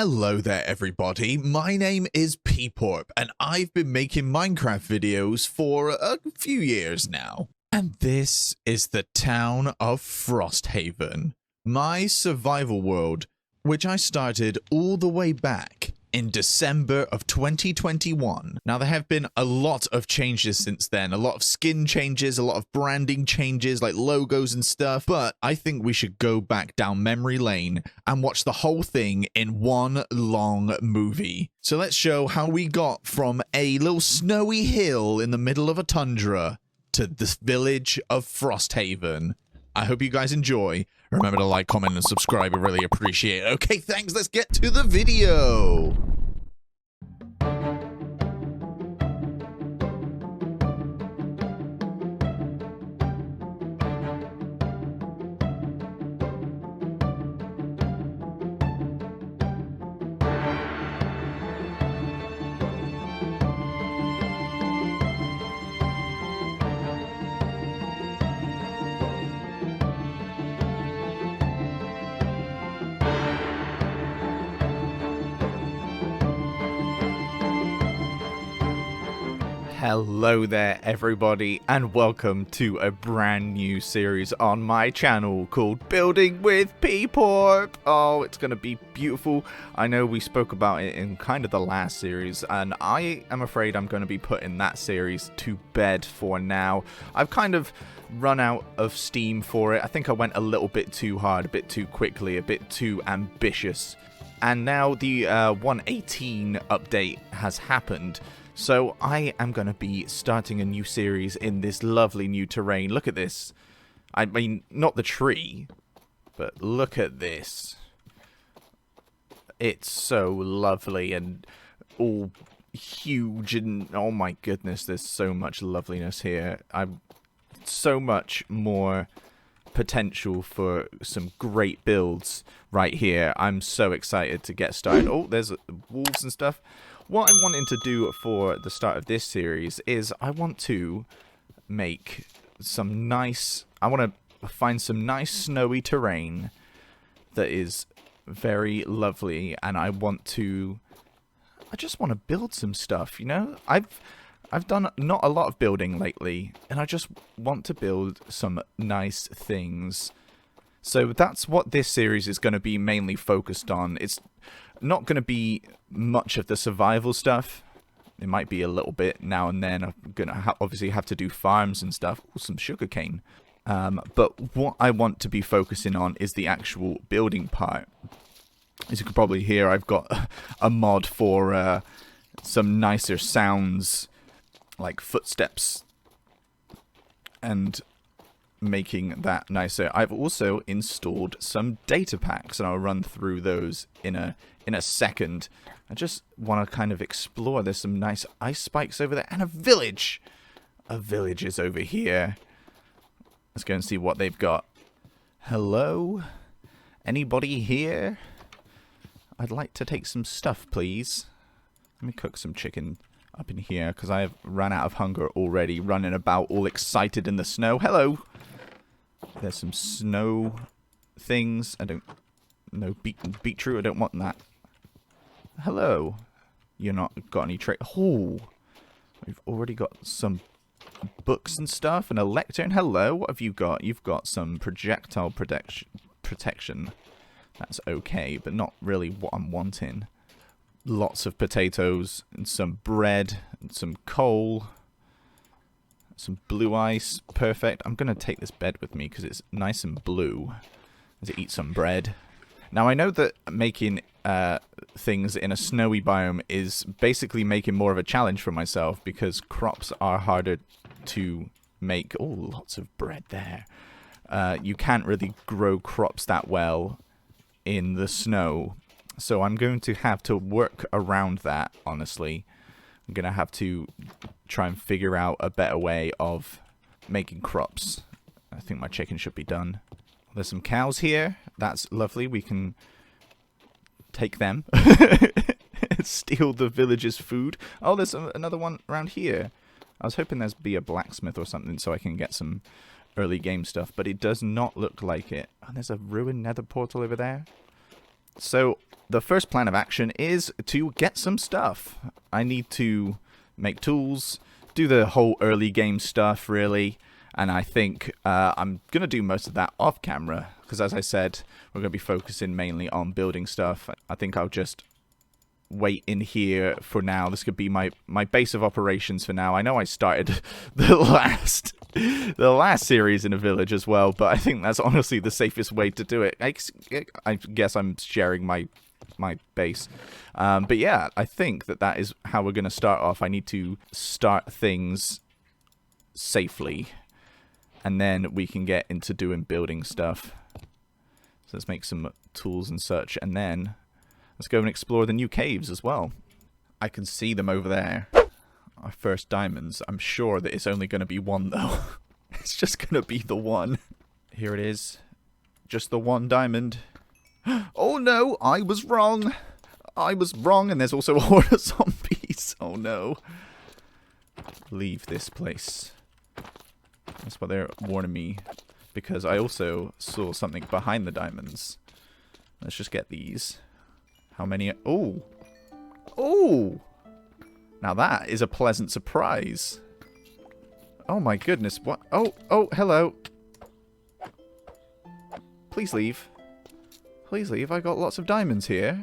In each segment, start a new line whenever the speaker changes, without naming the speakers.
Hello there everybody, my name is Peeporp and I've been making Minecraft videos for a few years now. And this is the town of Frosthaven, my survival world, which I started all the way back in December of 2021. Now there have been a lot of changes since then, a lot of skin changes, a lot of branding changes like logos and stuff, but I think we should go back down memory lane and watch the whole thing in one long movie. So let's show how we got from a little snowy hill in the middle of a tundra to the village of Frosthaven. I hope you guys enjoy. Remember to like, comment, and subscribe. I really appreciate it. Okay, thanks. Let's get to the video. Hello there everybody and welcome to a brand new series on my channel called Building with Peeporp. Oh, it's gonna be beautiful. I know we spoke about it in kind of the last series and I am afraid I'm going to be putting that series to bed for now. I've kind of run out of steam for it. I think I went a little bit too hard, a bit too quickly, a bit too ambitious. And now the 1.18 update has happened. So I am going to be starting a new series in this lovely new terrain. Look at this. I mean, not the tree, but look at this. It's so lovely and all huge and oh my goodness, there's so much loveliness here. I'm so much more potential for some great builds right here. I'm so excited to get started. Oh, there's wolves and stuff. What I'm wanting to do for the start of this series is I want to make some nice, I want to find some nice snowy terrain that is very lovely, and I just want to build some stuff, you know? I've done not a lot of building lately, and I just want to build some nice things. So that's what this series is going to be mainly focused on. It's not going to be much of the survival stuff. It might be a little bit now and then. I'm going to obviously have to do farms and stuff. Ooh, some sugarcane. But what I want to be focusing on is the actual building part. As you can probably hear, I've got a mod for some nicer sounds, like footsteps, and making that nicer. I've also installed some data packs, and I'll run through those in a second. I just want to kind of explore. There's some nice ice spikes over there, and a village. A village is over here. Let's go and see what they've got. Hello? Anybody here? I'd like to take some stuff, please. Let me cook some chicken up in here, because I have run out of hunger already, running about all excited in the snow. Hello! There's some snow things. No beetroot, I don't want that. Hello. You're not got any Oh, we've already got some books and stuff, and a lectern. Hello, what have you got? You've got some projectile protection. That's okay, but not really what I'm wanting. Lots of potatoes, and some bread, and some coal. Some blue ice. Perfect. I'm going to take this bed with me because it's nice and blue. Let's eat some bread. Now, I know that making things in a snowy biome is basically making more of a challenge for myself because crops are harder to make. Oh, lots of bread there. You can't really grow crops that well in the snow. So I'm going to have to work around that, honestly. I'm going to have to try and figure out a better way of making crops. I think my chicken should be done. There's some cows here. That's lovely. We can take them. Steal the villagers' food. Oh, there's another one around here. I was hoping there'd be a blacksmith or something so I can get some early game stuff, but it does not look like it. Oh, there's a ruined nether portal over there. So the first plan of action is to get some stuff. I need to make tools, do the whole early game stuff, really. And I think I'm going to do most of that off camera. Because as I said, we're going to be focusing mainly on building stuff. I think I'll just wait in here for now. This could be my base of operations for now. I know I started the last series in a village as well, but I think that's honestly the safest way to do it. I guess I'm sharing my base. But yeah, I think that is how we're going to start off. I need to start things safely, and then we can get into doing building stuff. So let's make some tools and such, and then let's go and explore the new caves as well. I can see them over there. Our first diamonds. I'm sure that it's only going to be one, though. It's just going to be the one. Here it is. Just the one diamond. Oh no, I was wrong. I was wrong, and there's also a horde of zombies. Oh no. Leave this place. That's what they're warning me. Because I also saw something behind the diamonds. Let's just get these. How many? Oh! Oh! Now that is a pleasant surprise. Oh my goodness, what? Oh, hello. Please leave. Please leave, I got lots of diamonds here.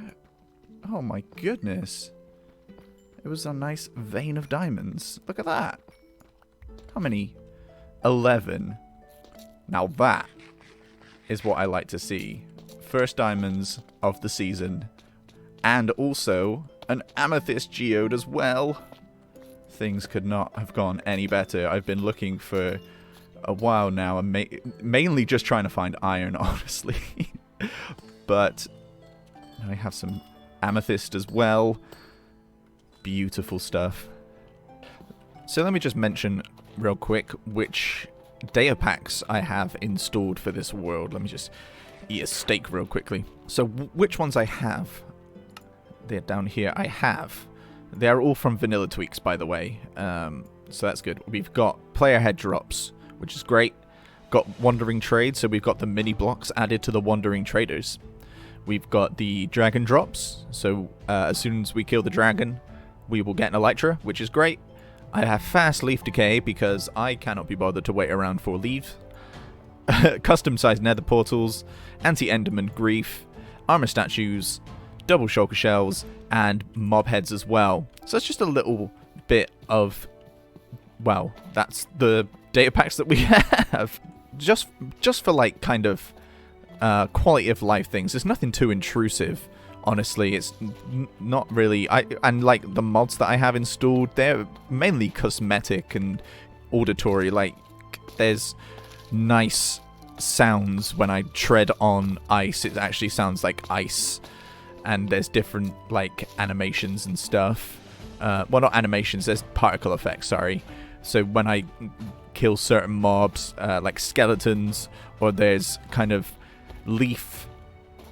Oh my goodness. It was a nice vein of diamonds. Look at that. How many? 11. Now that is what I like to see. First diamonds of the season. And also an amethyst geode as well. Things could not have gone any better. I've been looking for a while now, and mainly just trying to find iron, honestly. But I have some amethyst as well. Beautiful stuff. So let me just mention real quick which data packs I have installed for this world. Let me just eat a steak real quickly. So which ones I have? They're down here. I have. They're all from Vanilla Tweaks, by the way. So that's good. We've got player head drops, which is great. Got Wandering Trade, so we've got the mini blocks added to the Wandering Traders. We've got the Dragon drops, so as soon as we kill the dragon, we will get an Elytra, which is great. I have fast leaf decay because I cannot be bothered to wait around for leaves. Custom-sized nether portals, anti-enderman grief, armor statues, double shulker shells, and mob heads as well. So it's just a little bit of, well, that's the data packs that we have. Just for like kind of quality of life things. There's nothing too intrusive. Honestly, it's not really. And like the mods that I have installed, they're mainly cosmetic and auditory. Like there's nice sounds when I tread on ice. It actually sounds like ice. And there's different like animations and stuff. Well, not animations. There's particle effects. Sorry. So when I kill certain mobs, like skeletons, or there's kind of leaves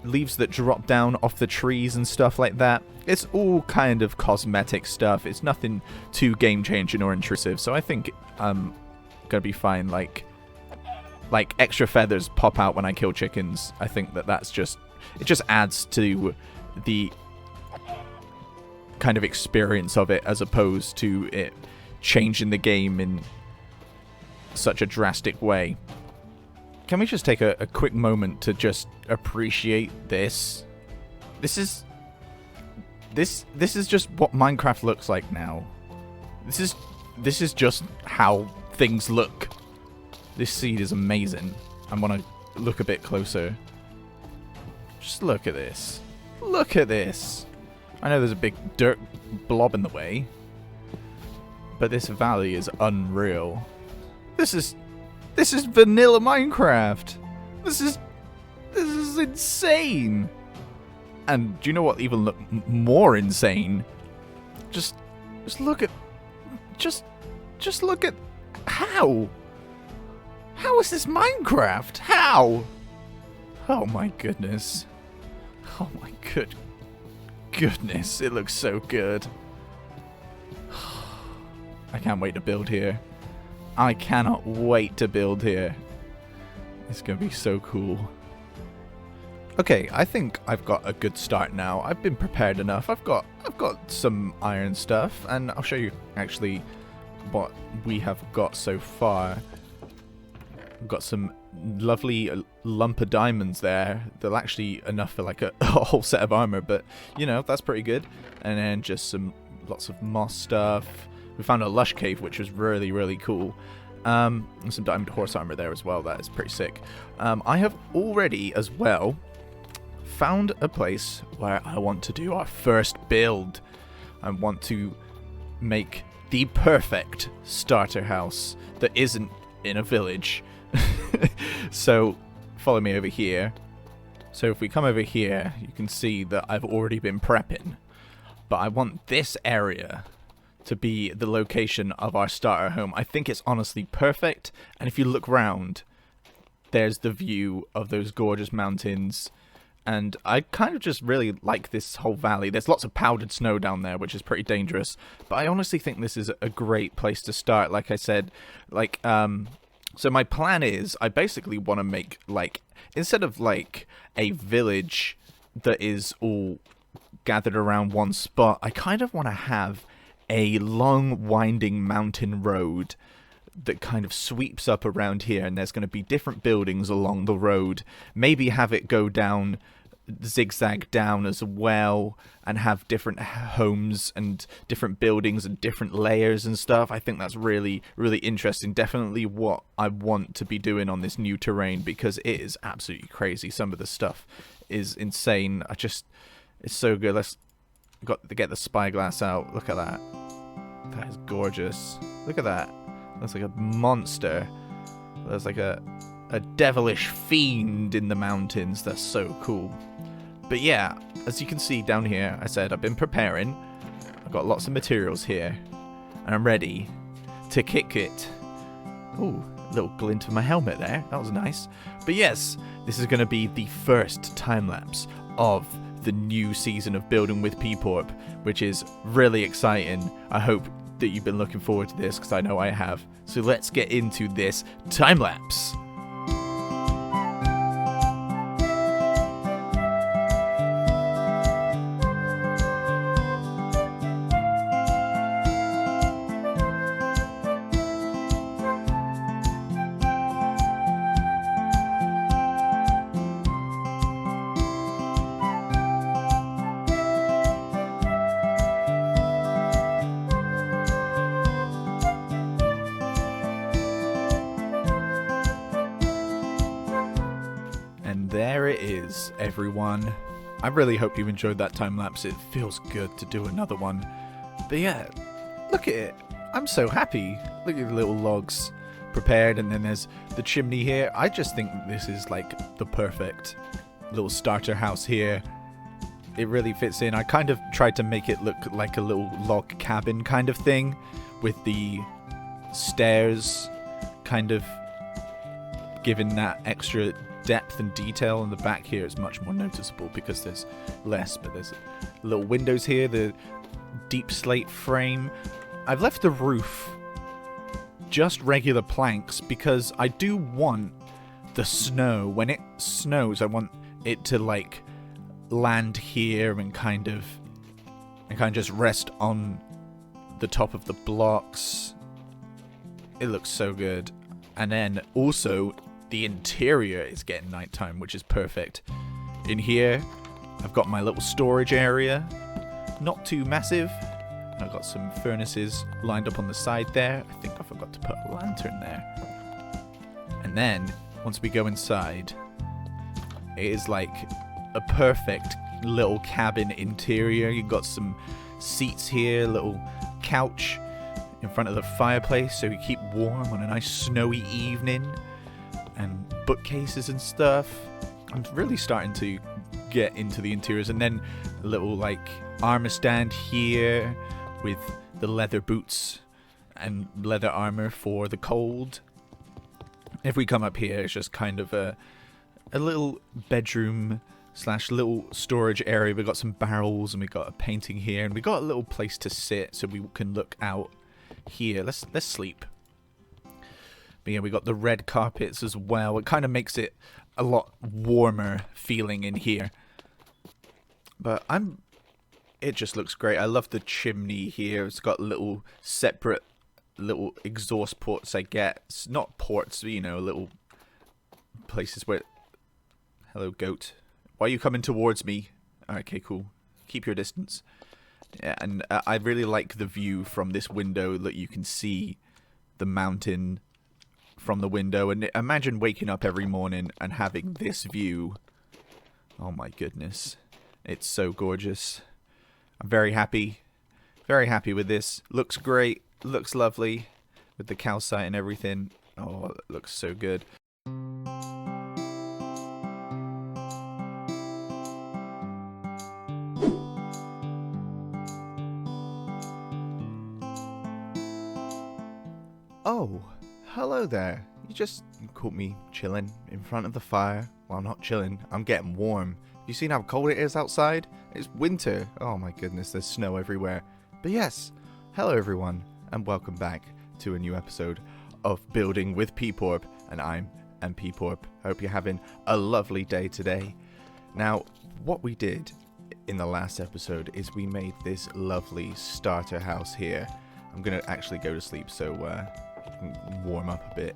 that drop down off the trees and stuff like that. It's all kind of cosmetic stuff. It's nothing too game-changing or intrusive. So I think I'm gonna be fine. Like extra feathers pop out when I kill chickens. I think that's just, it just adds to the kind of experience of it, as opposed to it changing the game in such a drastic way. Can we just take a quick moment to just appreciate this? This is just what Minecraft looks like now. This is just how things look. This seed is amazing. I want to look a bit closer. Just look at this. Look at this. I know there's a big dirt blob in the way, but this valley is unreal. This is vanilla Minecraft. This is insane. And do you know what even look more insane? Just look at look at how is this Minecraft? How? Oh my goodness. Oh my goodness, it looks so good. I can't wait to build here. I cannot wait to build here. It's going to be so cool. Okay, I think I've got a good start now. I've been prepared enough. I've got some iron stuff, and I'll show you actually what we have got so far. We've got some lovely lump of diamonds there. They're actually enough for like a whole set of armor, but you know, that's pretty good. And then just lots of moss stuff. We found a lush cave, which was really, really cool. And some diamond horse armor there as well. That is pretty sick. I have already as well found a place where I want to do our first build. I want to make the perfect starter house that isn't in a village. So follow me over here. So if we come over here, you can see that I've already been prepping, but I want this area to be the location of our starter home. I think it's honestly perfect, and if you look round, there's the view of those gorgeous mountains. And I kind of just really like this whole valley. There's lots of powdered snow down there, which is pretty dangerous. But I honestly think this is a great place to start. Like I said, like, so my plan is I basically want to make, like, instead of, like, a village that is all gathered around one spot, I kind of want to have a long, winding mountain road that kind of sweeps up around here, and there's going to be different buildings along the road. Maybe have it go down, zigzag down as well, and have different homes and different buildings and different layers and stuff. I think that's really, really interesting. Definitely what I want to be doing on this new terrain, because it is absolutely crazy. Some of the stuff is insane. It's so good. Let's get the spyglass out. Look at that. That is gorgeous. Look at that. That's like a monster. There's like a devilish fiend in the mountains. That's so cool. But yeah, as you can see down here, I said I've been preparing. I've got lots of materials here, and I'm ready to kick it. Ooh, a little glint of my helmet there. That was nice. But yes, this is going to be the first time-lapse of the new season of Building with Peeporp, which is really exciting. I hope that you've been looking forward to this, because I know I have. So let's get into this time-lapse. There it is, everyone. I really hope you enjoyed that time lapse. It feels good to do another one. But yeah, look at it. I'm so happy. Look at the little logs prepared, and then there's the chimney here. I just think this is like the perfect little starter house here. It really fits in. I kind of tried to make it look like a little log cabin kind of thing, with the stairs kind of giving that extra depth and detail. In the back here it's much more noticeable because there's less, but there's little windows here, the deep slate frame. I've left the roof just regular planks because I do want the snow, when it snows, I want it to like land here and kind of just rest on the top of the blocks. It looks so good. And then also the interior is getting nighttime, which is perfect. In here, I've got my little storage area. Not too massive. I've got some furnaces lined up on the side there. I think I forgot to put a lantern there. And then, once we go inside, it is like a perfect little cabin interior. You've got some seats here, little couch in front of the fireplace so you keep warm on a nice snowy evening. And bookcases and stuff. I'm really starting to get into the interiors. And then a little like armor stand here with the leather boots and leather armor for the cold. If we come up here, it's just kind of a little bedroom / little storage area. We've got some barrels, and we've got a painting here, and we've got a little place to sit so we can look out here. Let's sleep. But yeah, we got the red carpets as well. It kind of makes it a lot warmer feeling in here. But it just looks great. I love the chimney here. It's got little separate little exhaust ports, I guess. Not ports, you know, little places where... Hello, goat. Why are you coming towards me? Okay, cool. Keep your distance. Yeah, and I really like the view from this window that you can see the mountain from the window. And imagine waking up every morning and having this view. Oh my goodness. It's so gorgeous. I'm very happy. Very happy with this. Looks great. Looks lovely. With the calcite and everything. Oh, it looks so good. Oh, hello there. You caught me chilling in front of the fire. Well, not chilling. I'm getting warm. You seen how cold it is outside? It's winter. Oh my goodness, there's snow everywhere. But yes, hello everyone, and welcome back to a new episode of Building with Peeporp. And I'm Peeporp. Hope you're having a lovely day today. Now, what we did in the last episode is we made this lovely starter house here. I'm gonna actually go to sleep, so warm up a bit.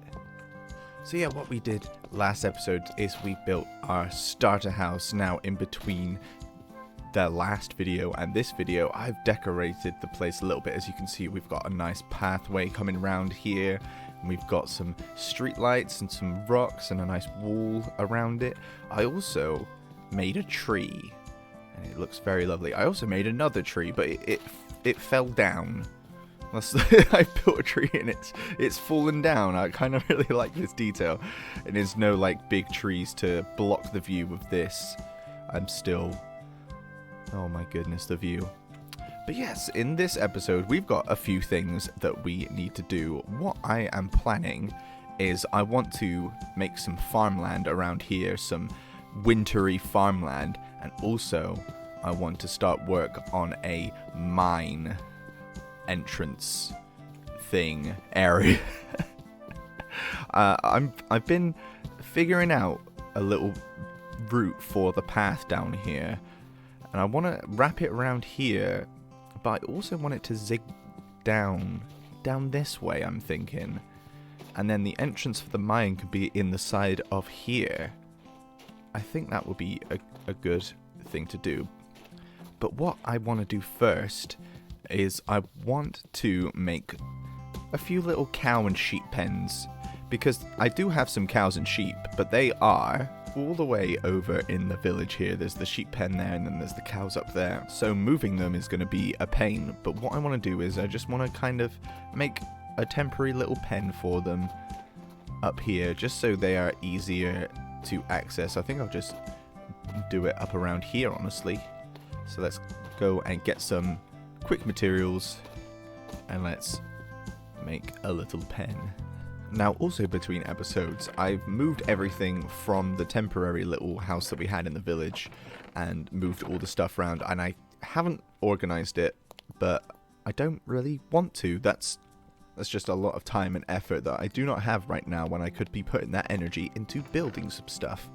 So yeah, what we did last episode is we built our starter house. Now, in between the last video and this video, I've decorated the place a little bit. As you can see, we've got a nice pathway coming around here. And we've got some street lights and some rocks and a nice wall around it. I also made a tree, and it looks very lovely. I also made another tree, but it fell down. I built a tree and it's fallen down. I kind of really like this detail. And there's no like big trees to block the view of this. Oh my goodness, the view. But yes, in this episode we've got a few things that we need to do. What I am planning is I want to make some farmland around here, some wintry farmland, and also I want to start work on a mine entrance thing area. I've been figuring out a little route for the path down here, and I want to wrap it around here, but I also want it to zig down this way, I'm thinking, and then the entrance for the mine could be in the side of here. I think that would be a good thing to do. But what I want to do first is I want to make a few little cow and sheep pens, because I do have some cows and sheep, but they are all the way over in the village here. There's the sheep pen there, and then there's the cows up there, so moving them is going to be a pain. But what I want to do is I just want to kind of make a temporary little pen for them up here, just so they are easier to access. I think I'll just do it up around here, honestly. So let's go and get some quick materials, and let's make a little pen. Now, also between episodes, I've moved everything from the temporary little house that we had in the village and moved all the stuff around, and I haven't organized it, but I don't really want to. That's just a lot of time and effort that I do not have right now, when I could be putting that energy into building some stuff.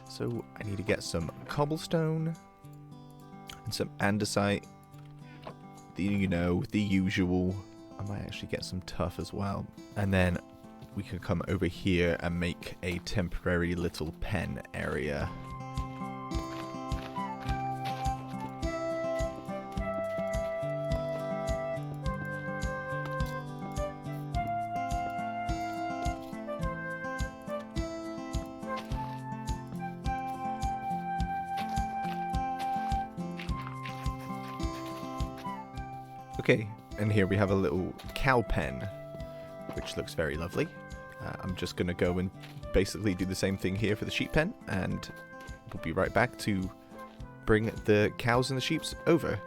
So I need to get some cobblestone and some andesite. The usual. I might actually get some tuff as well. And then we can come over here and make a temporary little pen area. Okay, and here we have a little cow pen, which looks very lovely. I'm just going to go and basically do the same thing here for the sheep pen, and we'll be right back to bring the cows and the sheep over.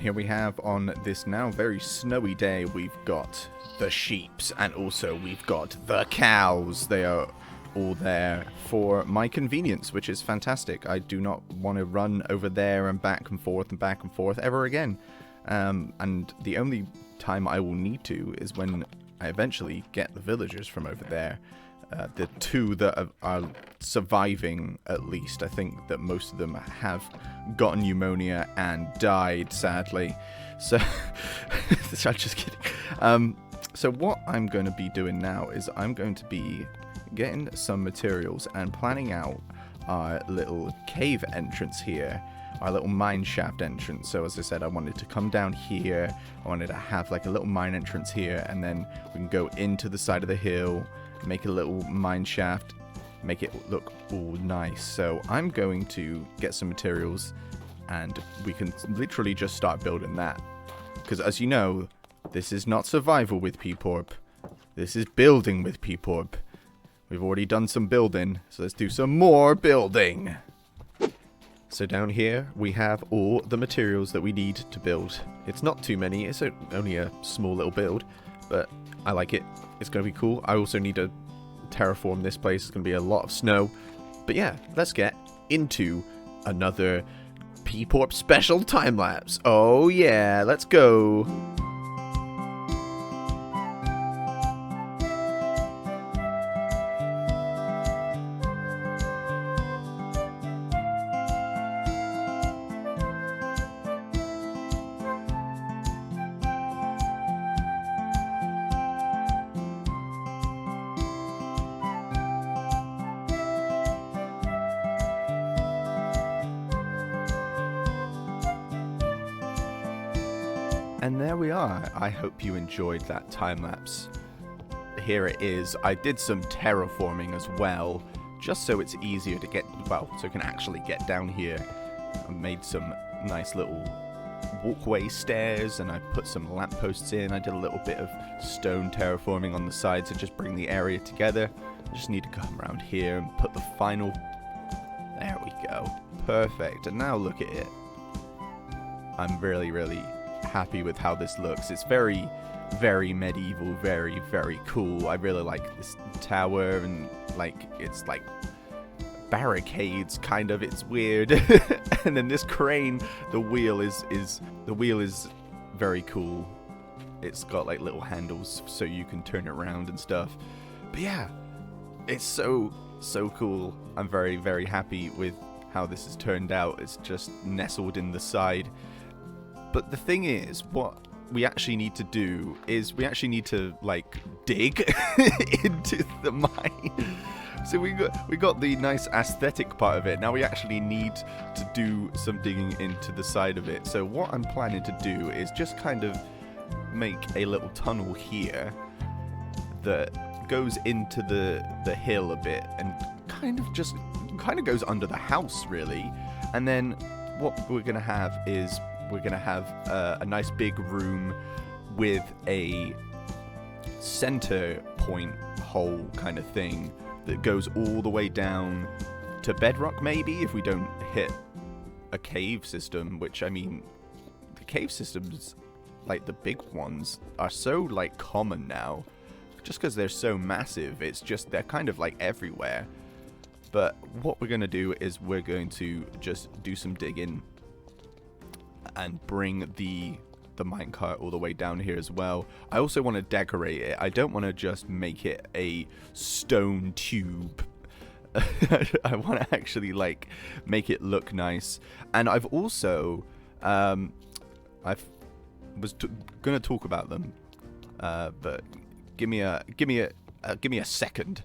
here we have on this now very snowy day, we've got the sheeps and also we've got the cows. They are all there for my convenience, which is fantastic. I do not want to run over there and back and forth ever again. And the only time I will need to is when I eventually get the villagers from over there. The two that are surviving, at least. I think that most of them have gotten pneumonia and died, sadly. So, I'm just kidding. So what I'm going to be doing now is I'm going to be getting some materials and planning out our little cave entrance here. Our little mine shaft entrance. So as I said, I wanted to come down here. I wanted to have like a little mine entrance here, and then we can go into the side of the hill, make a little mine shaft, make it look all nice. So I'm going to get some materials and we can literally just start building that. Because as you know, this is not survival with Peeporp. This is building with Peeporp. We've already done some building, so let's do some more building. So down here we have all the materials that we need to build. It's not too many, it's only a small little build, but I like it. It's going to be cool. I also need to terraform this place. It's going to be a lot of snow. But yeah, let's get into another Peeporp special time-lapse. Oh yeah, let's go. And there we are. I hope you enjoyed that time-lapse. Here it is. I did some terraforming as well, just so it's easier to get, well, so I can actually get down here. I made some nice little walkway stairs, and I put some lampposts in. I did a little bit of stone terraforming on the side to just bring the area together. I just need to come around here and put the final... There we go. Perfect. And now look at it. I'm really, really happy with how this looks. It's very, very medieval, very, very cool. I really like this tower, and like it's like barricades kind of. It's weird. And then this crane, the wheel is very cool. It's got like little handles so you can turn it around and stuff. But yeah, it's so cool. I'm very, very happy with how this has turned out. It's just nestled in the side. But the thing is, what we actually need to do is we actually need to like dig into the mine. So we got the nice aesthetic part of it. Now we actually need to do some digging into the side of it. So what I'm planning to do is just kind of make a little tunnel here that goes into the hill a bit and kind of goes under the house really. And then what we're gonna have is we're going to have a nice big room with a center point hole kind of thing that goes all the way down to bedrock maybe, if we don't hit a cave system, which I mean, the cave systems, like the big ones, are so like common now. Just because they're so massive, it's just they're kind of like everywhere. But what we're going to do is we're going to just do some digging and bring the minecart all the way down here as well. I also want to decorate it. I don't want to just make it a stone tube. I want to actually like make it look nice. And I've also gonna talk about them, but give me a second.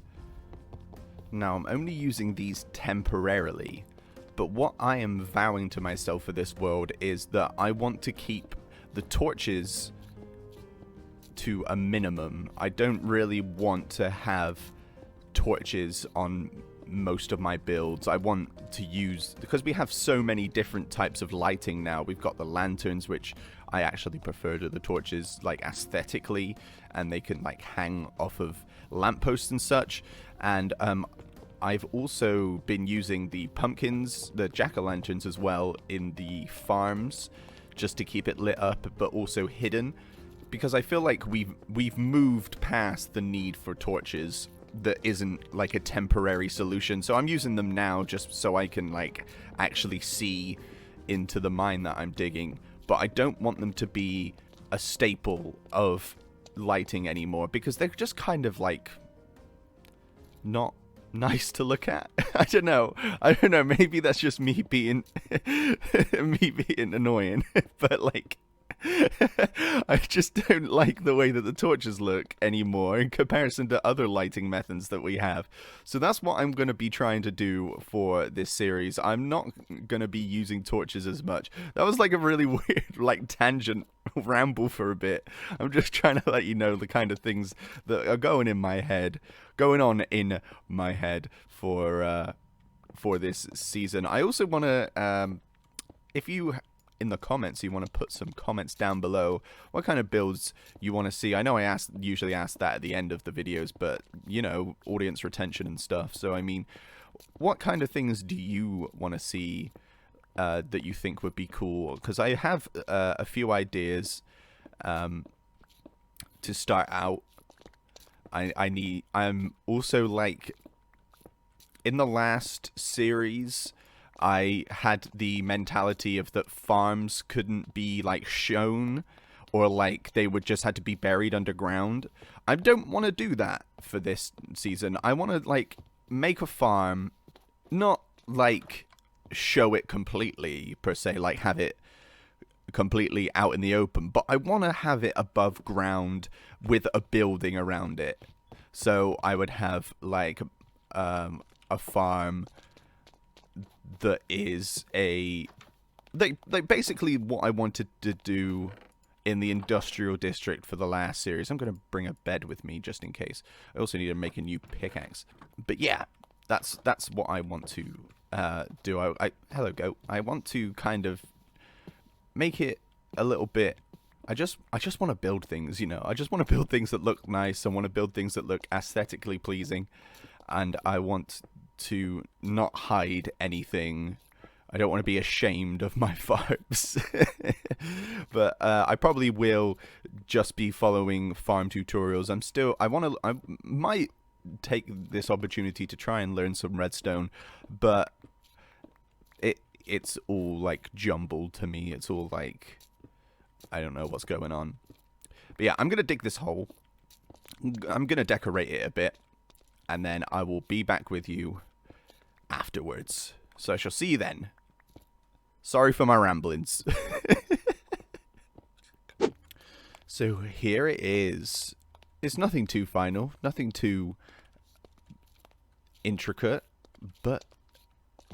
Now I'm only using these temporarily. But what I am vowing to myself for this world is that I want to keep the torches to a minimum. I don't really want to have torches on most of my builds. I want to use, because we have so many different types of lighting now. We've got the lanterns, which I actually prefer to the torches, like aesthetically, and they can like hang off of lampposts and such. And I've also been using the pumpkins, the jack-o'-lanterns as well in the farms, just to keep it lit up, but also hidden, because I feel like we've moved past the need for torches that isn't like a temporary solution. So I'm using them now just so I can like actually see into the mine that I'm digging, but I don't want them to be a staple of lighting anymore, because they're just kind of like not nice to look at. I don't know, maybe that's just me being annoying, but like I just don't like the way that the torches look anymore in comparison to other lighting methods that we have. So that's what I'm going to be trying to do for this series. I'm not going to be using torches as much. That was like a really weird like tangent ramble for a bit. I'm just trying to let you know the kind of things that are going on in my head for this season. I also want to if you in the comments, you want to put some comments down below what kind of builds you want to see. I know I usually ask that at the end of the videos, but you know, audience retention and stuff. So I mean, what kind of things do you want to see that you think would be cool? Because I have a few ideas to start out. I'm also like, in the last series, I had the mentality of that farms couldn't be like shown, or like they would just had to be buried underground. I don't want to do that for this season. I want to like make a farm, not like show it completely per se, like have it completely out in the open, but I want to have it above ground with a building around it. So I would have like a farm that is like basically what I wanted to do in the industrial district for the last series. I'm going to bring a bed with me just in case. I also need to make a new pickaxe. But yeah, that's what I want to do. Hello, goat. I want to kind of make it a little bit. I just want to build things, you know. I just want to build things that look nice. I want to build things that look aesthetically pleasing, and I want to not hide anything. I don't want to be ashamed of my farms. But I probably will just be following farm tutorials. I might take this opportunity to try and learn some redstone, but it's all like jumbled to me. It's all like, I don't know what's going on. But yeah, I'm gonna dig this hole. I'm gonna decorate it a bit, and then I will be back with you afterwards. So I shall see you then. Sorry for my ramblings. So here it is. It's nothing too final, nothing too intricate, but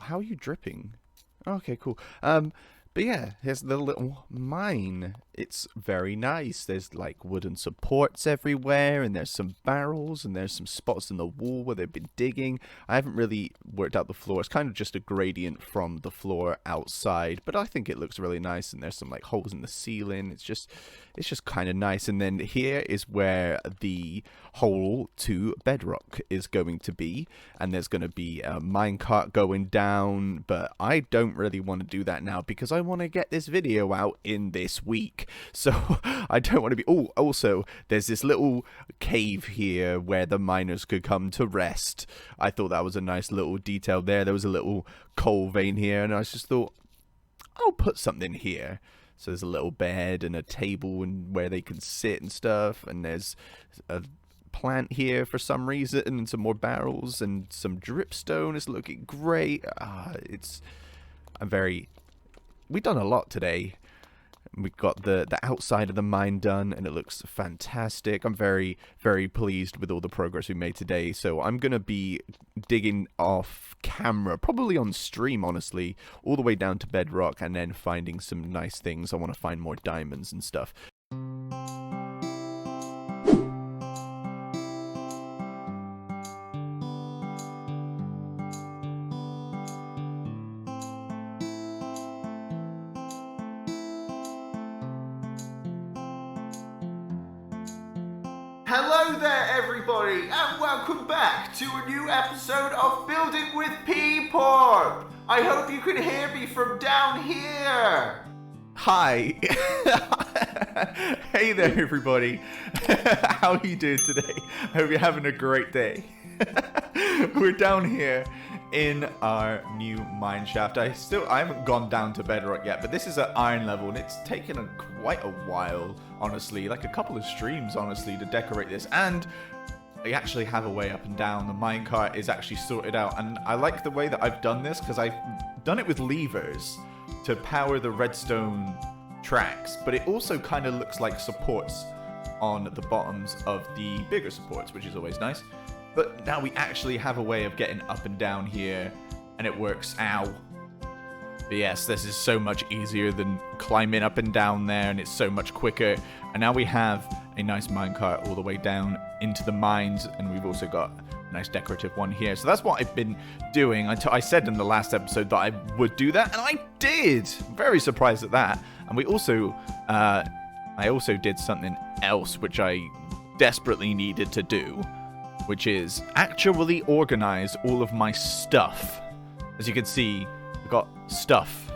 how are you dripping? Okay, cool. But yeah, here's the little mine. It's very nice. There's like wooden supports everywhere, and there's some barrels, and there's some spots in the wall where they've been digging. I haven't really worked out the floor. It's kind of just a gradient from the floor outside, but I think it looks really nice, and there's some like holes in the ceiling. It's just kind of nice. And then here is where the hole to bedrock is going to be, and there's going to be a minecart going down, but I don't really want to do that now because I want to get this video out in this week. So I don't want to be... Oh, also, there's this little cave here where the miners could come to rest. I thought that was a nice little detail there. There was a little coal vein here, and I just thought, I'll put something here. So there's a little bed and a table and where they can sit and stuff, and there's a plant here for some reason, and some more barrels and some dripstone. It's looking great. We've done a lot today. We got the outside of the mine done, and it looks fantastic. I'm very, very pleased with all the progress we made today. So I'm going to be digging off camera, probably on stream, honestly, all the way down to bedrock, and then finding some nice things. I want to find more diamonds and stuff.
Hello there everybody, and welcome back to a new episode of Building with Peeporp. I hope you can hear me from down here.
Hi. Hey there, everybody. How are you doing today? I hope you're having a great day. We're down here in our new mine shaft. I haven't gone down to bedrock yet, but this is at iron level, and it's taken quite a while, honestly, like a couple of streams, honestly, to decorate this. And they actually have a way up and down. The minecart is actually sorted out, and I like the way that I've done this because I've done it with levers to power the redstone tracks, but it also kind of looks like supports on the bottoms of the bigger supports, which is always nice. But now we actually have a way of getting up and down here, and it works. Ow. But yes, this is so much easier than climbing up and down there, and it's so much quicker. And now we have a nice minecart all the way down into the mines, and we've also got a nice decorative one here. So that's what I've been doing. I said in the last episode that I would do that, and I did. Very surprised at that. And we also, I also did something else which I desperately needed to do, which is actually organize all of my stuff. As you can see, I've got stuff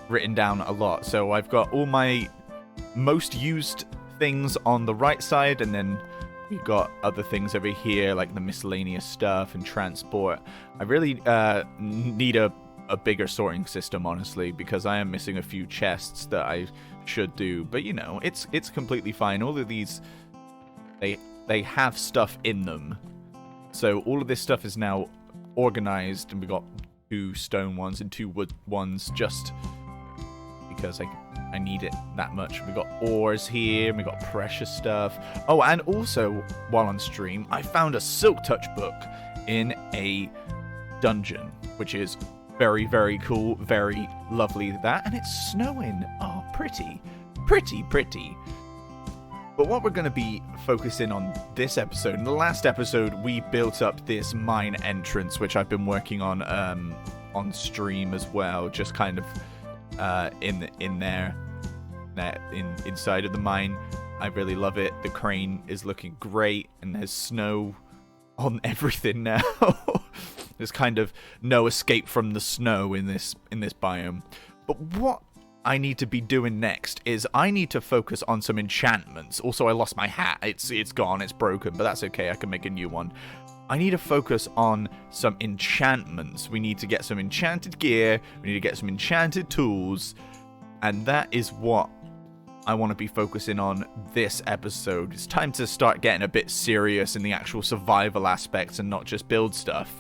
written down a lot. So I've got all my most used things on the right side, and then we've got other things over here like the miscellaneous stuff and transport. I really need a bigger sorting system, honestly, because I am missing a few chests that I should do. But you know, it's completely fine. All of these, they have stuff in them. So all of this stuff is now organized, and we got 2 stone ones and 2 wood ones just because I need it that much. We got ores here, and we got precious stuff. Oh, and also while on stream, I found a Silk Touch book in a dungeon, which is very, very cool, very lovely. That, and it's snowing. Oh, pretty. But what we're going to be focusing on this episode, in the last episode, we built up this mine entrance, which I've been working on stream as well, just kind of inside of the mine. I really love it. The crane is looking great, and there's snow on everything now. There's kind of no escape from the snow in this biome. But what I need to be doing next is I need to focus on some enchantments. Also, I lost my hat. It's gone. It's broken, but that's okay. I can make a new one. I need to focus on some enchantments. We need to get some enchanted gear. We need to get some enchanted tools. And that is what I want to be focusing on this episode. It's time to start getting a bit serious in the actual survival aspects and not just build stuff.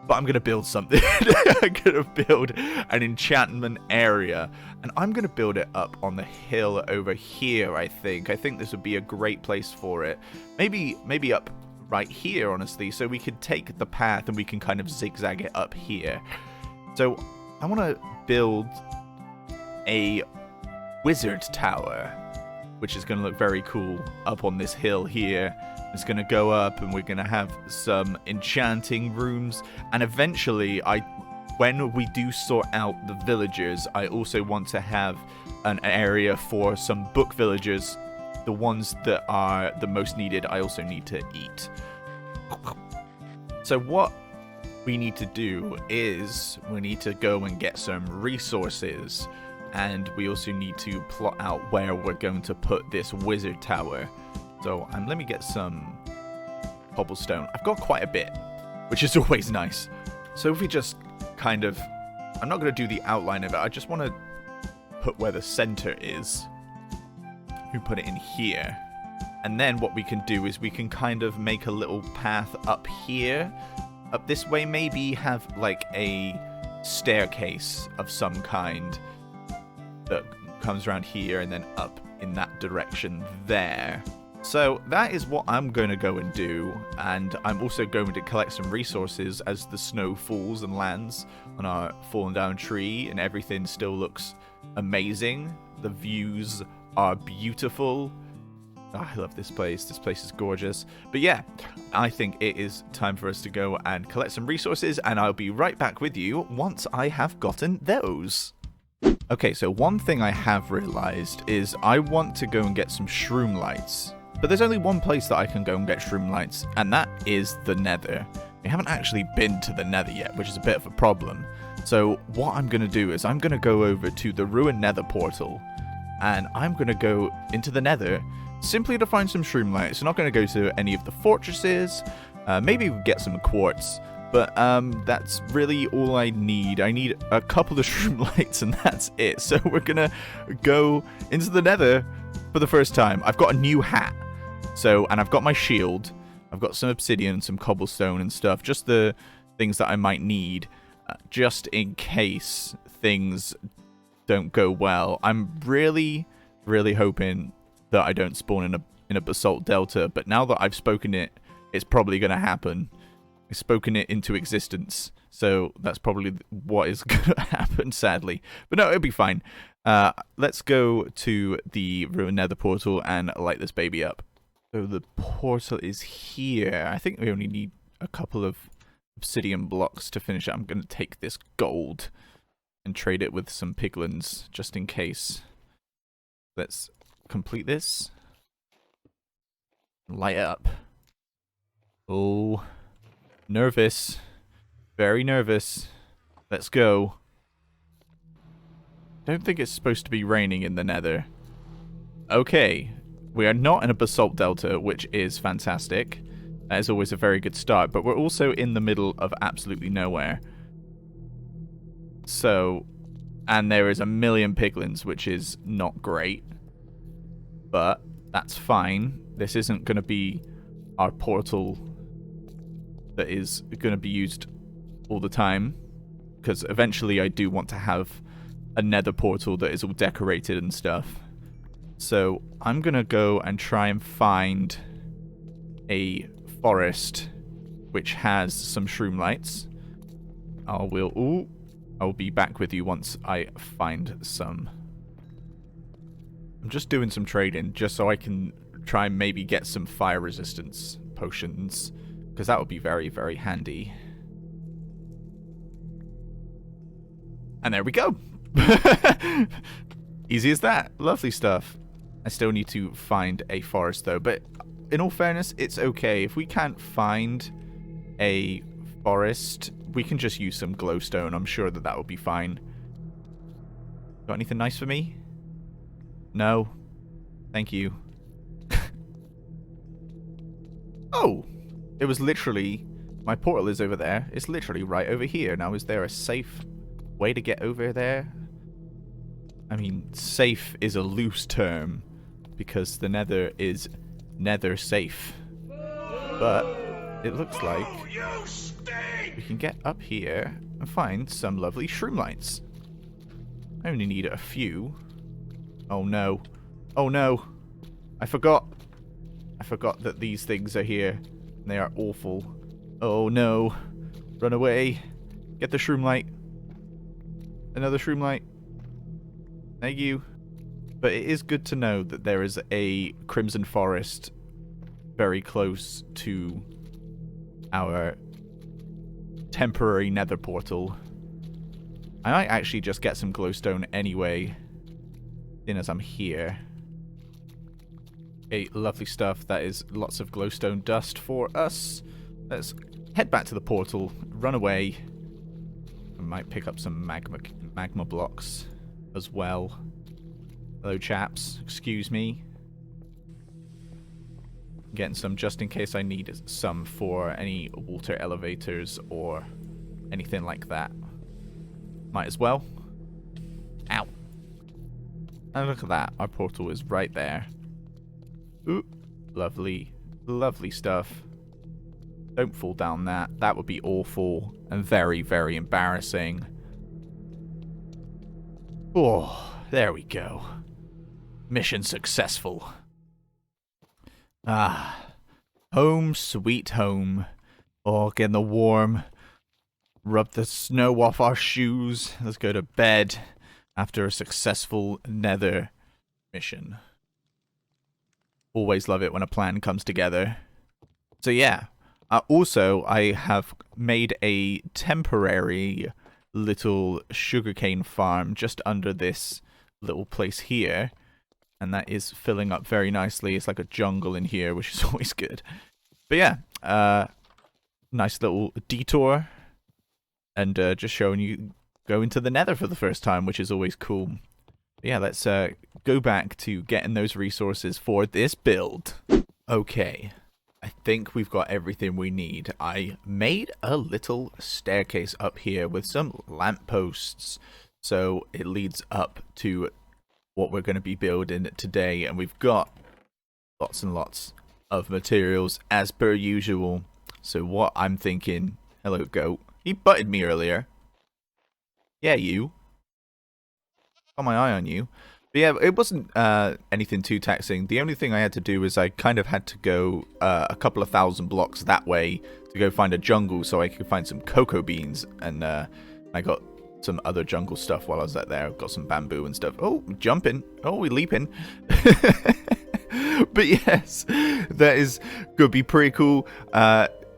But I'm going to build something. I'm going to build an enchantment area. And I'm going to build it up on the hill over here, I think. I think this would be a great place for it. Maybe up right here, honestly. So we could take the path and we can kind of zigzag it up here. So I want to build a wizard tower, which is going to look very cool up on this hill here. It's going to go up, and we're going to have some enchanting rooms. And eventually, when we do sort out the villagers, I also want to have an area for some book villagers. The ones that are the most needed, I also need to eat. So what we need to do is we need to go and get some resources. And we also need to plot out where we're going to put this wizard tower. So let me get some cobblestone. I've got quite a bit, which is always nice. So if we just kind of... I'm not going to do the outline of it. I just want to put where the center is. We put it in here. And then what we can do is we can kind of make a little path up here. Up this way, maybe have like a staircase of some kind that comes around here and then up in that direction there. So that is what I'm going to go and do, and I'm also going to collect some resources as the snow falls and lands on our fallen down tree, and everything still looks amazing. The views are beautiful. Oh, I love this place. This place is gorgeous. But yeah, I think it is time for us to go and collect some resources, and I'll be right back with you once I have gotten those. Okay, so one thing I have realized is I want to go and get some shroom lights. But there's only one place that I can go and get shroom lights, and that is the Nether. We haven't actually been to the Nether yet, which is a bit of a problem. So what I'm going to do is I'm going to go over to the ruined nether portal, and I'm going to go into the nether simply to find some shroomlights. I'm not going to go to any of the fortresses. Maybe we get some quartz, but that's really all I need. I need a couple of shroomlights, and that's it. So we're going to go into the nether for the first time. I've got a new hat, and I've got my shield. I've got some obsidian, some cobblestone and stuff, just the things that I might need, just in case things don't go well. I'm really, really hoping that I don't spawn in a basalt delta, but now that I've spoken it, it's probably going to happen. I've spoken it into existence, so that's probably what is going to happen, sadly. But no, it'll be fine. Let's go to the ruined nether portal and light this baby up. So the portal is here. I think we only need a couple of obsidian blocks to finish it. I'm going to take this gold and trade it with some piglins just in case. Let's complete this. Light it up. Oh, nervous. Very nervous. Let's go. Don't think it's supposed to be raining in the nether. Okay. We are not in a basalt delta, which is fantastic. That is always a very good start, but we're also in the middle of absolutely nowhere. So, and there is a million piglins, which is not great. But that's fine. This isn't going to be our portal that is going to be used all the time. Because eventually I do want to have a nether portal that is all decorated and stuff. So I'm going to go and try and find a forest which has some shroomlights. I'll be back with you once I find some. I'm just doing some trading just so I can try and maybe get some fire resistance potions, because that would be very, very handy. And there we go. Easy as that. Lovely stuff. I still need to find a forest though, but in all fairness, it's okay. If we can't find a forest, we can just use some glowstone. I'm sure that will be fine. Got anything nice for me? No. Thank you. Oh! It was literally... My portal is over there. It's literally right over here. Now, is there a safe way to get over there? I mean, safe is a loose term, because the nether is nether safe. But it looks like we can get up here and find some lovely shroomlights. I only need a few. Oh no. Oh no. I forgot that these things are here. They are awful. Oh no. Run away. Get the shroomlight. Another shroomlight. Thank you. But it is good to know that there is a crimson forest very close to our temporary nether portal. I might actually just get some glowstone anyway, seeing as I'm here. Okay, lovely stuff. That is lots of glowstone dust for us. Let's head back to the portal, run away. I might pick up some magma blocks as well. Hello, chaps. Excuse me. Getting some just in case I need some for any water elevators or anything like that. Might as well. Ow. And look at that. Our portal is right there. Ooh. Lovely. Lovely stuff. Don't fall down that. That would be awful and very, very embarrassing. Oh, there we go. Mission successful. Ah. Home sweet home. Oh, getting the warm. Rub the snow off our shoes. Let's go to bed after a successful nether mission. Always love it when a plan comes together. So yeah. Also, I have made a temporary little sugarcane farm just under this little place here. And that is filling up very nicely. It's like a jungle in here, which is always good. But yeah, nice little detour. And just showing you go into the nether for the first time, which is always cool. But yeah, let's go back to getting those resources for this build. Okay, I think we've got everything we need. I made a little staircase up here with some lampposts, so it leads up to what we're going to be building today, and we've got lots and lots of materials as per usual. So what I'm thinking, hello goat, he butted me earlier. Yeah, you. Got my eye on you. But yeah, it wasn't anything too taxing. The only thing I had to do was I kind of had to go a couple of thousand blocks that way to go find a jungle so I could find some cocoa beans, and I got some other jungle stuff while I was out there. Got some bamboo and stuff. Oh, jumping. Oh, we're leaping. But yes, that is going to be pretty cool.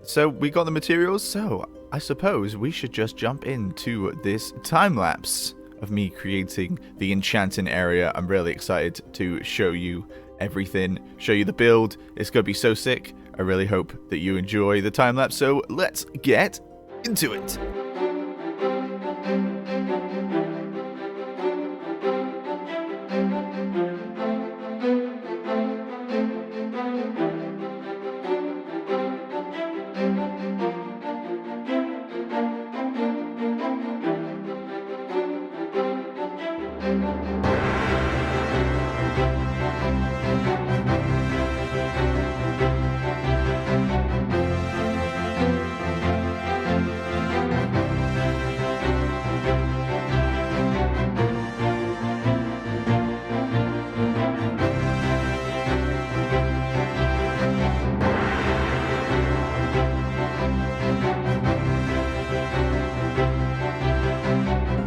So we got the materials, so I suppose we should just jump into this time-lapse of me creating the enchanting area. I'm really excited to show you everything, show you the build. It's going to be so sick. I really hope that you enjoy the time-lapse, so let's get into it.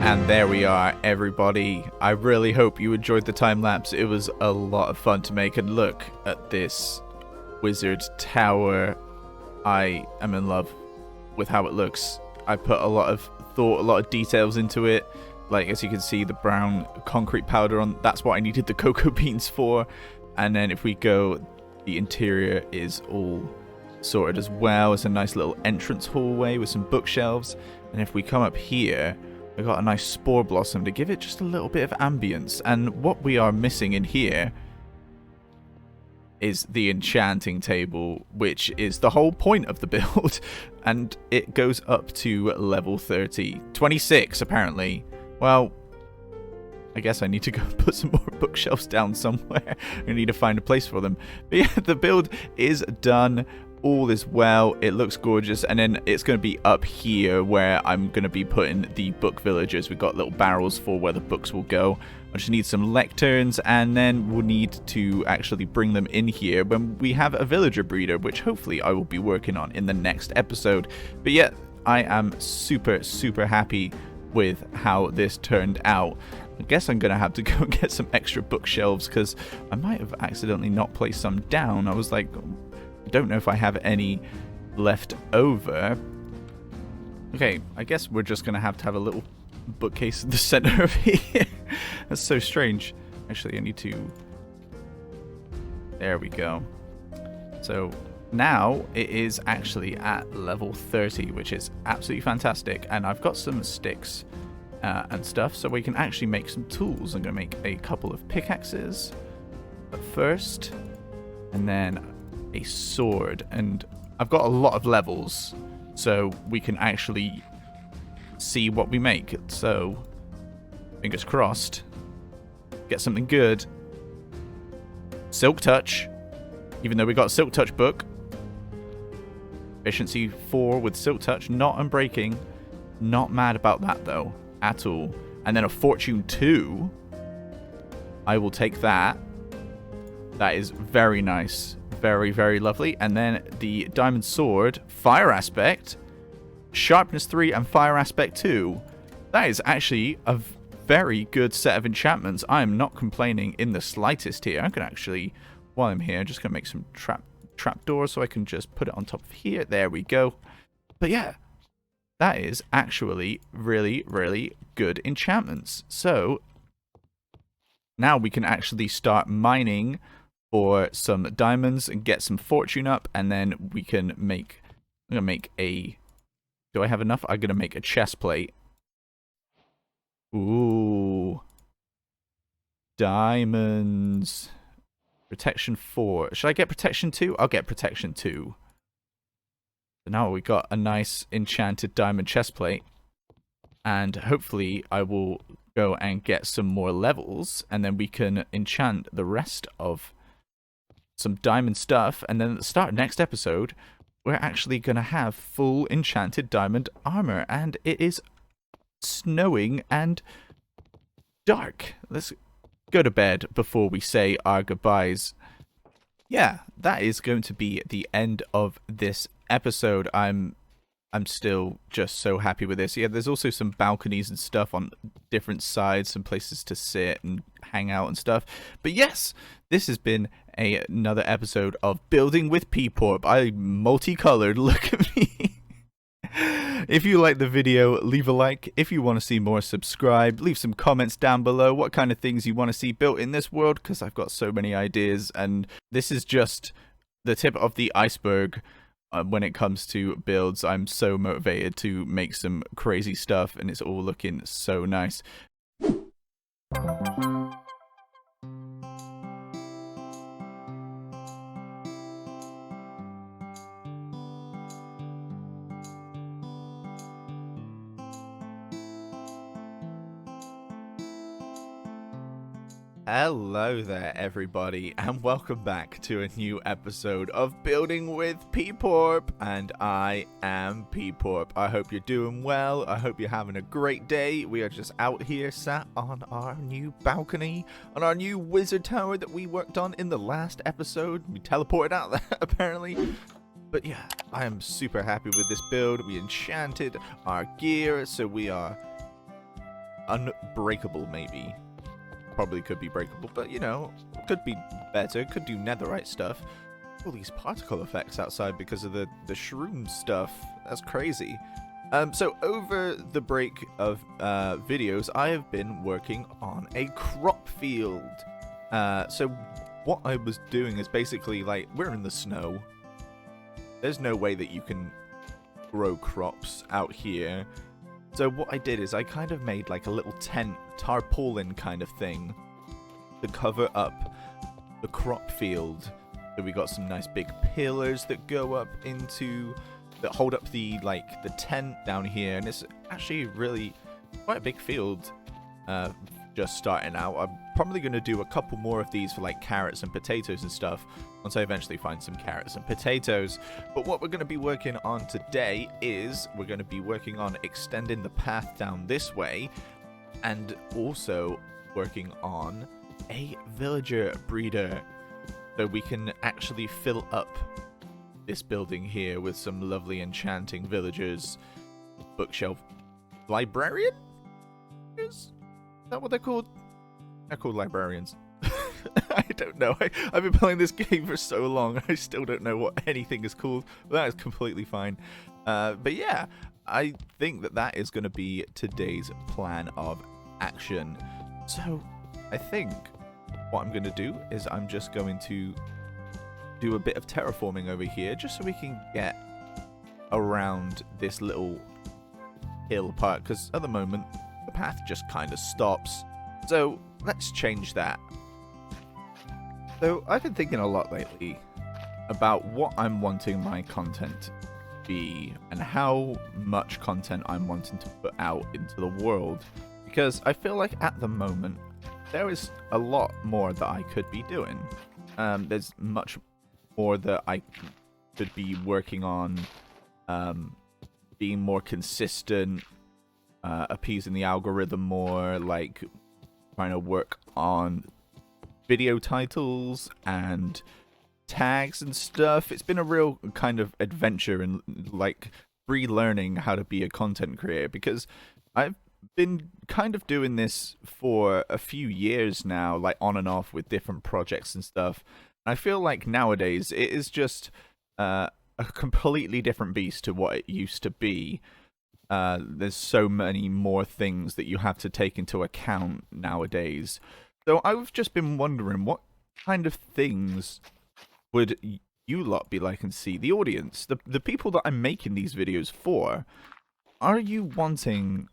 And there we are, everybody. I really hope you enjoyed the time lapse. It was a lot of fun to make, and look at this wizard tower. I am in love with how it looks. I put a lot of thought, a lot of details into it. Like, as you can see, the brown concrete powder on, that's what I needed the cocoa beans for. And then if we go, the interior is all sorted as well. It's a nice little entrance hallway with some bookshelves. And if we come up here, we got a nice spore blossom to give it just a little bit of ambience. And what we are missing in here is the enchanting table, which is the whole point of the build. And it goes up to level 30. 26, apparently. Well, I guess I need to go put some more bookshelves down somewhere. I need to find a place for them. But yeah, the build is done. All is well. It looks gorgeous. And then it's going to be up here where I'm going to be putting the book villagers. We've got little barrels for where the books will go. I just need some lecterns, and then we'll need to actually bring them in here when we have a villager breeder, which hopefully I will be working on in the next episode. But yeah, I am super, super happy with how this turned out. I guess I'm going to have to go and get some extra bookshelves because I might have accidentally not placed some down. I was like, I don't know if I have any left over. Okay, I guess we're just going to have a little bookcase in the center of here. That's so strange. Actually, I need to... There we go. So now it is actually at level 30, which is absolutely fantastic. And I've got some sticks and stuff, so we can actually make some tools. I'm going to make a couple of pickaxes but first, and then a sword. And I've got a lot of levels, so we can actually see what we make. So fingers crossed, get something good. Silk touch, even though we got a silk touch book. Efficiency 4 with silk touch, not unbreaking. Not mad about that though at all. And then a fortune 2. I will take that. That is very nice. Very, very lovely. And then the diamond sword, fire aspect, sharpness 3 and fire aspect 2. That is actually a very good set of enchantments. I am not complaining in the slightest here. I can actually, while I'm here, just gonna make some trapdoors so I can just put it on top of here. There we go. But yeah, that is actually really, really good enchantments. So now we can actually start mining for some diamonds and get some fortune up, and then we can make, I'm gonna make a, do I have enough? I'm gonna make a chest plate. Ooh. Diamonds. Protection 4. Should I get protection 2? I'll get protection 2. So now we got a nice enchanted diamond chestplate. And hopefully I will go and get some more levels. And then we can enchant the rest of some diamond stuff. And then at the start of next episode, we're actually going to have full enchanted diamond armor. And it is snowing and dark. Let's go to bed before we say our goodbyes. Yeah, that is going to be the end of this episode. I'm still just so happy with this. Yeah, there's also some balconies and stuff on different sides, some places to sit and hang out and stuff. But yes, this has been another episode of Building with Peeporp. I'm multicolored, look at me. If you like the video, leave a like. If you want to see more, subscribe. Leave some comments down below what kind of things you want to see built in this world, because I've got so many ideas, and this is just the tip of the iceberg when it comes to builds. I'm so motivated to make some crazy stuff, and it's all looking so nice. Hello there everybody, and welcome back to a new episode of Building with Peeporp, and I am Peeporp. I hope you're doing well. I hope you're having a great day. We are just out here sat on our new balcony, on our new wizard tower that we worked on in the last episode. We teleported out there apparently. But yeah, I am super happy with this build. We enchanted our gear, so we are unbreakable maybe. Probably could be breakable, but you know, could be better, could do netherite stuff. All these particle effects outside because of the shroom stuff. That's crazy. So over the break of videos, I have been working on a crop field. So what I was doing is basically, like, we're in the snow. There's no way that you can grow crops out here. So what I did is I kind of made like a little tent, tarpaulin kind of thing to cover up the crop field. So we got some nice big pillars that go up into, that hold up the tent down here, and it's actually really quite a big field just starting out. I'm probably going to do a couple more of these for like carrots and potatoes and stuff once I eventually find some carrots and potatoes. But what we're going to be working on today is we're going to be working on extending the path down this way, and also working on a villager breeder, so we can actually fill up this building here with some lovely enchanting villagers. Bookshelf librarian? Is that what they're called? They're called librarians. I don't know. I've been playing this game for so long, I still don't know what anything is called. But that is completely fine. But yeah, I think that is going to be today's plan of action. So I think what I'm going to do is I'm just going to do a bit of terraforming over here, just so we can get around this little hill part, because at the moment the path just kind of stops. So let's change that. So I've been thinking a lot lately about what I'm wanting my content to be and how much content I'm wanting to put out into the world, because I feel like at the moment there is a lot more that I could be doing. There's much more that I could be working on, being more consistent, appeasing the algorithm more, like trying to work on video titles and tags and stuff. It's been a real kind of adventure and like relearning how to be a content creator, because I've been kind of doing this for a few years now, like on and off with different projects and stuff. I feel like nowadays it is just a completely different beast to what it used to be. There's so many more things that you have to take into account nowadays. So I've just been wondering, what kind of things would you lot be like and see? The audience, the people that I'm making these videos for, are you wanting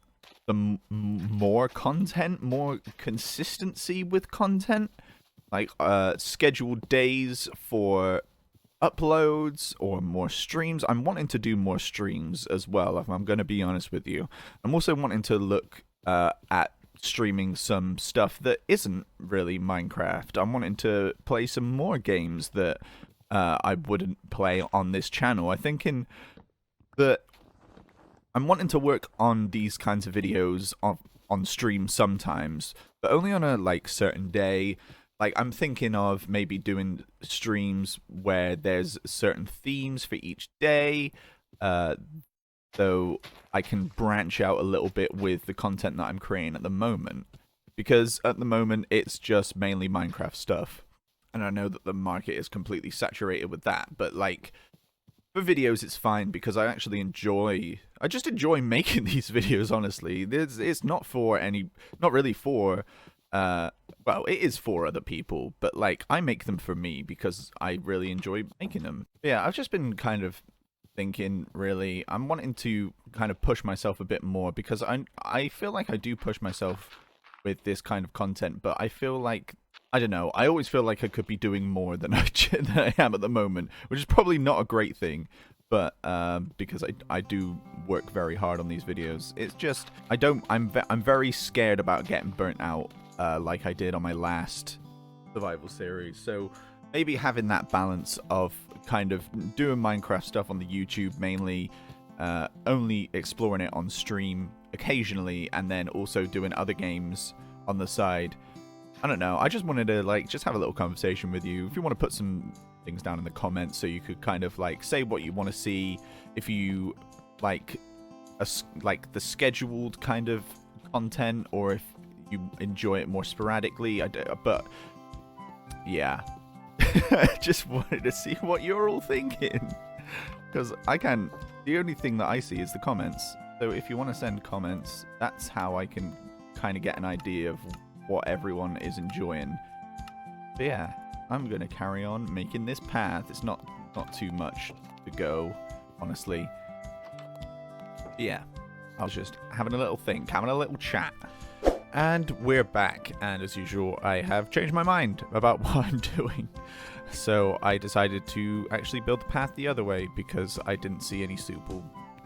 some more content, more consistency with content, like scheduled days for uploads or more streams. I'm wanting to do more streams as well, if I'm going to be honest with you. I'm also wanting to look at streaming some stuff that isn't really Minecraft. I'm wanting to play some more games that I wouldn't play on this channel. I'm thinking that I'm wanting to work on these kinds of videos on stream sometimes, but only on a like certain day. Like, I'm thinking of maybe doing streams where there's certain themes for each day, so I can branch out a little bit with the content that I'm creating at the moment. Because at the moment, it's just mainly Minecraft stuff. And I know that the market is completely saturated with that, but like, for videos, it's fine because I actually I just enjoy making these videos, honestly. It's not really for, well, it is for other people, but like, I make them for me because I really enjoy making them. Yeah, I've just been kind of thinking, really, I'm wanting to kind of push myself a bit more because I feel like I do push myself with this kind of content, but I feel like, I don't know, I always feel like I could be doing more than than I am at the moment, which is probably not a great thing, but because I do work very hard on these videos. It's just, I'm very scared about getting burnt out like I did on my last survival series, so maybe having that balance of kind of doing Minecraft stuff on the YouTube mainly, only exploring it on stream occasionally, and then also doing other games on the side. I don't know, I just wanted to like just have a little conversation with you. If you want to put some things down in the comments so you could kind of like say what you want to see, if you like the scheduled kind of content, or if you enjoy it more sporadically. But yeah, I just wanted to see what you're all thinking, because the only thing that I see is the comments. So if you want to send comments, that's how I can kind of get an idea of what everyone is enjoying. But yeah, I'm gonna carry on making this path. It's not too much to go, honestly. But yeah, I was just having a little think, having a little chat. And we're back, and as usual, I have changed my mind about what I'm doing. So I decided to actually build the path the other way because I didn't see any suitable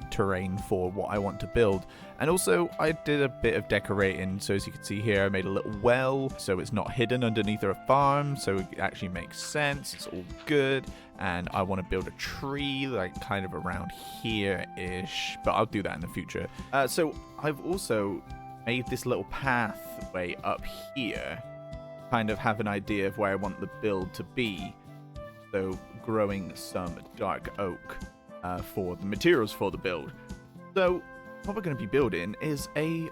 terrain for what I want to build. And also, I did a bit of decorating, so as you can see here, I made a little well, so it's not hidden underneath a farm, so it actually makes sense, it's all good. And I want to build a tree, like, kind of around here-ish, but I'll do that in the future. So I've also made this little pathway up here, kind of have an idea of where I want the build to be. So growing some dark oak for the materials for the build. So what we're going to be building is a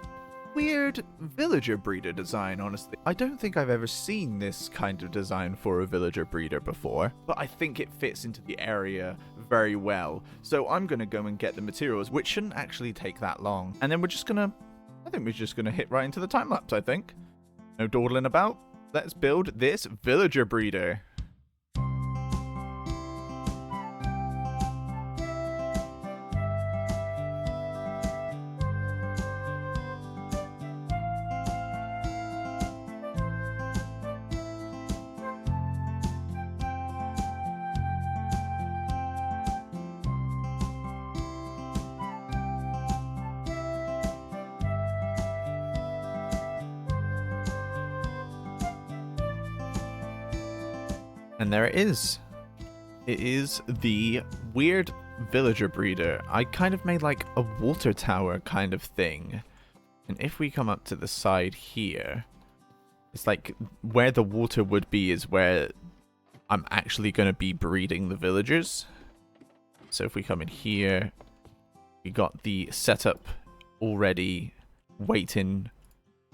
weird villager breeder design, honestly. I don't think I've ever seen this kind of design for a villager breeder before, but I think it fits into the area very well. So I'm going to go and get the materials, which shouldn't actually take that long. And then we're just going to hit right into the time lapse, I think. No dawdling about. Let's build this villager breeder. And there it is. It is the weird villager breeder. I kind of made like a water tower kind of thing. And if we come up to the side here, it's like where the water would be is where I'm actually going to be breeding the villagers. So if we come in here, we got the setup already waiting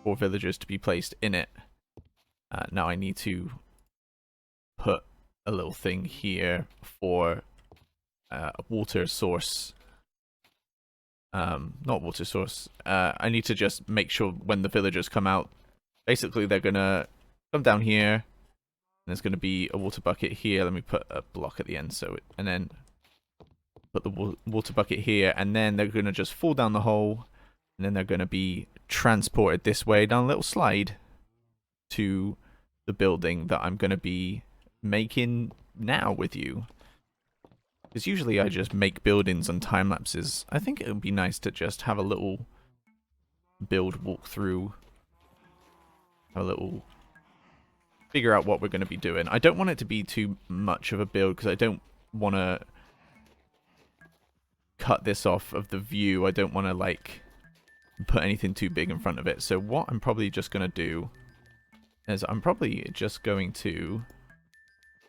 for villagers to be placed in it. Now I need to put a little thing here for a water source. Not water source. I need to just make sure when the villagers come out, basically they're gonna come down here, and there's gonna be a water bucket here. Let me put a block at the end, and then put the water bucket here, and then they're gonna just fall down the hole, And then they're going to be transported this way down a little slide to the building that I'm going to be making now with you. Because usually I just make buildings on time lapses. I think it would be nice to just have a little build walkthrough. Have a little figure out what we're going to be doing. I don't want it to be too much of a build because I don't want to cut this off of the view. I don't want to like put anything too big in front of it. So what I'm probably just going to do is I'm probably just going to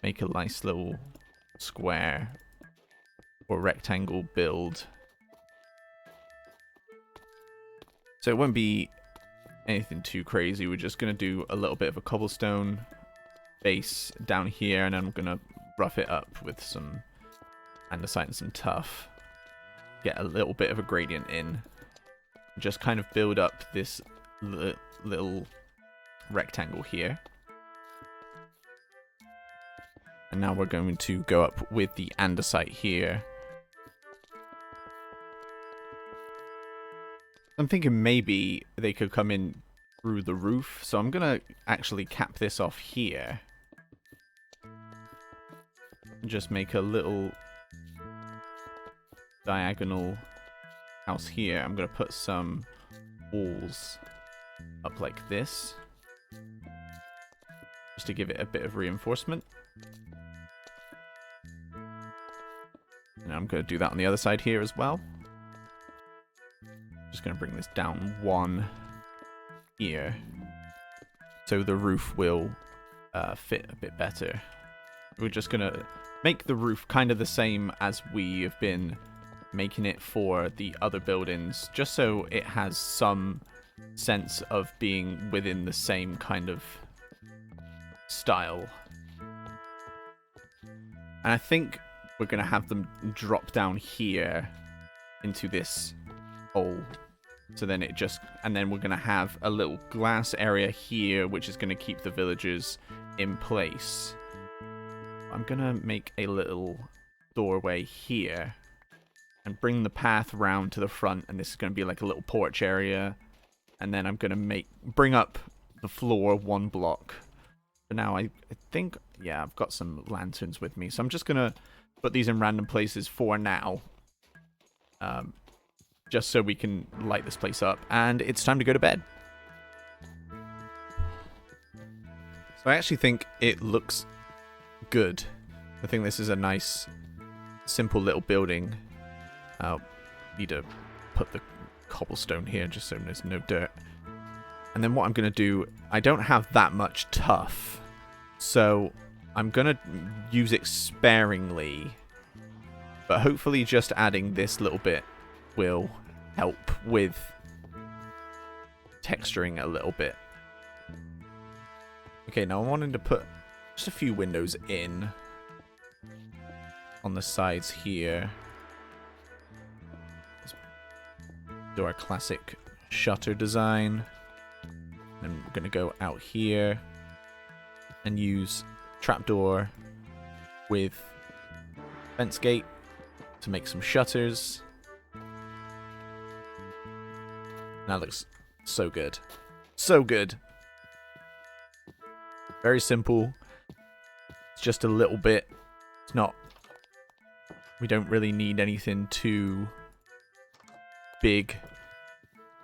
make a nice little square or rectangle build. So it won't be anything too crazy. We're just going to do a little bit of a cobblestone base down here, and then I'm going to rough it up with some andesite and some tuff. Get a little bit of a gradient in. Just kind of build up this little rectangle here. And now we're going to go up with the andesite here. I'm thinking maybe they could come in through the roof, so I'm going to actually cap this off here. Just make a little diagonal house here. I'm going to put some walls up like this, just to give it a bit of reinforcement. And I'm going to do that on the other side here as well. Just going to bring this down one here, so the roof will fit a bit better. We're just going to make the roof kind of the same as we have been making it for the other buildings, just so it has some sense of being within the same kind of style. And I think we're going to have them drop down here into this hole. So then it just, and then we're going to have a little glass area here, which is going to keep the villagers in place. I'm going to make a little doorway here and bring the path round to the front, and this is going to be like a little porch area. And then I'm going to bring up the floor one block. But now I think, yeah, I've got some lanterns with me, so I'm just going to put these in random places for now. Just so we can light this place up. And it's time to go to bed. So I actually think it looks good. I think this is a nice, simple little building. I'll need to put the cobblestone here just so there's no dirt. And then what I'm going to do, I don't have that much tuff, so I'm going to use it sparingly. But hopefully just adding this little bit will help with texturing a little bit. Okay, now I'm wanting to put just a few windows in on the sides here. Let's do our classic shutter design. And we're going to go out here and use trapdoor with fence gate to make some shutters. That looks so good. So good. Very simple. It's just a little bit. It's not... We don't really need anything too big,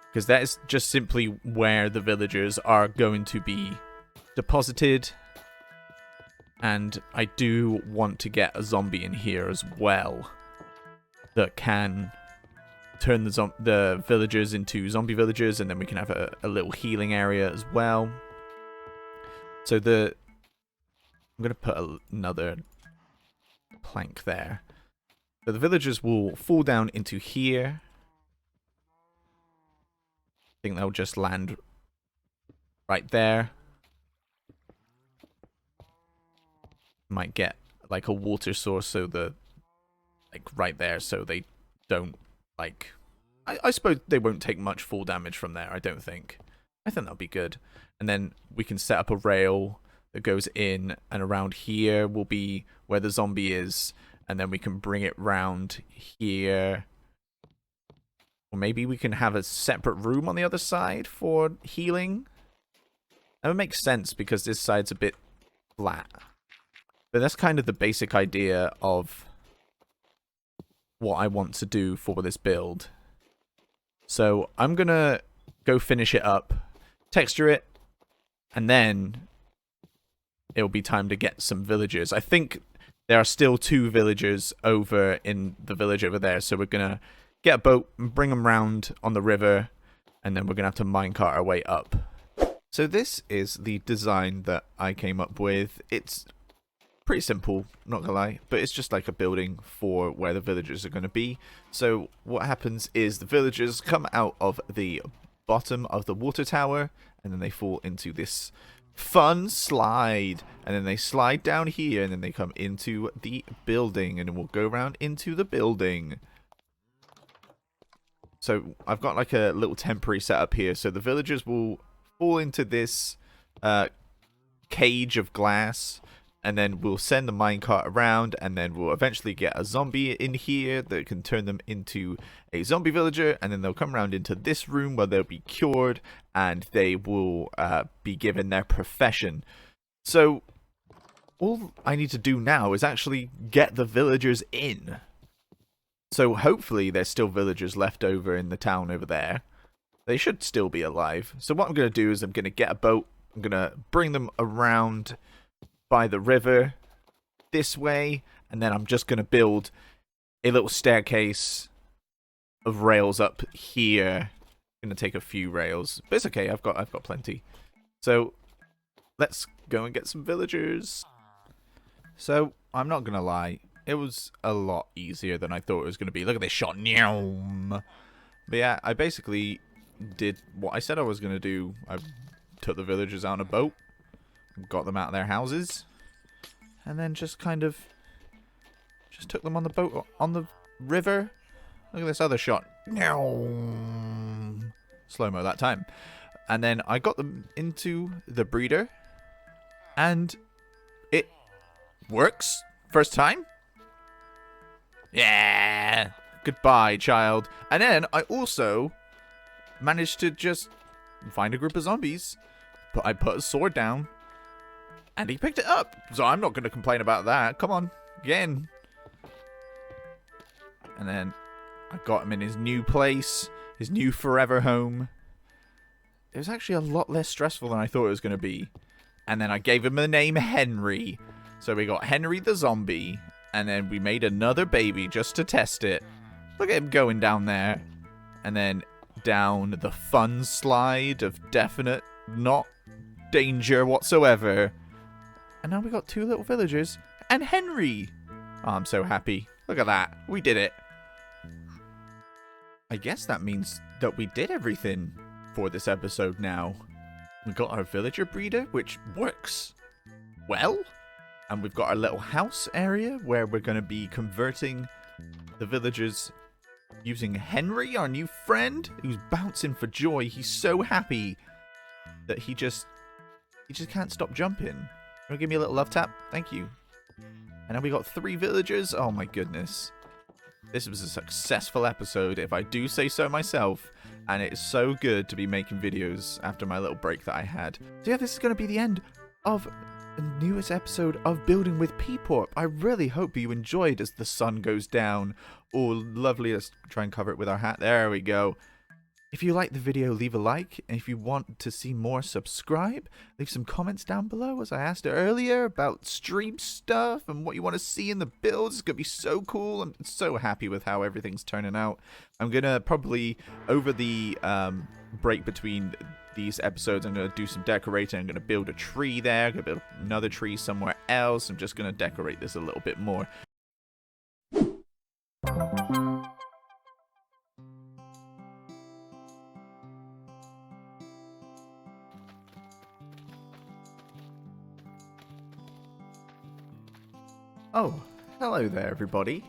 because that is just simply where the villagers are going to be deposited. And I do want to get a zombie in here as well that can turn the villagers into zombie villagers, and then we can have a little healing area as well. So I'm going to put another plank there. So the villagers will fall down into here. I think they'll just land right there. Might get like a water source, so right there, so they don't like. I suppose they won't take much fall damage from there. I don't think. I think that'll be good. And then we can set up a rail that goes in, and around here will be where the zombie is, and then we can bring it round here Or maybe we can have a separate room on the other side for healing. That would make sense because this side's a bit flat. But that's kind of the basic idea of what I want to do for this build. So I'm going to go finish it up, texture it, and then it'll be time to get some villagers. I think there are still 2 villagers over in the village over there, so we're going to get a boat and bring them round on the river, and then we're going to have to minecart our way up. So this is the design that I came up with. It's pretty simple, not gonna lie, but it's just like a building for where the villagers are going to be. So what happens is the villagers come out of the bottom of the water tower, and then they fall into this fun slide, and then they slide down here, and then they come into the building, and then we'll go around into the building. So I've got like a little temporary setup here, so the villagers will fall into this cage of glass, and then we'll send the minecart around, and then we'll eventually get a zombie in here that can turn them into a zombie villager, and then they'll come around into this room where they'll be cured, and they will be given their profession. So all I need to do now is actually get the villagers in. So hopefully there's still villagers left over in the town over there. They should still be alive. So what I'm going to do is I'm going to get a boat. I'm going to bring them around by the river this way, and then I'm just going to build a little staircase of rails up here. I'm going to take a few rails, but it's okay. I've got plenty. So let's go and get some villagers. So I'm not going to lie, it was a lot easier than I thought it was going to be. Look at this shot. But yeah, I basically did what I said I was going to do. I took the villagers out on a boat, got them out of their houses, and then just kind of just took them on the boat on the river. Look at this other shot. Slow-mo that time. And then I got them into the breeder, and it works first time. Yeah. Goodbye, child. And then I also managed to just find a group of zombies, but I put a sword down, and he picked it up. So I'm not going to complain about that. Come on, get in. And then I got him in his new place, his new forever home. It was actually a lot less stressful than I thought it was going to be. And then I gave him the name Henry. So we got Henry the zombie, and then we made another baby just to test it. Look at him going down there. And then down the fun slide of definite not danger whatsoever. And now we got 2 little villagers and Henry. Oh, I'm so happy. Look at that. We did it. I guess that means that we did everything for this episode now. We got our villager breeder, which works well. And we've got our little house area where we're going to be converting the villagers using Henry, our new friend, who's bouncing for joy. He's so happy that he just can't stop jumping. You want to give me a little love tap? Thank you. And now we got 3 villagers. Oh my goodness. This was a successful episode, if I do say so myself. And it's so good to be making videos after my little break that I had. So yeah, this is going to be the end of the newest episode of Building with Peeporp. I really hope you enjoyed as the sun goes down. Oh, lovely. Let's try and cover it with our hat. There we go. If you like the video, leave a like. And if you want to see more, subscribe. Leave some comments down below, as I asked earlier, about stream stuff and what you want to see in the builds. It's going to be so cool. I'm so happy with how everything's turning out. I'm going to probably, over the break between these episodes, I'm going to do some decorating. I'm going to build a tree there. I'm going to build another tree somewhere else. I'm just going to decorate this a little bit more. Oh, hello there everybody.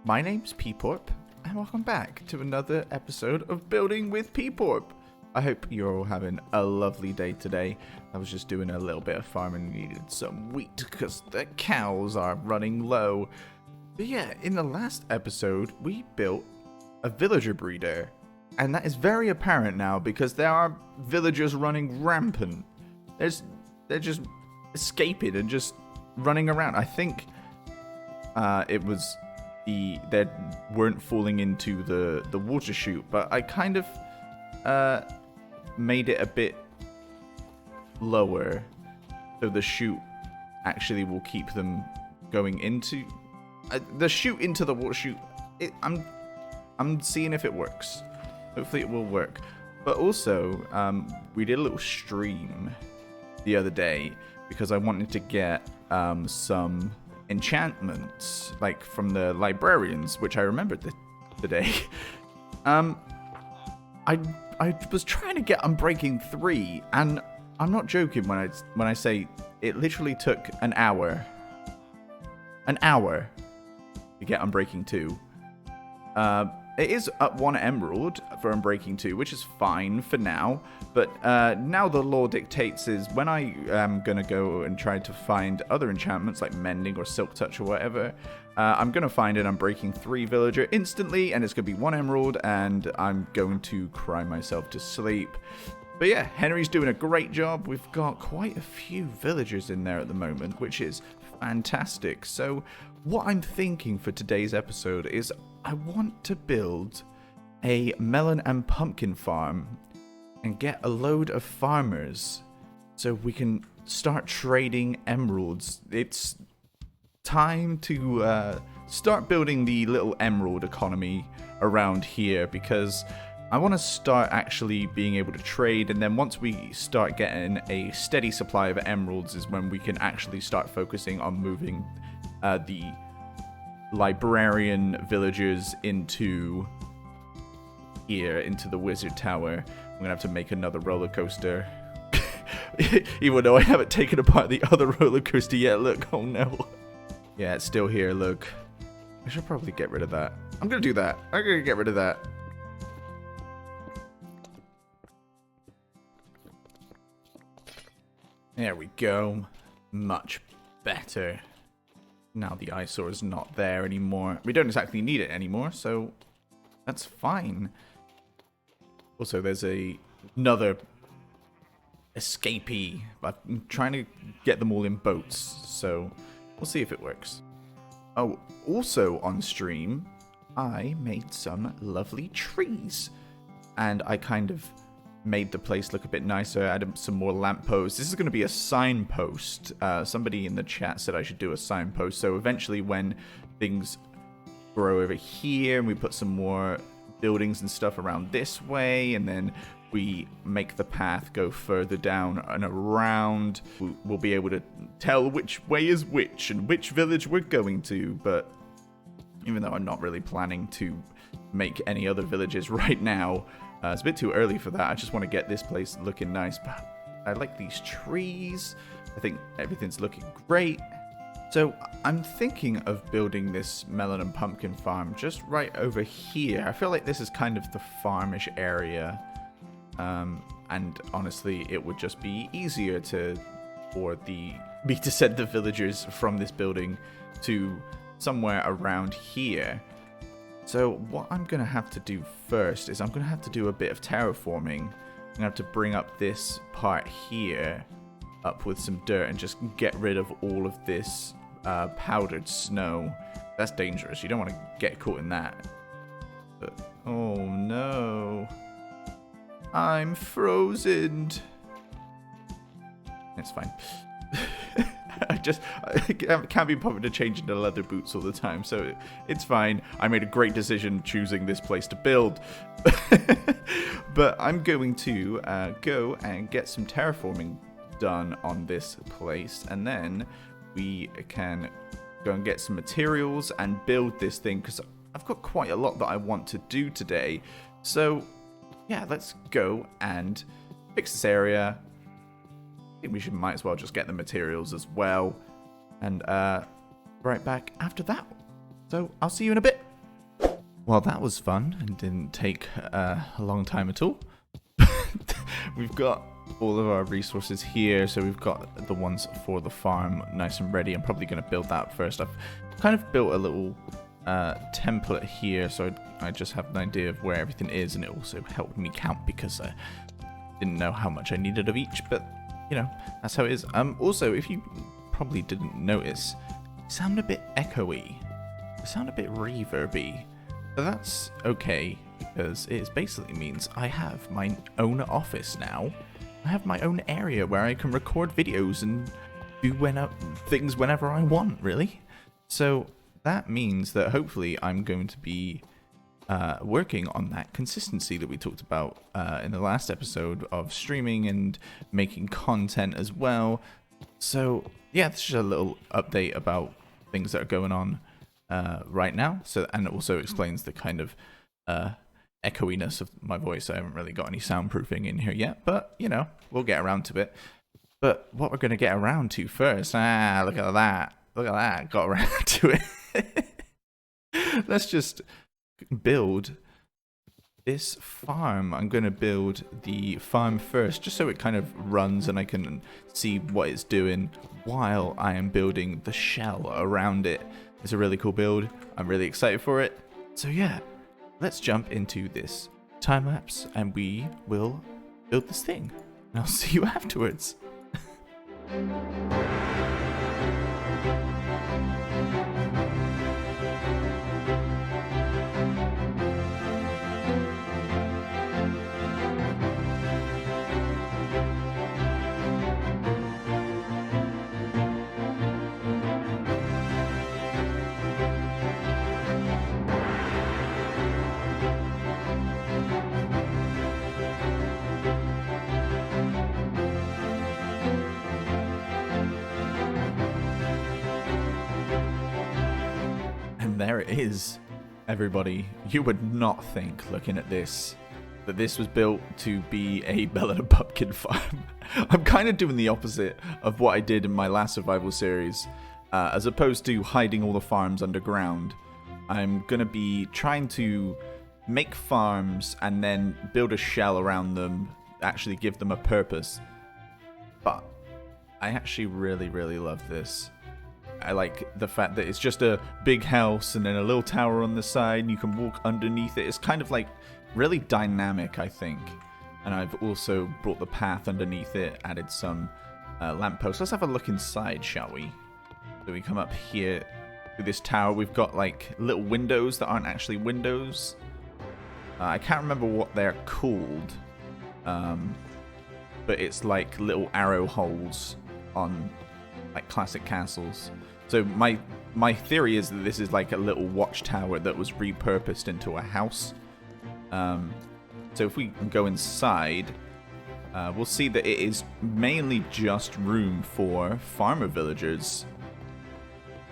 My name's Peeporp, and welcome back to another episode of Building with Peeporp. I hope you're all having a lovely day today. I was just doing a little bit of farming, needed some wheat because the cows are running low. But yeah, in the last episode, we built a villager breeder. And that is very apparent now because there are villagers running rampant. They're just escaping and just running around. I think it was they weren't falling into the water chute, but I kind of made it a bit lower so the chute actually will keep them going into the chute into the water chute. I'm seeing if it works. Hopefully it will work. But also, we did a little stream the other day because I wanted to get some enchantments, like from the librarians, which I remembered today. I was trying to get Unbreaking 3, and I'm not joking when I say it literally took an hour to get Unbreaking 2. It is up 1 emerald for Unbreaking 2, which is fine for now. But now the law dictates is when I am going to go and try to find other enchantments like Mending or Silk Touch or whatever, I'm going to find an Unbreaking 3 villager instantly, and it's going to be 1 emerald, and I'm going to cry myself to sleep. But yeah, Henry's doing a great job. We've got quite a few villagers in there at the moment, which is fantastic. So what I'm thinking for today's episode is I want to build a melon and pumpkin farm and get a load of farmers so we can start trading emeralds. It's time to start building the little emerald economy around here because I want to start actually being able to trade, and then once we start getting a steady supply of emeralds is when we can actually start focusing on moving the librarian villagers into here, into the wizard tower. I'm gonna have to make another roller coaster. Even though I haven't taken apart the other roller coaster yet. Look, oh no. Yeah, it's still here, look. I should probably get rid of that. I'm gonna do that. I'm gonna get rid of that. There we go. Much better. Now the eyesore is not there anymore. We don't exactly need it anymore, so that's fine. Also, there's another escapee. I'm trying to get them all in boats, so we'll see if it works. Oh, also on stream, I made some lovely trees. And I kind of made the place look a bit nicer, added some more lampposts. This is going to be a signpost. Somebody in the chat said I should do a signpost. So eventually when things grow over here and we put some more buildings and stuff around this way, and then we make the path go further down and around, we'll be able to tell which way is which and which village we're going to. But even though I'm not really planning to make any other villages right now, it's a bit too early for that. I just want to get this place looking nice. But I like these trees. I think everything's looking great. So I'm thinking of building this melon and pumpkin farm just right over here. I feel like this is kind of the farmish area. And honestly, it would just be easier for me to send the villagers from this building to somewhere around here. So what I'm going to have to do first is I'm going to have to do a bit of terraforming. I'm going to have to bring up this part here up with some dirt and just get rid of all of this powdered snow. That's dangerous. You don't want to get caught in that. But, oh no. I'm frozen. It's fine. I can't be bothered to change into leather boots all the time, so it's fine. I made a great decision choosing this place to build. But I'm going to go and get some terraforming done on this place, and then we can go and get some materials and build this thing, because I've got quite a lot that I want to do today. So yeah, let's go and fix this area. I think we might as well just get the materials as well, and right back after that. So I'll see you in a bit. Well, that was fun and didn't take a long time at all. We've got all of our resources here, so we've got the ones for the farm nice and ready. I'm probably going to build that first. I've kind of built a little template here, so I just have an idea of where everything is, and it also helped me count because I didn't know how much I needed of each, but you know, that's how it is. Also, if you probably didn't notice, it sounded a bit echoey, it sounded a bit reverby, but that's okay because it basically means I have my own office now. I have my own area where I can record videos and do things whenever I want, really. So that means that hopefully I'm going to be working on that consistency that we talked about in the last episode of streaming and making content as well. So yeah, this is a little update about things that are going on right now. So, and it also explains the kind of echoiness of my voice. I haven't really got any soundproofing in here yet, but you know, we'll get around to it. But what we're going to get around to first, look at that, got around to it. Let's just build this farm. I'm going to build the farm first, just so it kind of runs and I can see what it's doing while I am building the shell around it. It's a really cool build. I'm really excited for it. So yeah, let's jump into this time lapse and we will build this thing. And I'll see you afterwards. There it is, everybody. You would not think, looking at this, that this was built to be a melon and pumpkin farm. I'm kind of doing the opposite of what I did in my last survival series. As opposed to hiding all the farms underground, I'm going to be trying to make farms and then build a shell around them, actually give them a purpose. But I actually really, really love this. I like the fact that it's just a big house and then a little tower on the side and you can walk underneath it. It's kind of like really dynamic, I think. And I've also brought the path underneath it, added some lampposts. Let's have a look inside, shall we? So we come up here to this tower. We've got like little windows that aren't actually windows. I can't remember what they're called. But it's like little arrow holes on like classic castles. So my theory is that this is like a little watchtower that was repurposed into a house. So if we go inside, we'll see that it is mainly just room for farmer villagers.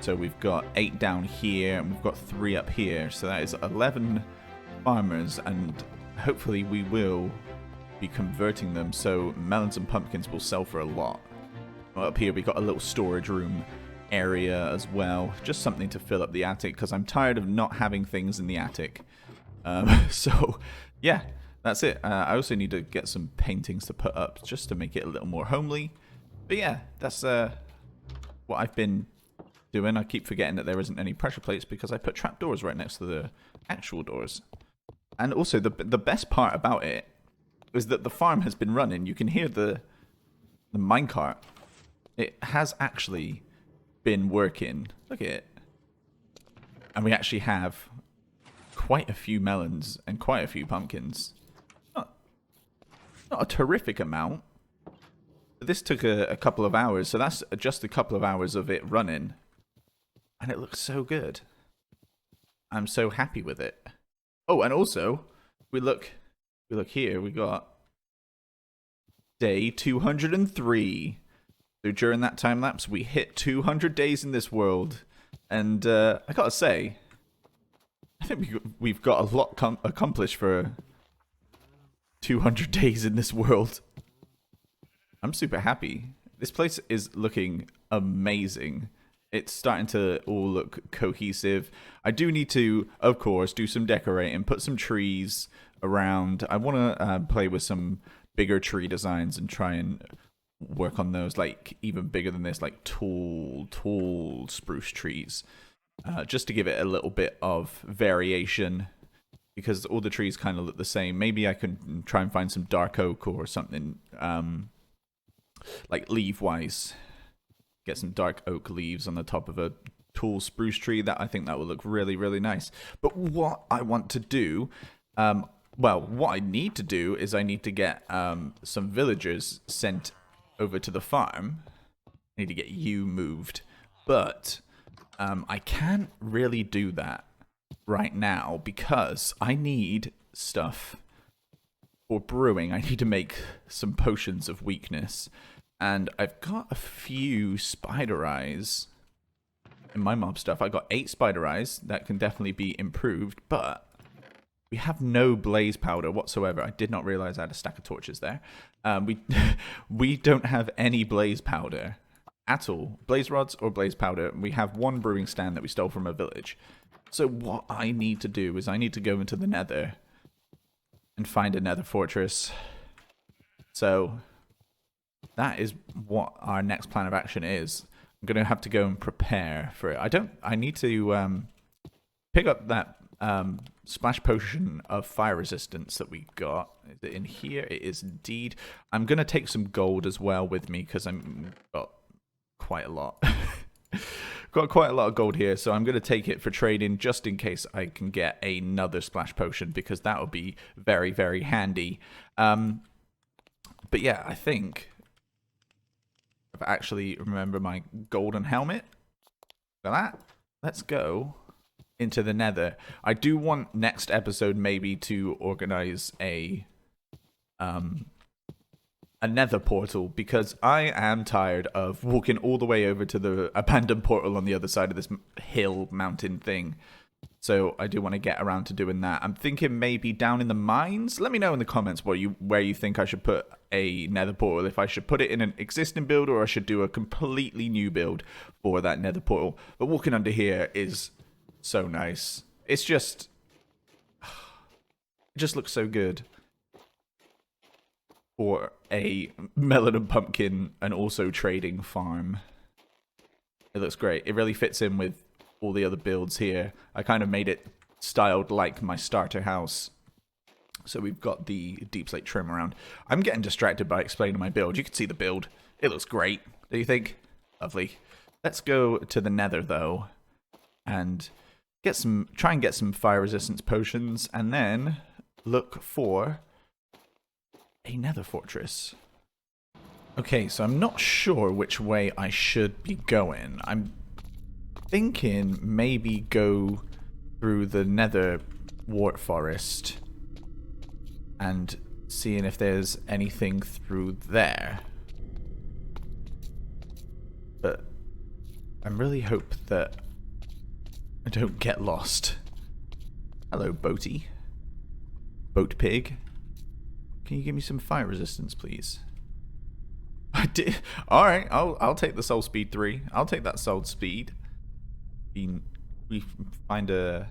So we've got 8 down here and we've got 3 up here. So that is 11 farmers, and hopefully we will be converting them so melons and pumpkins will sell for a lot. Up here we've got a little storage room area as well, just something to fill up the attic because I'm tired of not having things in the attic. So yeah, that's it. I also need to get some paintings to put up just to make it a little more homely. But yeah, that's what I've been doing. I keep forgetting that there isn't any pressure plates because I put trapdoors right next to the actual doors. And also the best part about it is that the farm has been running. You can hear the minecart. It has actually been working. Look at it. And we actually have quite a few melons and quite a few pumpkins. Not a terrific amount. But this took a couple of hours, so that's just a couple of hours of it running. And it looks so good. I'm so happy with it. Oh, and also, we look here, we got day 203. So during that time lapse, we hit 200 days in this world, and I gotta say, I think we've got a lot accomplished for 200 days in this world. I'm super happy. This place is looking amazing. It's starting to all look cohesive. I do need to, of course, do some decorating, put some trees around. I want to play with some bigger tree designs and try and work on those, like even bigger than this, like tall spruce trees. just to give it a little bit of variation, because all the trees kind of look the same. Maybe I can try and find some dark oak or something, like leaf-wise. Get some dark oak leaves on the top of a tall spruce tree. That I think that would look really, really nice. But what I want to do, well, what I need to do is I need to get some villagers sent over to the farm. I need to get you moved. But I can't really do that right now because I need stuff for brewing. I need to make some potions of weakness. And I've got a few spider eyes in my mob stuff. I got 8 spider eyes. That can definitely be improved, but we have no blaze powder whatsoever. I did not realize I had a stack of torches there. We don't have any blaze powder at all. Blaze rods or blaze powder. We have one brewing stand that we stole from a village. So what I need to do is I need to go into the nether and find a nether fortress. So that is what our next plan of action is. I'm going to have to go and prepare for it. I need to pick up that splash potion of fire resistance that we got. Is it in here? It is indeed. I'm going to take some gold as well with me because I'm got quite a lot. Got quite a lot of gold here, so I'm going to take it for trading just in case I can get another splash potion, because that would be very, very handy. But yeah, I think if I actually remember my golden helmet. For that, let's go into the nether. I do want next episode maybe to organize a nether portal, because I am tired of walking all the way over to the abandoned portal on the other side of this hill mountain thing. So I do want to get around to doing that. I'm thinking maybe down in the mines. Let me know in the comments where you think I should put a nether portal. If I should put it in an existing build or I should do a completely new build for that nether portal. But walking under here is so nice. It just looks so good. For a melon and pumpkin and also trading farm. It looks great. It really fits in with all the other builds here. I kind of made it styled like my starter house. So we've got the deep slate trim around. I'm getting distracted by explaining my build. You can see the build. It looks great. Do you think? Lovely. Let's go to the nether though and try and get some fire resistance potions, and then look for a nether fortress. Okay, so I'm not sure which way I should be going. I'm thinking maybe go through the nether wart forest and seeing if there's anything through there. But I really hope that I don't get lost. Hello, boaty. Boat pig. Can you give me some fire resistance, please? I did. All right, I'll take the soul speed 3. I'll take that soul speed. We find a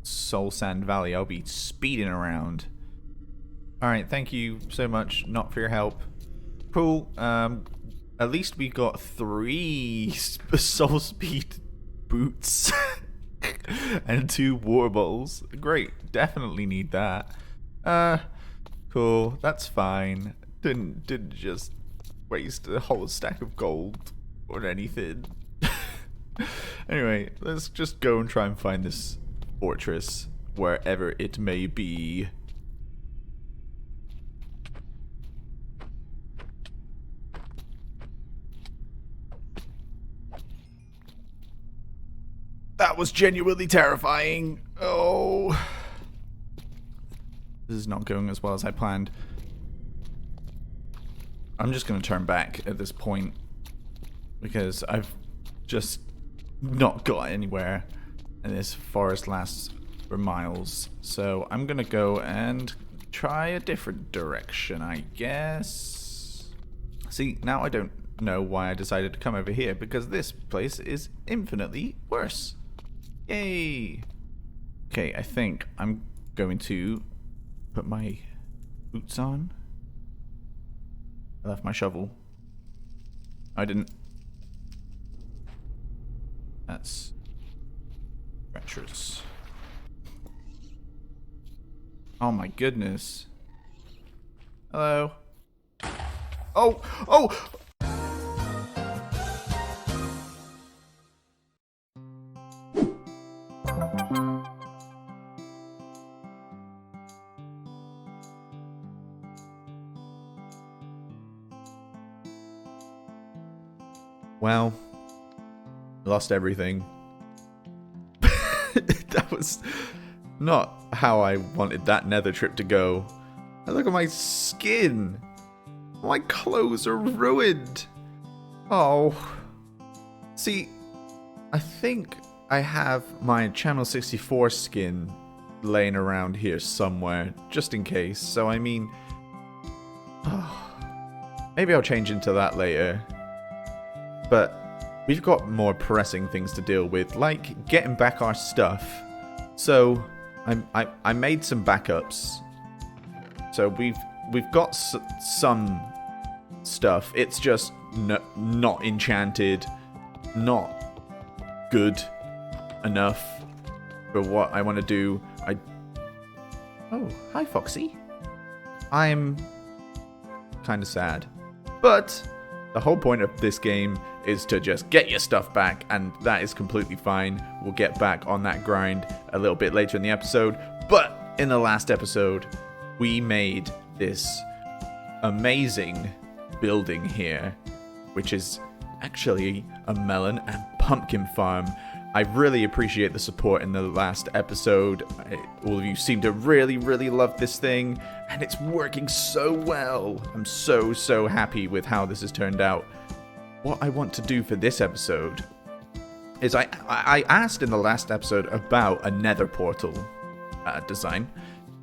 soul sand valley. I'll be speeding around. All right, thank you so much. Not for your help. Cool. At least we got 3 soul speed boots and 2 water bottles. Great. Definitely need that. Cool, that's fine. Didn't just waste a whole stack of gold or anything. Anyway, let's just go and try and find this fortress wherever it may be. That was genuinely terrifying. Oh. This is not going as well as I planned. I'm just going to turn back at this point because I've just not got anywhere and this forest lasts for miles. So I'm going to go and try a different direction, I guess. See, now I don't know why I decided to come over here, because this place is infinitely worse. Yay! Okay, I think I'm going to put my boots on. I left my shovel. I didn't. That's Treacherous. Oh my goodness. Hello. Oh! Oh! Well, lost everything. That was not how I wanted that nether trip to go. And look at my skin. My clothes are ruined. Oh. See, I think I have my Channel 64 skin laying around here somewhere, just in case. So, I mean, maybe I'll change into that later. But we've got more pressing things to deal with, like getting back our stuff. So I made some backups. So we've got some stuff. It's just not enchanted, not good enough for what I want to do. Oh, hi Foxy. I'm kind of sad, but the whole point of this game is to just get your stuff back, and that is completely fine. We'll get back on that grind a little bit later in the episode. But in the last episode, we made this amazing building here, which is actually a melon and pumpkin farm. I really appreciate the support in the last episode. All of you seem to really, really love this thing, and it's working so well. I'm so happy with how this has turned out. What I want to do for this episode is I asked in the last episode about a nether portal design,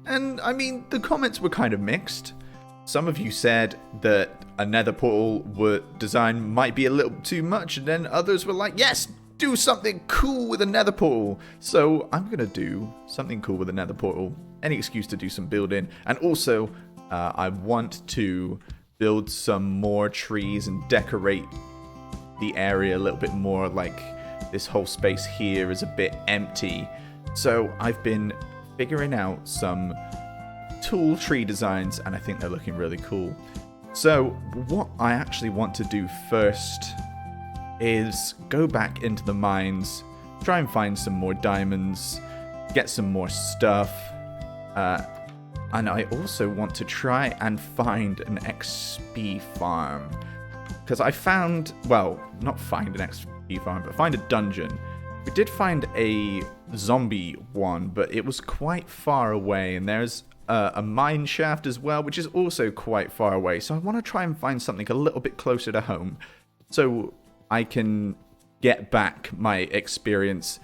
and I mean, the comments were kind of mixed. Some of you said that a nether portal design might be a little too much, and then others were like, yes, do something cool with a nether portal. So I'm gonna do something cool with a nether portal. Any excuse to do some building. And also, I want to build some more trees and decorate the area a little bit more. Like, this whole space here is a bit empty. So I've been figuring out some tool tree designs, and I think they're looking really cool. So what I actually want to do first is go back into the mines, try and find some more diamonds, get some more stuff, and I also want to try and find an XP farm. Because I found, well, not find an XP farm, but find a dungeon. We did find a zombie one, but it was quite far away, and there's a mine shaft as well, which is also quite far away. So I want to try and find something a little bit closer to home, so I can get back my experience,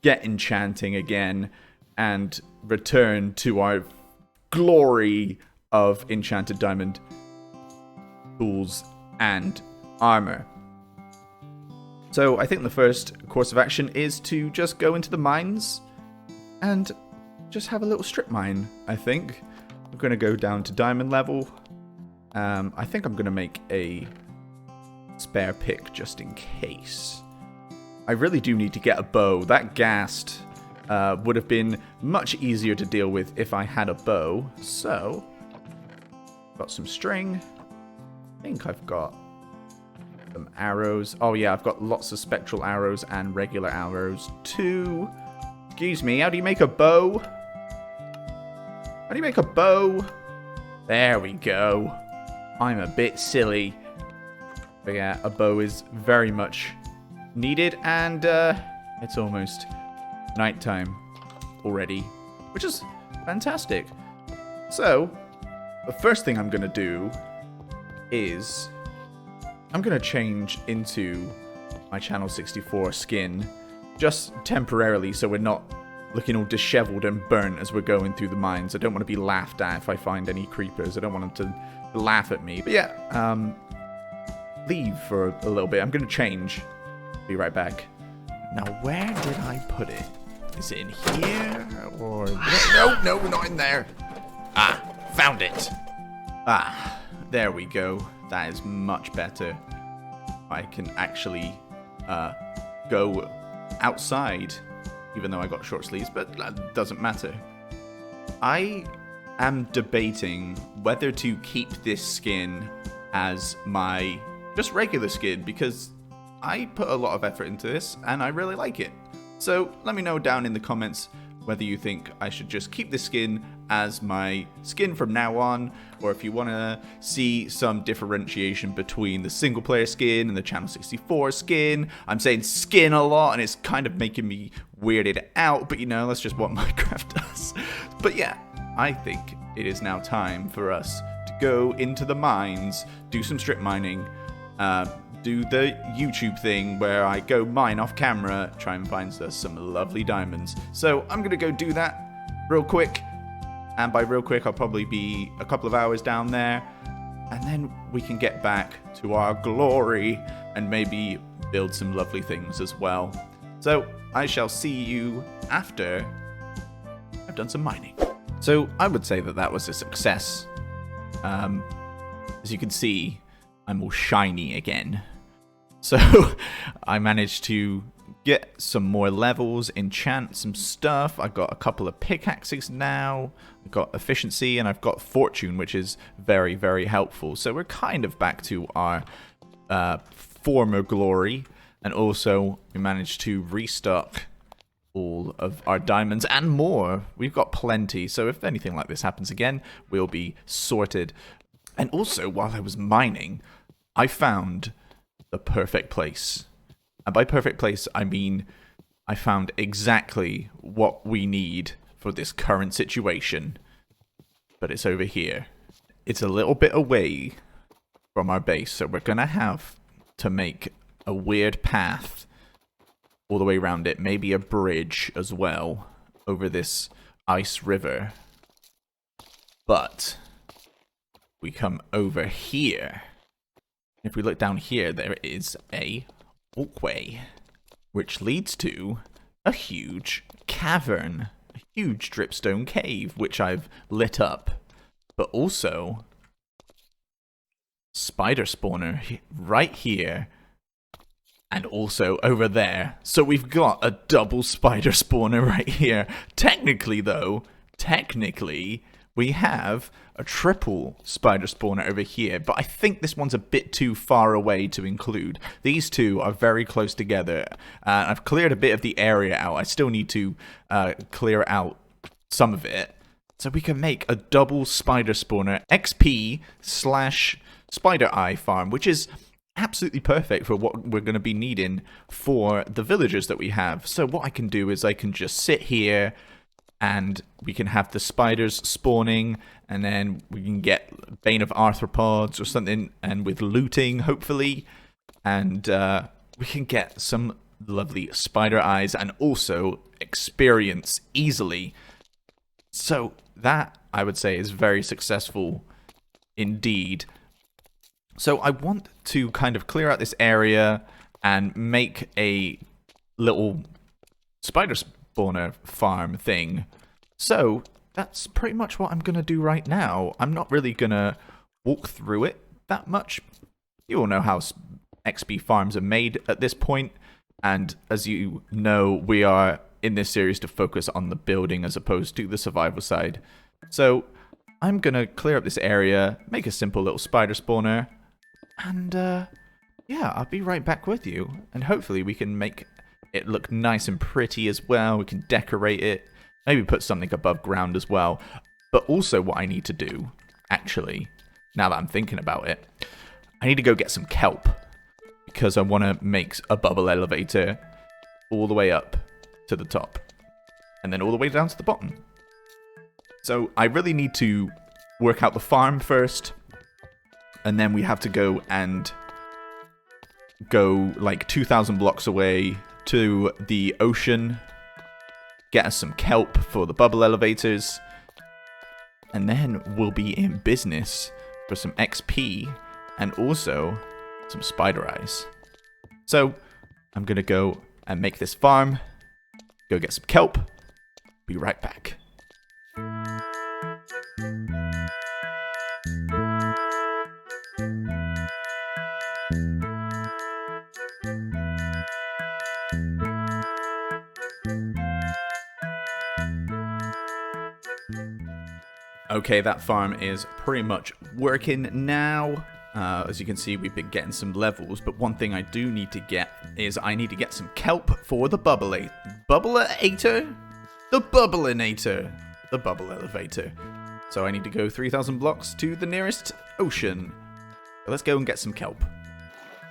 get enchanting again, and return to our glory of enchanted diamond tools and armor. So I think the first course of action is to just go into the mines and just have a little strip mine, I think. I'm going to go down to diamond level. I think I'm going to make a spare pick just in case. I really do need to get a bow. That ghast would have been much easier to deal with if I had a bow. So, got some string. I think I've got some arrows. Oh yeah, I've got lots of spectral arrows and regular arrows too. Excuse me, how do you make a bow? How do you make a bow? There we go. I'm a bit silly. But yeah, a bow is very much needed, and it's almost nighttime already, which is fantastic. So, the first thing I'm going to do is I'm going to change into my Channel 64 skin, just temporarily, so we're not looking all disheveled and burnt as we're going through the mines. I don't want to be laughed at if I find any creepers. I don't want them to laugh at me. But yeah, leave for a little bit. I'm going to change. Be right back. Now, where did I put it? Is it in here? Or... No, not in there. Ah, found it. Ah, there we go. That is much better. I can actually go outside even though I got short sleeves, but that doesn't matter. I am debating whether to keep this skin as my just regular skin, because I put a lot of effort into this and I really like it. So let me know down in the comments whether you think I should just keep this skin as my skin from now on, or if you want to see some differentiation between the single player skin and the Channel 64 skin. I'm saying skin a lot and it's kind of making me weirded out, but you know, that's just what Minecraft does. But yeah, I think it is now time for us to go into the mines, do some strip mining, do the YouTube thing where I go mine off camera, try and find us some lovely diamonds. So I'm going to go do that real quick. And by real quick, I'll probably be a couple of hours down there. And then we can get back to our glory and maybe build some lovely things as well. So I shall see you after I've done some mining. So I would say that that was a success. As you can see, I'm all shiny again. So I managed to get some more levels, enchant some stuff. I got a couple of pickaxes now. I got efficiency and I've got fortune, which is very, very helpful. So we're kind of back to our former glory. And also we managed to restock all of our diamonds and more. We've got plenty. So if anything like this happens again, we'll be sorted. And also, while I was mining, I found the perfect place. And by perfect place, I mean I found exactly what we need for this current situation. But it's over here. It's a little bit away from our base, so we're going to have to make a weird path all the way around it. Maybe a bridge as well over this ice river. But we come over here. If we look down here, there is a walkway, which leads to a huge cavern, a huge dripstone cave, which I've lit up, but also spider spawner right here, and also over there. So we've got a double spider spawner right here. Technically, though, we have a triple spider spawner over here, but I think this one's a bit too far away to include. These two are very close together. I've cleared a bit of the area out. I still need to clear out some of it, so we can make a double spider spawner XP / spider eye farm, which is absolutely perfect for what we're going to be needing for the villagers that we have. So what I can do is I can just sit here and we can have the spiders spawning, and then we can get Bane of Arthropods or something, and with looting, hopefully, and we can get some lovely spider eyes and also experience easily. So that, I would say, is very successful indeed. So I want to kind of clear out this area and make a little spider spawner farm thing. So that's pretty much what I'm going to do right now. I'm not really going to walk through it that much. You all know how XP farms are made at this point. And as you know, we are in this series to focus on the building as opposed to the survival side. So I'm going to clear up this area, make a simple little spider spawner. And yeah, I'll be right back with you. And hopefully we can make it look nice and pretty as well. We can decorate it. Maybe put something above ground as well. But also what I need to do, actually, now that I'm thinking about it, I need to go get some kelp. Because I want to make a bubble elevator all the way up to the top. And then all the way down to the bottom. So I really need to work out the farm first. And then we have to go and go like 2,000 blocks away to the ocean, get us some kelp for the bubble elevators, and then we'll be in business for some XP and also some spider eyes. So I'm gonna go and make this farm, go get some kelp, be right back. Okay, that farm is pretty much working now. As you can see, we've been getting some levels, but one thing I do need to get is I need to get some kelp for the bubbleator. The bubblinator. The bubble elevator. So I need to go 3,000 blocks to the nearest ocean. So let's go and get some kelp.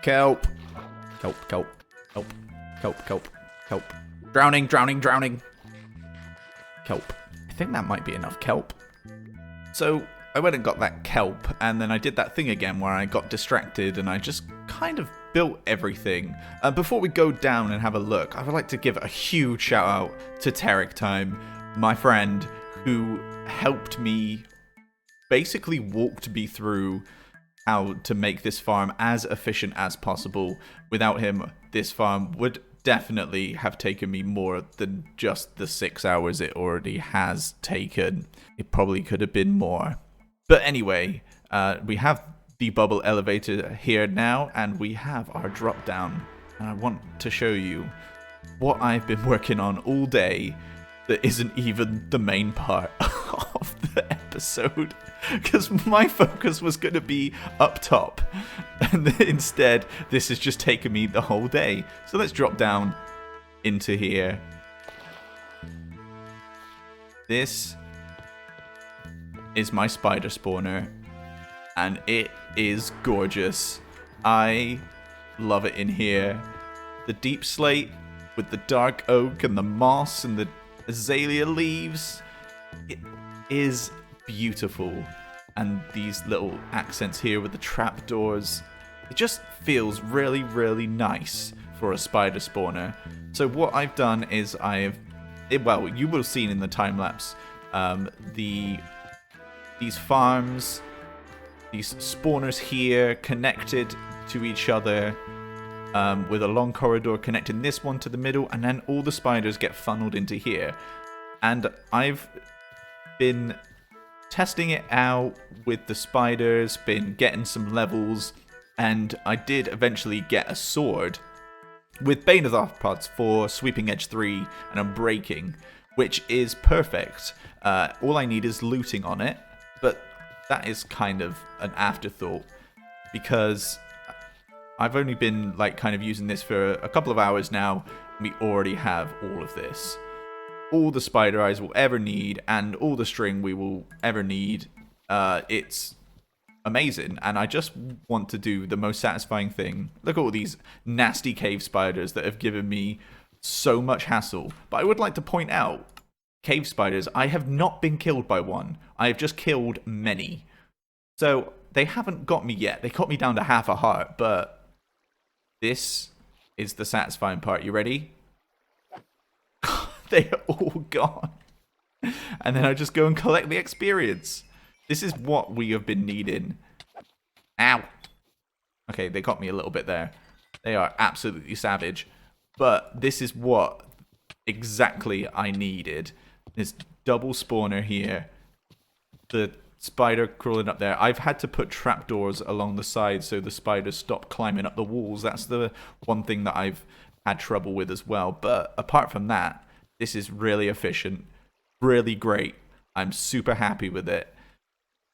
Kelp. Kelp, kelp, kelp, kelp, kelp, kelp. Drowning, drowning, drowning. Kelp. I think that might be enough kelp. So I went and got that kelp, and then I did that thing again where I got distracted and I just kind of built everything. Before we go down and have a look, I would like to give a huge shout out to Tarek Time, my friend, who helped me, basically walked me through how to make this farm as efficient as possible. Without him, this farm would definitely have taken me more than just the 6 hours it already has taken. It probably could have been more. But anyway, we have the bubble elevator here now, and we have our drop down. And I want to show you what I've been working on all day that isn't even the main part of the episode, because my focus was going to be up top, and instead this has just taken me the whole day. So let's drop down into here. This is my spider spawner, and it is gorgeous. I love it in here. The deep slate with the dark oak and the moss and the azalea leaves, it is beautiful. And these little accents here with the trapdoors, it just feels really, really nice for a spider spawner. So what I've done is well, you will have seen in the time lapse, these farms, these spawners here connected to each other, with a long corridor connecting this one to the middle, and then all the spiders get funneled into here. And I've been testing it out with the spiders, been getting some levels, and I did eventually get a sword with Bane of the Arthropods for Sweeping Edge 3 and Unbreaking, which is perfect. All I need is looting on it, but that is kind of an afterthought, because I've only been kind of using this for a couple of hours now. We already have all of this. All the spider eyes we'll ever need, and all the string we will ever need. It's amazing, and I just want to do the most satisfying thing. Look at all these nasty cave spiders that have given me so much hassle. But I would like to point out, cave spiders, I have not been killed by one. I have just killed many. So they haven't got me yet. They got me down to half a heart, but this is the satisfying part. You ready? They are all gone. And then I just go and collect the experience. This is what we have been needing. Ow. Okay, they got me a little bit there. They are absolutely savage. But this is what exactly I needed. This double spawner here. The spider crawling up there. I've had to put trapdoors along the side so the spiders stop climbing up the walls. That's the one thing that I've had trouble with as well. But apart from that, this is really efficient, really great. I'm super happy with it.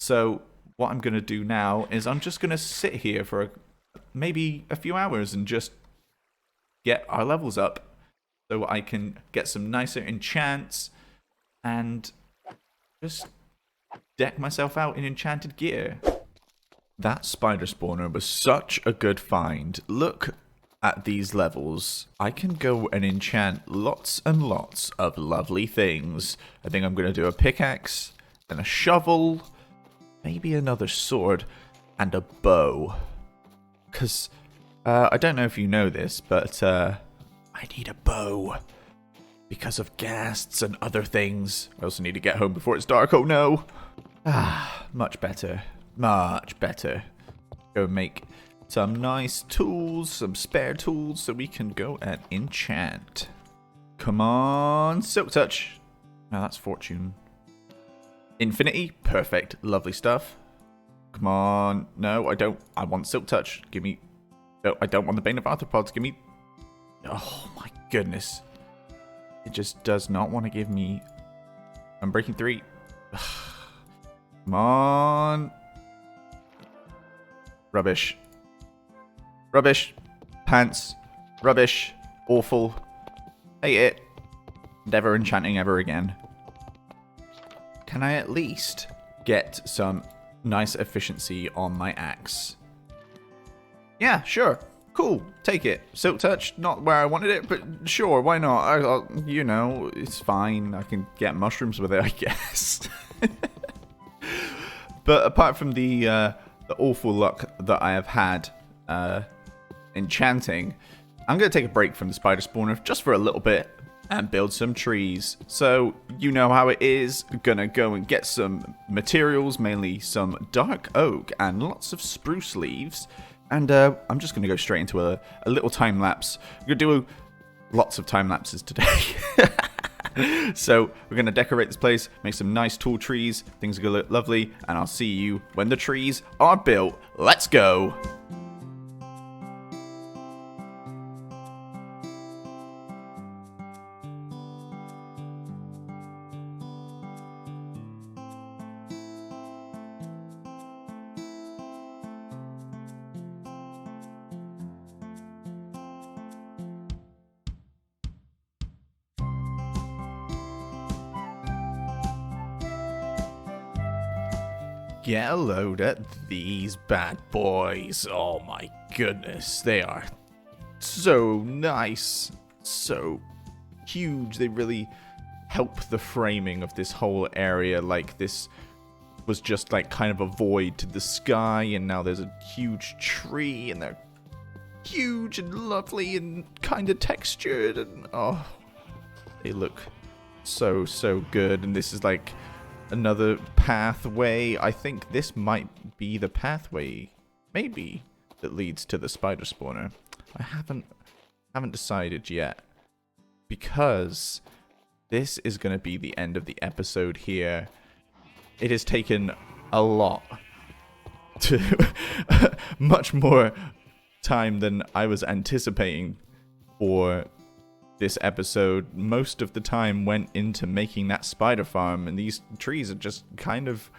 So what I'm going to do now is I'm just going to sit here for maybe a few hours and just get our levels up so I can get some nicer enchants and just deck myself out in enchanted gear. That spider spawner was such a good find. Look at these levels. I can go and enchant lots and lots of lovely things. I think I'm going to do a pickaxe, then a shovel, maybe another sword, and a bow. Because, I don't know if you know this, but I need a bow. Because of ghasts and other things. I also need to get home before it's dark. Oh no! Ah, much better. Much better. Go make some nice tools, some spare tools, so we can go and enchant. Come on, Silk Touch. Now that's Fortune. Infinity, perfect, lovely stuff. Come on, no, I don't. I want Silk Touch. Give me. No, I don't want the Bane of Arthropods. Give me. Oh my goodness. It just does not want to give me. I'm breaking 3. Come on. Rubbish. Rubbish. Pants. Rubbish. Awful. Hate it. Never enchanting ever again. Can I at least get some nice efficiency on my axe? Yeah, sure. Cool. Take it. Silk touch, not where I wanted it, but sure, why not? You know, it's fine. I can get mushrooms with it, I guess. But apart from the awful luck that I have had enchanting, I'm going to take a break from the spider spawner just for a little bit and build some trees. So, you know how it is. Gonna go and get some materials, mainly some dark oak and lots of spruce leaves. And I'm just going to go straight into a little time lapse. I'm going to do lots of time lapses today. So we're going to decorate this place, make some nice tall trees. Things are going to look lovely. And I'll see you when the trees are built. Let's go. Get a load at these bad boys. Oh my goodness, they are so nice, so huge. They really help the framing of this whole area. Like, this was just like kind of a void to the sky, and now there's a huge tree, and they're huge and lovely and kind of textured, and oh, they look so good. And this is like another pathway. I think this might be the pathway, maybe, that leads to the spider spawner. I haven't decided yet, because this is going to be the end of the episode here. It has taken a lot much more time than I was anticipating for this episode. Most of the time went into making that spider farm, and these trees are just kind of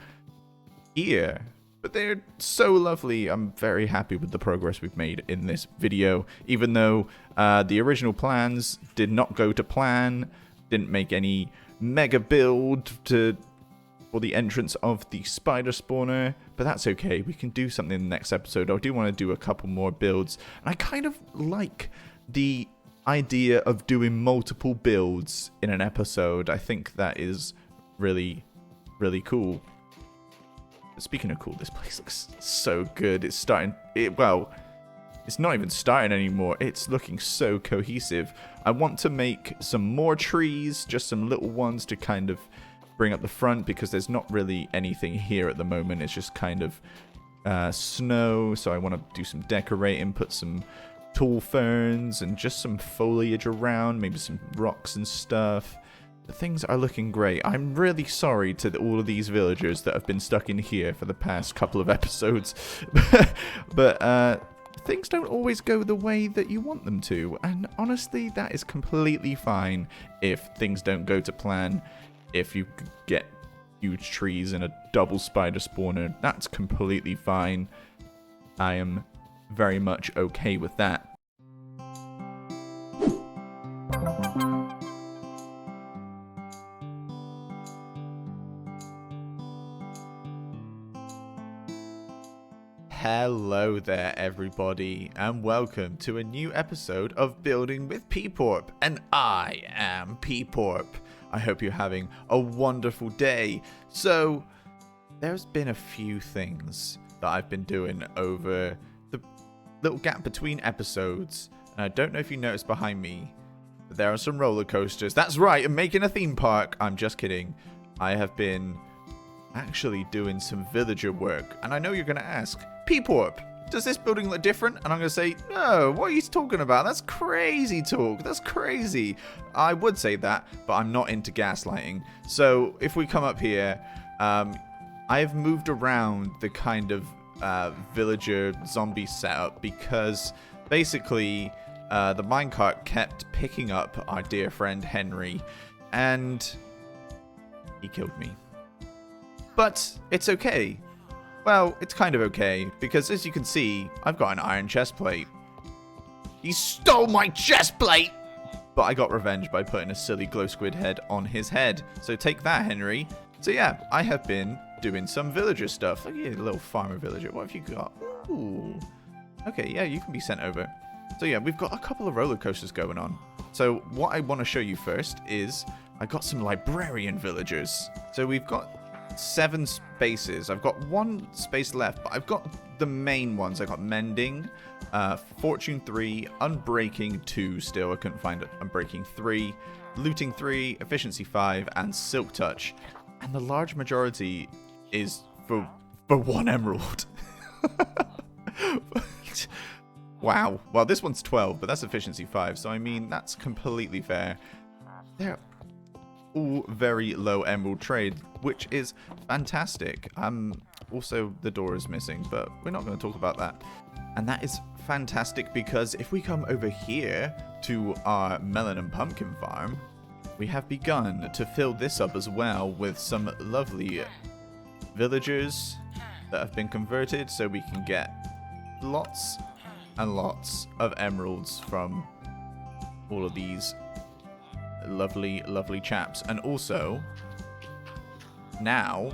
here. But they're so lovely. I'm very happy with the progress we've made in this video, even though the original plans did not go to plan. Didn't make any mega build for the entrance of the spider spawner, but that's okay. We can do something in the next episode. I do want to do a couple more builds, and I kind of like the idea of doing multiple builds in an episode. I think that is really cool. Speaking of cool, this place looks so good. It's starting, well, it's not even starting anymore. It's looking so cohesive. I want to make some more trees, just some little ones to kind of bring up the front, because there's not really anything here at the moment. It's just kind of snow, so I want to do some decorating, put some tall ferns and just some foliage around, maybe some rocks and stuff. The things are looking great. I'm really sorry to all of these villagers that have been stuck in here for the past couple of episodes. But things don't always go the way that you want them to, and honestly, that is completely fine if things don't go to plan. If you get huge trees and a double spider spawner, that's completely fine. I am very much okay with that. Hello there, everybody, and welcome to a new episode of Building with Peeporp, and I am Peeporp. I hope you're having a wonderful day. So, there's been a few things that I've been doing over the little gap between episodes, and I don't know if you noticed behind me, but there are some roller coasters. That's right, I'm making a theme park. I'm just kidding. I have been actually doing some villager work, and I know you're going to ask, Peeporp, does this building look different? And I'm going to say, no, what are you talking about? That's crazy talk. That's crazy. I would say that, but I'm not into gaslighting. So if we come up here, I've moved around the kind of villager zombie setup because basically the minecart kept picking up our dear friend Henry, and he killed me. But it's okay. Well, it's kind of okay, because as you can see, I've got an iron chest plate. He stole my chest plate! But I got revenge by putting a silly glow squid head on his head. So take that, Henry. So yeah, I have been doing some villager stuff. Look at you, little farmer villager. What have you got? Ooh. Okay, yeah, you can be sent over. So yeah, we've got a couple of roller coasters going on. So what I want to show you first is I got some librarian villagers. So we've got 7 spaces. I've got 1 space left, but I've got the main ones. I got Mending, Fortune 3, Unbreaking 2 still. I couldn't find it. Unbreaking 3, Looting 3, Efficiency 5, and Silk Touch. And the large majority is for 1 emerald. Wow. Well, this one's 12, but that's Efficiency 5. So, I mean, that's completely fair. They're all very low emerald trade, which is fantastic. Also, the door is missing, but we're not going to talk about that. And that is fantastic because if we come over here to our melon and pumpkin farm, we have begun to fill this up as well with some lovely villagers that have been converted so we can get lots and lots of emeralds from all of these lovely, lovely chaps. And also, now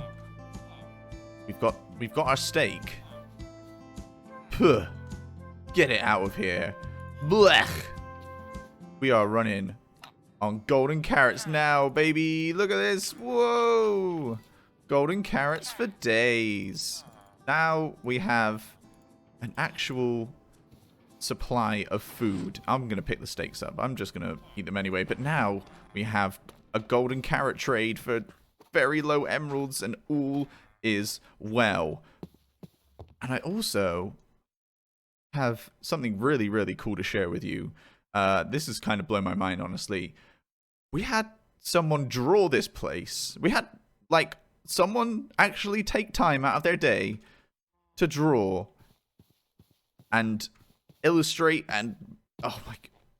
we've got our steak. Puh. Get it out of here. Blech. We are running on golden carrots now, baby. Look at this. Whoa. Golden carrots for days. Now we have an actual supply of food. I'm going to pick the steaks up. I'm just going to eat them anyway. But now we have a golden carrot trade for very low emeralds and all is well. And I also have something really, really cool to share with you. This has kind of blown my mind, honestly. We had someone draw this place. We had, like, someone actually take time out of their day to draw and illustrate and oh my,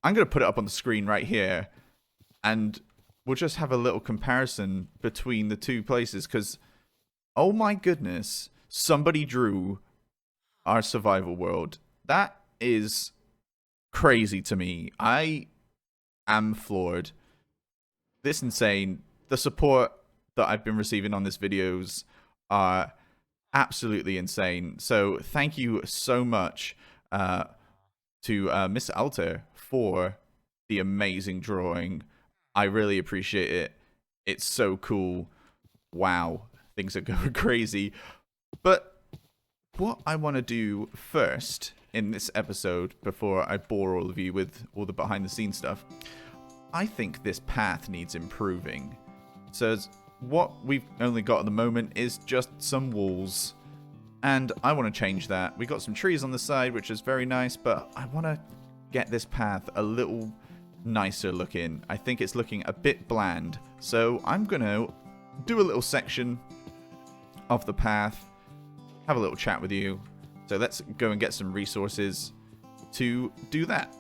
I'm gonna put it up on the screen right here and we'll just have a little comparison between the 2 places because oh my goodness, somebody drew our survival world. That is crazy to me. I am floored. This insane. The support that I've been receiving on this videos are absolutely insane. So thank you so much to Mr. Alter for the amazing drawing. I really appreciate it. It's so cool. Wow, things are going crazy. But what I want to do first in this episode, before I bore all of you with all the behind the scenes stuff, I think this path needs improving. So what we've only got at the moment is just some walls. And I want to change that. We got some trees on the side, which is very nice, but I want to get this path a little nicer looking. I think it's looking a bit bland. So I'm going to do a little section of the path, have a little chat with you. So let's go and get some resources to do that.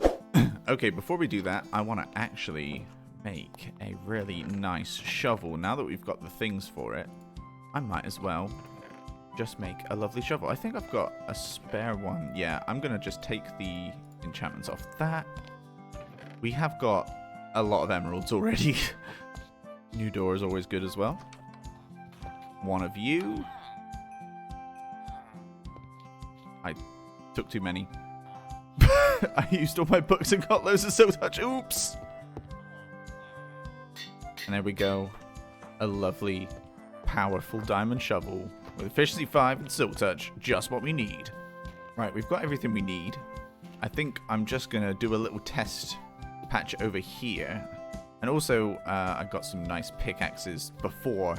Okay, before we do that, I want to actually make a really nice shovel. Now that we've got the things for it, I might as well just make a lovely shovel. I think I've got a spare one. Yeah, I'm going to just take the enchantments off that. We have got a lot of emeralds already. New door is always good as well. One of you. I took too many. I used all my books and got loads of silk touch. Oops. And there we go. A lovely, powerful diamond shovel with efficiency 5 and silk touch. Just what we need. Right, we've got everything we need. I think I'm just going to do a little test patch over here. And also, I got some nice pickaxes before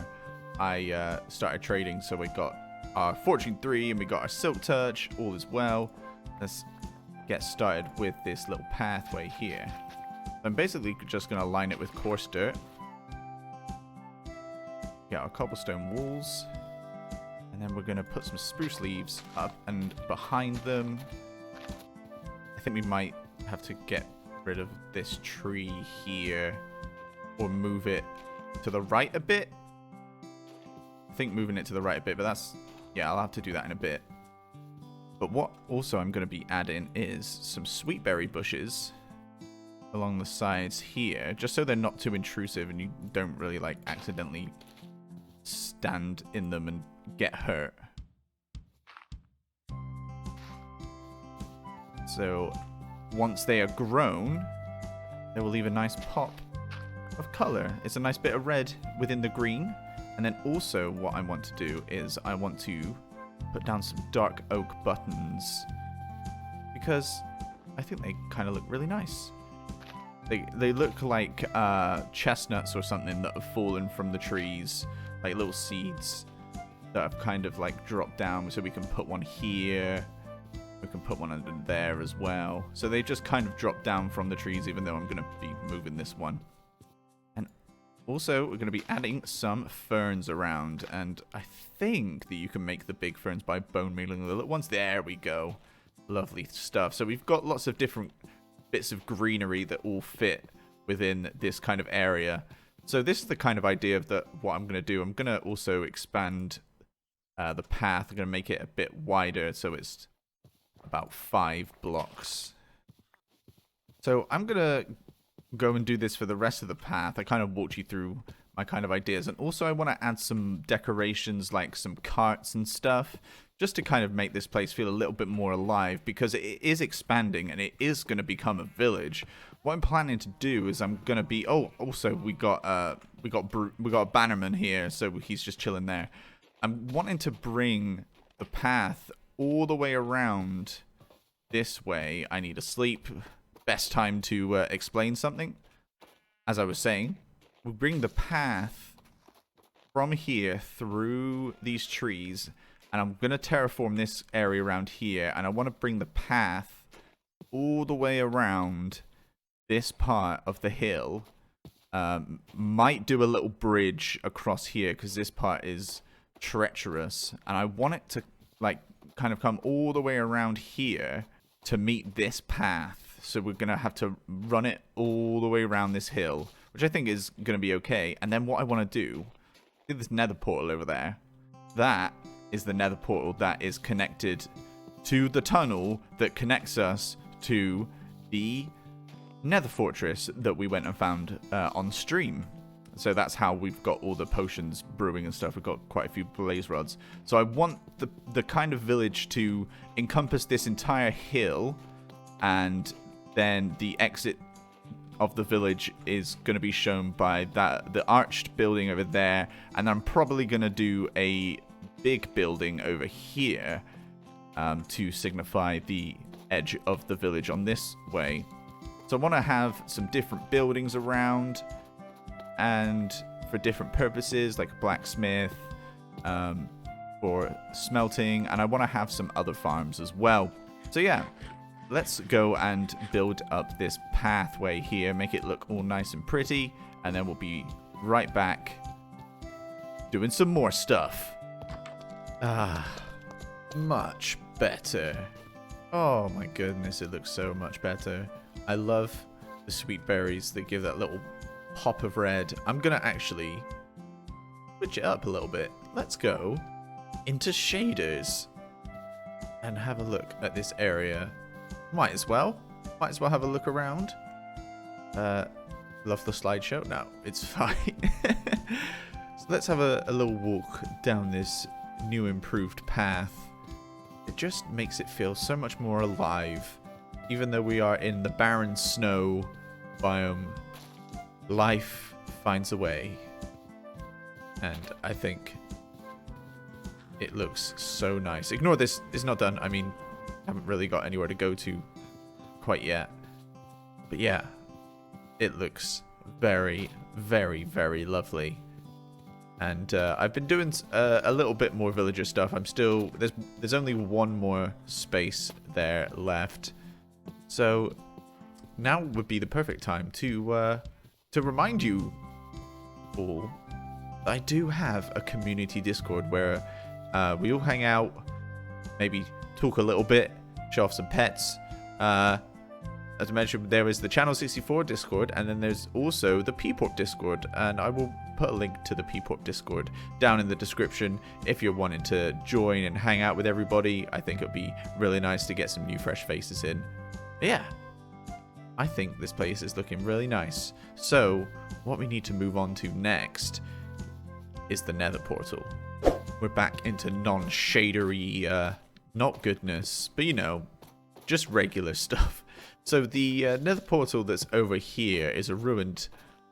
I started trading. So we got our Fortune 3 and we got our silk touch. All is well. Let's get started with this little pathway here. I'm basically just going to line it with coarse dirt. Get our cobblestone walls. And then we're going to put some spruce leaves up and behind them. I think we might have to get rid of this tree here. Or move it to the right a bit. think moving it to the right a bit, but that's, yeah, I'll have to do that in a bit. But what also I'm going to be adding is some sweetberry bushes along the sides here, just so they're not too intrusive and you don't really like accidentally stand in them and get hurt. So once they are grown, they will leave a nice pop of color. It's a nice bit of red within the green. And then also what I want to do is I want to put down some dark oak buttons, because I think they kind of look really nice. They look like chestnuts or something that have fallen from the trees, like little seeds that have kind of like dropped down. So we can put one here, we can put one under there as well. So they just kind of drop down from the trees, even though I'm going to be moving this one. And also we're going to be adding some ferns around, and I think that you can make the big ferns by bone mealing the little ones. There we go. Lovely stuff. So we've got lots of different bits of greenery that all fit within this kind of area. So this is the kind of idea of what I'm going to do. I'm going to also expand the path. I'm going to make it a bit wider, so it's about 5 blocks. So I'm going to go and do this for the rest of the path. I kind of walked you through my kind of ideas. And also I want to add some decorations, like some carts and stuff, just to kind of make this place feel a little bit more alive, because it is expanding and it is going to become a village. What I'm planning to do is I'm going to be... Oh, also we got a bannerman here, so he's just chilling there. I'm wanting to bring the path all the way around this way. I need to sleep. Best time to explain something. As I was saying, we'll bring the path from here through these trees, and I'm going to terraform this area around here, and I want to bring the path all the way around this part of the hill. Might do a little bridge across here, because this part is treacherous, and I want it to like kind of come all the way around here to meet this path. So we're going to have to run it all the way around this hill, which I think is going to be okay. And then what I want to do, see this nether portal over there? That is the nether portal that is connected to the tunnel that connects us to the nether fortress that we went and found on stream. So that's how we've got all the potions brewing and stuff. We've got quite a few blaze rods. So I want the kind of village to encompass this entire hill, and then the exit of the village is going to be shown by the arched building over there, and I'm probably going to do a big building over here to signify the edge of the village on this way. So I want to have some different buildings around, and for different purposes, like a blacksmith, for smelting, and I want to have some other farms as well. So yeah, let's go and build up this pathway here, make it look all nice and pretty, and then we'll be right back doing some more stuff. Much better. Oh my goodness, it looks so much better. I love the sweet berries that give that little pop of red. I'm gonna actually switch it up a little bit. Let's go into shaders and have a look at this area. Might as well have a look around. Love the slideshow? No, it's fine. So let's have a little walk down this new improved path. It just makes it feel so much more alive. Even though we are in the barren snow biome, life finds a way. And I think it looks so nice. Ignore this, it's not done. I mean, haven't really got anywhere to go to quite yet. But yeah, it looks very, very, very lovely. And I've been doing a little bit more villager stuff. I'm still... There's only one more space there left. So now would be the perfect time to remind you all that I do have a community Discord where we all hang out, maybe talk a little bit, show off some pets. As I mentioned, there is the Channel 64 Discord, and then there's also the Peeporp Discord, and I will put a link to the Peeporp Discord down in the description if you're wanting to join and hang out with everybody. I think it would be really nice to get some new fresh faces in. But yeah, I think this place is looking really nice. So what we need to move on to next is the nether portal. We're back into non-shadery, not goodness, but you know, just regular stuff. So the nether portal that's over here is a ruined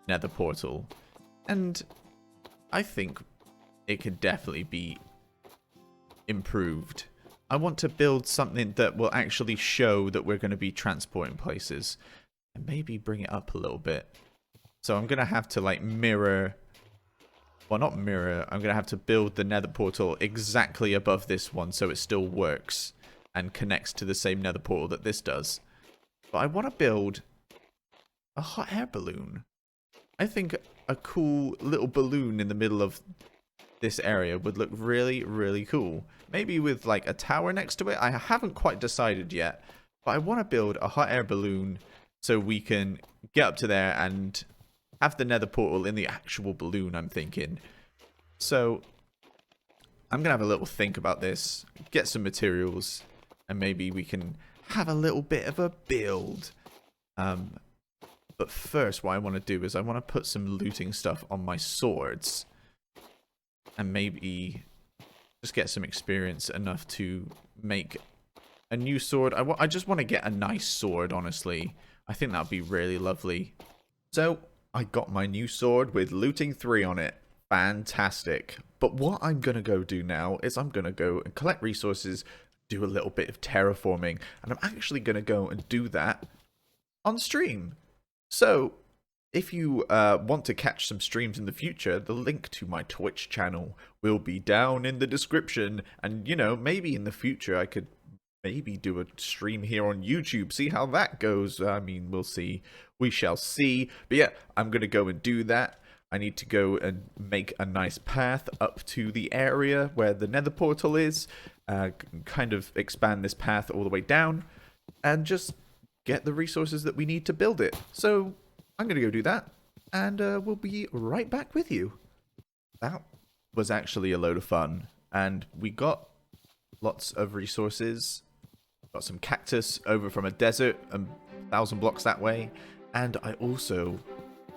nether portal, and I think it could definitely be improved. I want to build something that will actually show that we're going to be transporting places, and maybe bring it up a little bit. So I'm going to have to like mirror, well not mirror, I'm going to have to build the nether portal exactly above this one so it still works and connects to the same nether portal that this does. But I want to build a hot air balloon. I think a cool little balloon in the middle of this area would look really, really cool. Maybe with like a tower next to it. I haven't quite decided yet. But I want to build a hot air balloon so we can get up to there and have the nether portal in the actual balloon, I'm thinking. So I'm going to have a little think about this, get some materials, and maybe we can have a little bit of a build. But first, what I want to do is I want to put some looting stuff on my swords. And maybe just get some experience enough to make a new sword. I just want to get a nice sword, honestly. I think that would be really lovely. So, I got my new sword with looting 3 on it. Fantastic. But what I'm going to go do now is I'm going to go and collect resources, do a little bit of terraforming, and I'm actually going to go and do that on stream. So, if you want to catch some streams in the future, the link to my Twitch channel will be down in the description. And, you know, maybe in the future I could maybe do a stream here on YouTube, see how that goes. I mean, we'll see. We shall see. But yeah, I'm going to go and do that. I need to go and make a nice path up to the area where the nether portal is. Kind of expand this path all the way down. And just get the resources that we need to build it. So I'm going to go do that. And we'll be right back with you. That was actually a load of fun. And we got lots of resources. Got some cactus over from a desert, 1,000 blocks that way. And I also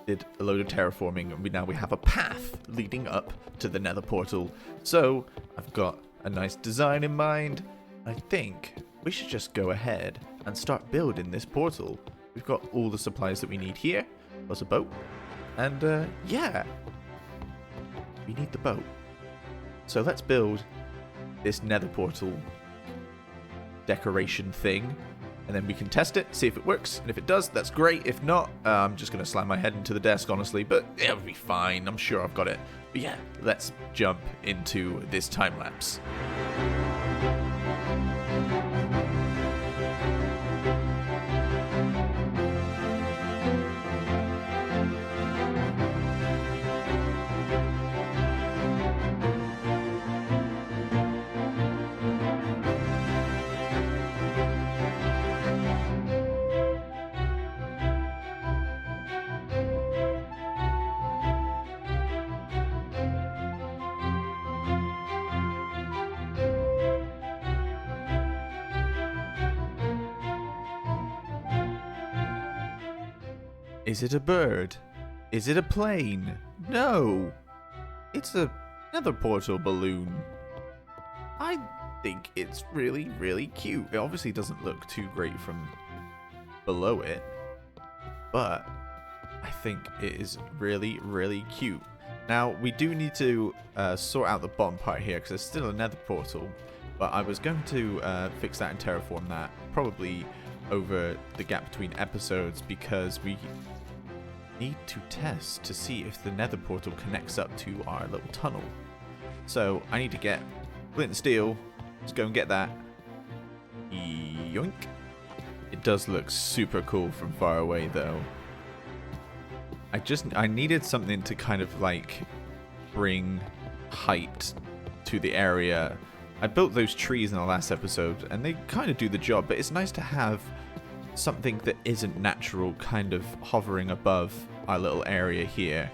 did a load of terraforming, and now we have a path leading up to the nether portal. So I've got a nice design in mind. I think we should just go ahead and start building this portal. We've got all the supplies that we need here, plus a boat. And yeah, we need the boat. So let's build this nether portal decoration thing, and then we can test it, see if it works, and if it does, that's great. If not, I'm just going to slam my head into the desk, honestly, but it'll be fine. I'm sure I've got it. But yeah, let's jump into this time lapse. Is it a bird? Is it a plane? No! It's a nether portal balloon. I think it's really, really cute. It obviously doesn't look too great from below it, but I think it is really, really cute. Now, we do need to sort out the bottom part here, because there's still a nether portal, but I was going to fix that and terraform that, probably over the gap between episodes, because we need to test to see if the nether portal connects up to our little tunnel. So I need to get flint and steel. Let's go and get that. Yoink. It does look super cool from far away though. I needed something to kind of like bring height to the area. I built those trees in the last episode and they kind of do the job, but it's nice to have something that isn't natural kind of hovering above our little area here.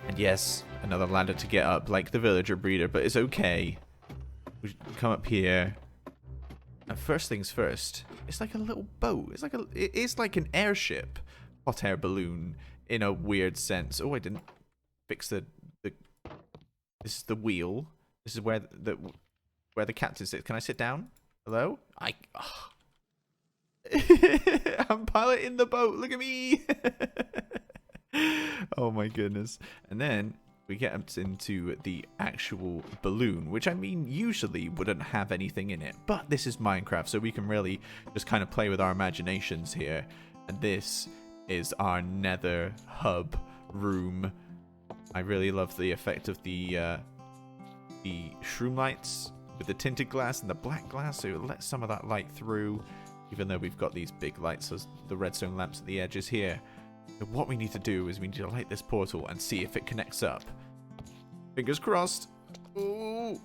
And yes, another ladder to get up, like the villager breeder, but it's okay. We come up here. And first things first, it's like a little boat. It is like an airship. Hot air balloon in a weird sense. Oh, I didn't fix the this is the wheel. This is where the captain sits. Can I sit down? Hello? I'm piloting the boat. Look at me. Oh my goodness. And then we get up into the actual balloon, which I mean usually wouldn't have anything in it, but this is Minecraft, so we can really just kind of play with our imaginations here. And this is our nether hub room. I really love the effect of the shroom lights with the tinted glass and the black glass, so it lets some of that light through, even though we've got these big lights as the redstone lamps at the edges here. So what we need to do is we need to light this portal and see if it connects up. Fingers crossed. Ooh.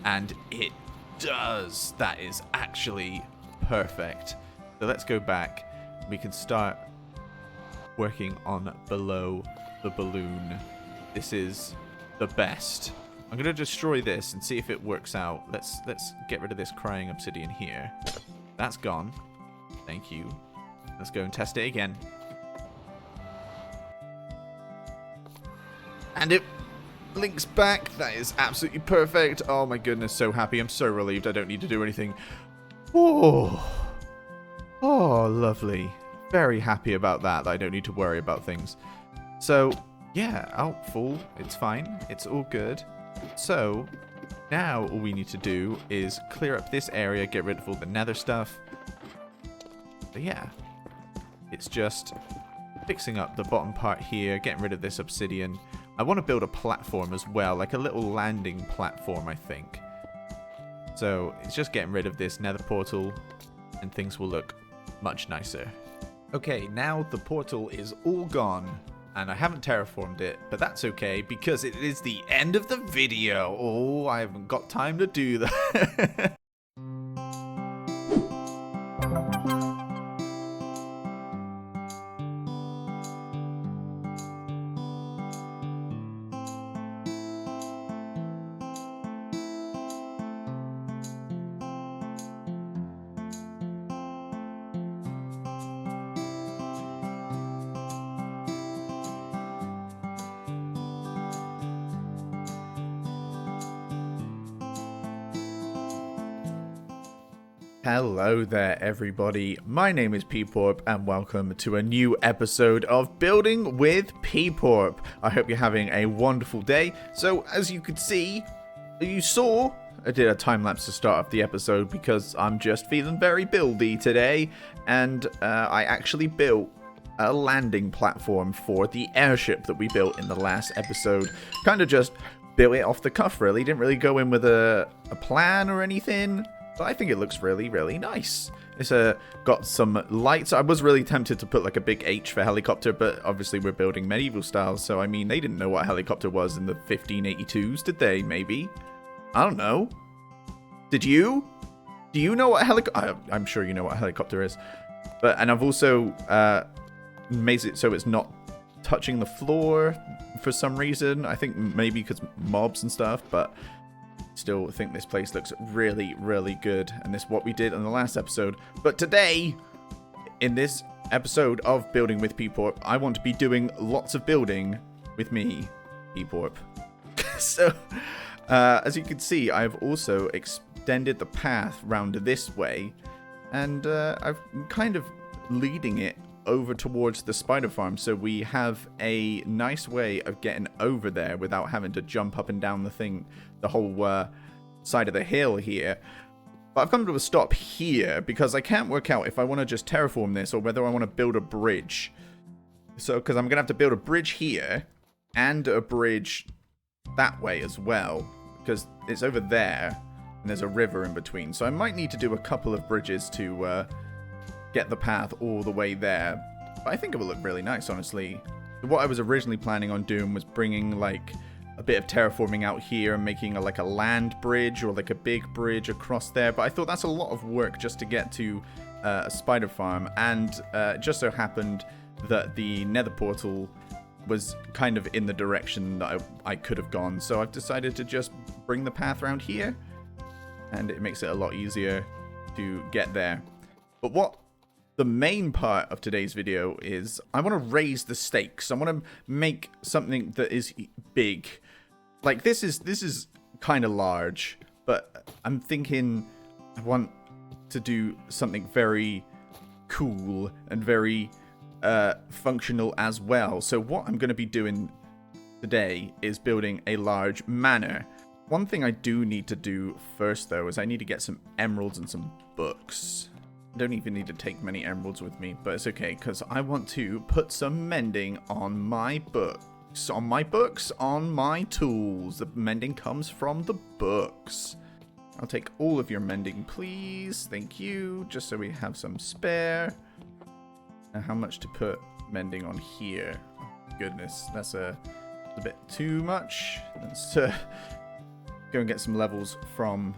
And it does. That is actually perfect. So let's go back. We can start working on below the balloon. This is the best. I'm going to destroy this and see if it works out. Let's get rid of this crying obsidian here. That's gone. Thank you. Let's go and test it again. And it links back. That is absolutely perfect. Oh my goodness, so happy. I'm so relieved I don't need to do anything. Oh, lovely. Very happy about that I don't need to worry about things. So, yeah, full. It's fine. It's all good. So, now all we need to do is clear up this area, get rid of all the nether stuff. But yeah, it's just fixing up the bottom part here, getting rid of this obsidian. I want to build a platform as well, like a little landing platform, I think. So it's just getting rid of this nether portal and things will look much nicer. Okay, now the portal is all gone and I haven't terraformed it, but that's okay because it is the end of the video. Oh, I haven't got time to do that. Hello there everybody, my name is Peeporp and welcome to a new episode of Building with Peeporp. I hope you're having a wonderful day. So as you could see, you saw, I did a time-lapse to start off the episode because I'm just feeling very buildy today, and I actually built a landing platform for the airship that we built in the last episode. Kind of just built it off the cuff really, didn't really go in with a plan or anything. But I think it looks really, really nice. It's got some lights. I was really tempted to put like a big H for helicopter, but obviously we're building medieval style. So, I mean, they didn't know what a helicopter was in the 1582s, did they? Maybe. I don't know. Did you? Do you know what a helicopter... I'm sure you know what a helicopter is. And I've also made it so it's not touching the floor for some reason. I think maybe because mobs and stuff, but... still think this place looks really, really good, and this is what we did in the last episode. But today, in this episode of Building with Peeporp, I want to be doing lots of building with me, Peeporp. So, as you can see, I've also extended the path round this way, and I'm kind of leading it over towards the spider farm, so we have a nice way of getting over there without having to jump up and down the whole side of the hill here. But I've come to a stop here because I can't work out if I want to just terraform this or whether I want to build a bridge. So, because I'm going to have to build a bridge here and a bridge that way as well, because it's over there and there's a river in between. So I might need to do a couple of bridges to get the path all the way there. But I think it will look really nice, honestly. What I was originally planning on doing was bringing like a bit of terraforming out here and making like a land bridge or like a big bridge across there, but I thought that's a lot of work just to get to a spider farm, and it just so happened that the nether portal was kind of in the direction that I could have gone. So I've decided to just bring the path around here, and it makes it a lot easier to get there. But what the main part of today's video is, I want to raise the stakes. I want to make something that is big. Like, this is kind of large, but I'm thinking I want to do something very cool and very functional as well. So what I'm going to be doing today is building a large manor. One thing I do need to do first, though, is I need to get some emeralds and some books. I don't even need to take many emeralds with me, but it's okay, because I want to put some mending on my books. On my tools. The mending comes from the books. I'll take all of your mending, please. Thank you. Just so we have some spare. Now, how much to put mending on here? Oh, goodness, that's a bit too much. Let's go and get some levels from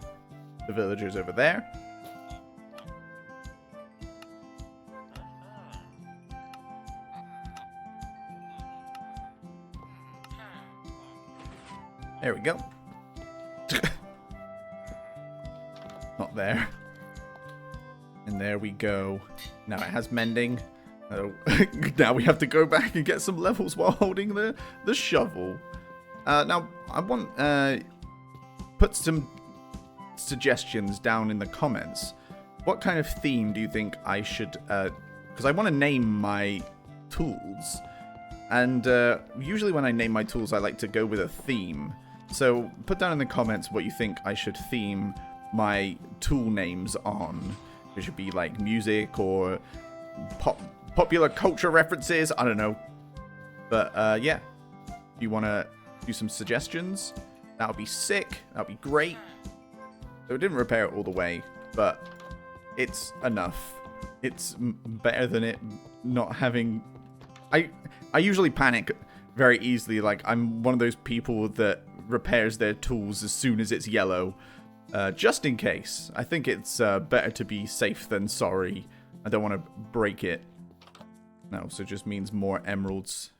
the villagers over there. There we go. Not there. And there we go. Now it has mending. Oh, now we have to go back and get some levels while holding the shovel. Now, I want put some suggestions down in the comments. What kind of theme do you think I should... because I want to name my tools. And usually when I name my tools, I like to go with a theme. So put down in the comments what you think I should theme my tool names on. It should be like music or popular culture references. I don't know. But yeah, if you want to do some suggestions, that would be sick. That would be great. So it didn't repair it all the way, but it's enough. It's better than it not having... I usually panic very easily. Like, I'm one of those people that repairs their tools as soon as it's yellow. Just in case. I think it's better to be safe than sorry. I don't want to break it. No, so it just means more emeralds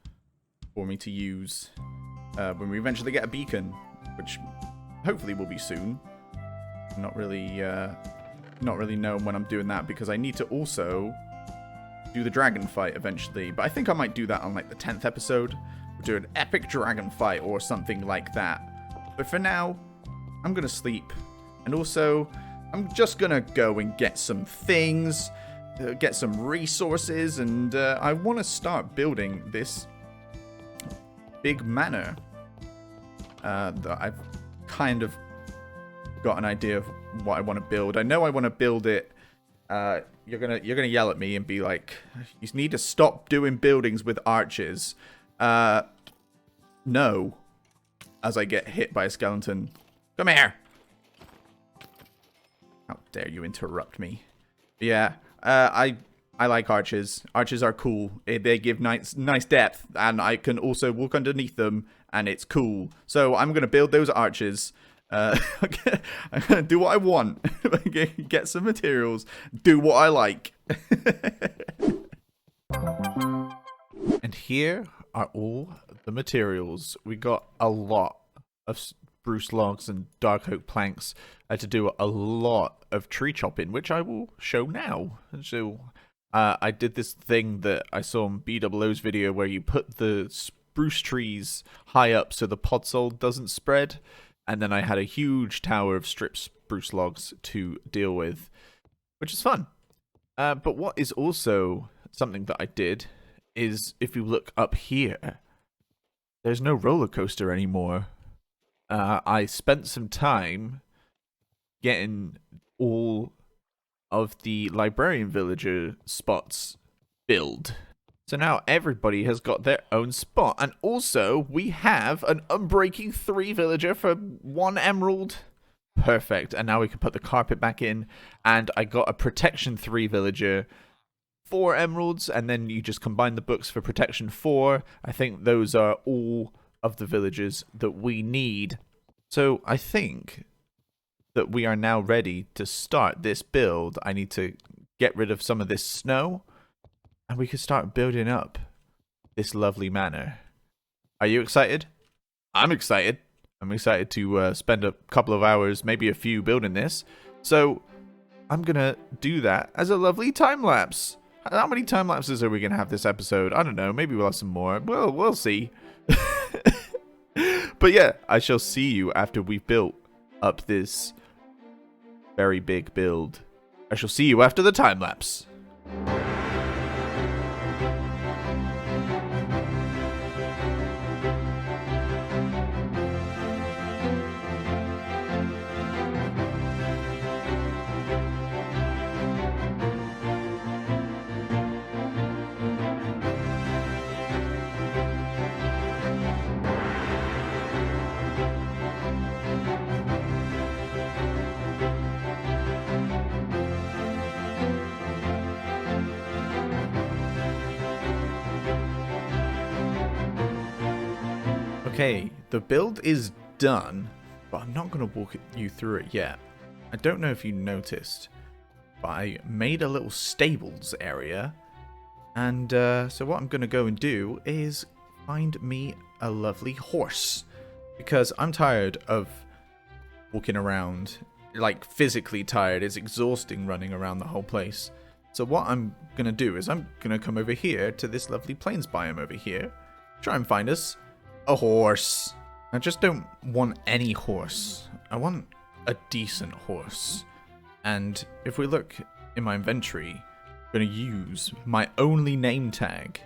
for me to use when we eventually get a beacon, which hopefully will be soon. I'm not really knowing when I'm doing that, because I need to also do the dragon fight eventually. But I think I might do that on like the 10th episode. We'll do an epic dragon fight or something like that. But for now, I'm gonna sleep. And also, I'm just gonna go and get some things, get some resources, and I want to start building this big manor. That I've kind of got an idea of what I want to build. I know I want to build it. You're gonna yell at me and be like, "You need to stop doing buildings with arches." No. As I get hit by a skeleton. Come here. How dare you interrupt me? Yeah, I like arches. Arches are cool. They give nice depth, and I can also walk underneath them, and it's cool. So I'm gonna build those arches. I'm gonna do what I want. Get some materials. Do what I like. And here are all the materials. We got a lot of spruce logs and dark oak planks. I had to do a lot of tree chopping, which I will show now. So I did this thing that I saw on BWO's video where you put the spruce trees high up so the podsol doesn't spread. And then I had a huge tower of stripped spruce logs to deal with, which is fun. But what is also something that I did is, if you look up here, there's no roller coaster anymore. I spent some time getting all of the librarian villager spots filled. So now everybody has got their own spot. And also, we have an Unbreaking 3 villager for 1 emerald. Perfect. And now we can put the carpet back in. And I got a Protection 3 villager, 4 emeralds. And then you just combine the books for Protection 4. I think those are all of the villagers that we need. So I think that we are now ready to start this build. I need to get rid of some of this snow. And we could start building up this lovely manor. Are you excited? I'm excited. I'm excited to spend a couple of hours, maybe a few, building this. So I'm gonna do that as a lovely time lapse. How many time lapses are we gonna have this episode? I don't know. Maybe we'll have some more. We'll see. But yeah, I shall see you after we've built up this very big build. I shall see you after the time lapse. Okay, the build is done, but I'm not going to walk you through it yet. I don't know if you noticed, but I made a little stables area, and so what I'm going to go and do is find me a lovely horse, because I'm tired of walking around, like physically tired. It's exhausting running around the whole place. So what I'm going to do is I'm going to come over here to this lovely plains biome over here, try and find us a horse. I just don't want any horse. I want a decent horse. And if we look in my inventory, I'm going to use my only name tag.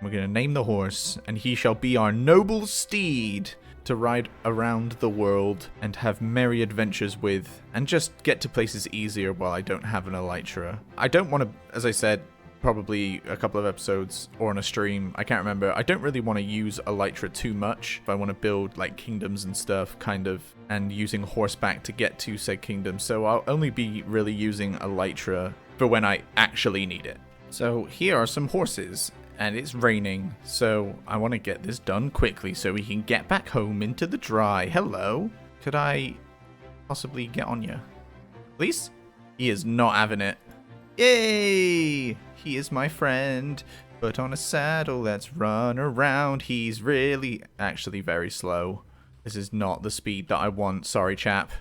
We're going to name the horse, and he shall be our noble steed to ride around the world and have merry adventures with, and just get to places easier while I don't have an elytra. I don't want to, as I said, probably a couple of episodes or on a stream, I can't remember. I don't really want to use elytra too much if I want to build like kingdoms and stuff, kind of, and using horseback to get to said kingdom. So I'll only be really using elytra for when I actually need it. So here are some horses, and it's raining, so I want to get this done quickly so we can get back home into the dry. Hello, could I possibly get on you, please? He is not having it. Yay! He is my friend. Put on a saddle, let's run around. He's really actually very slow. This is not the speed that I want, sorry chap.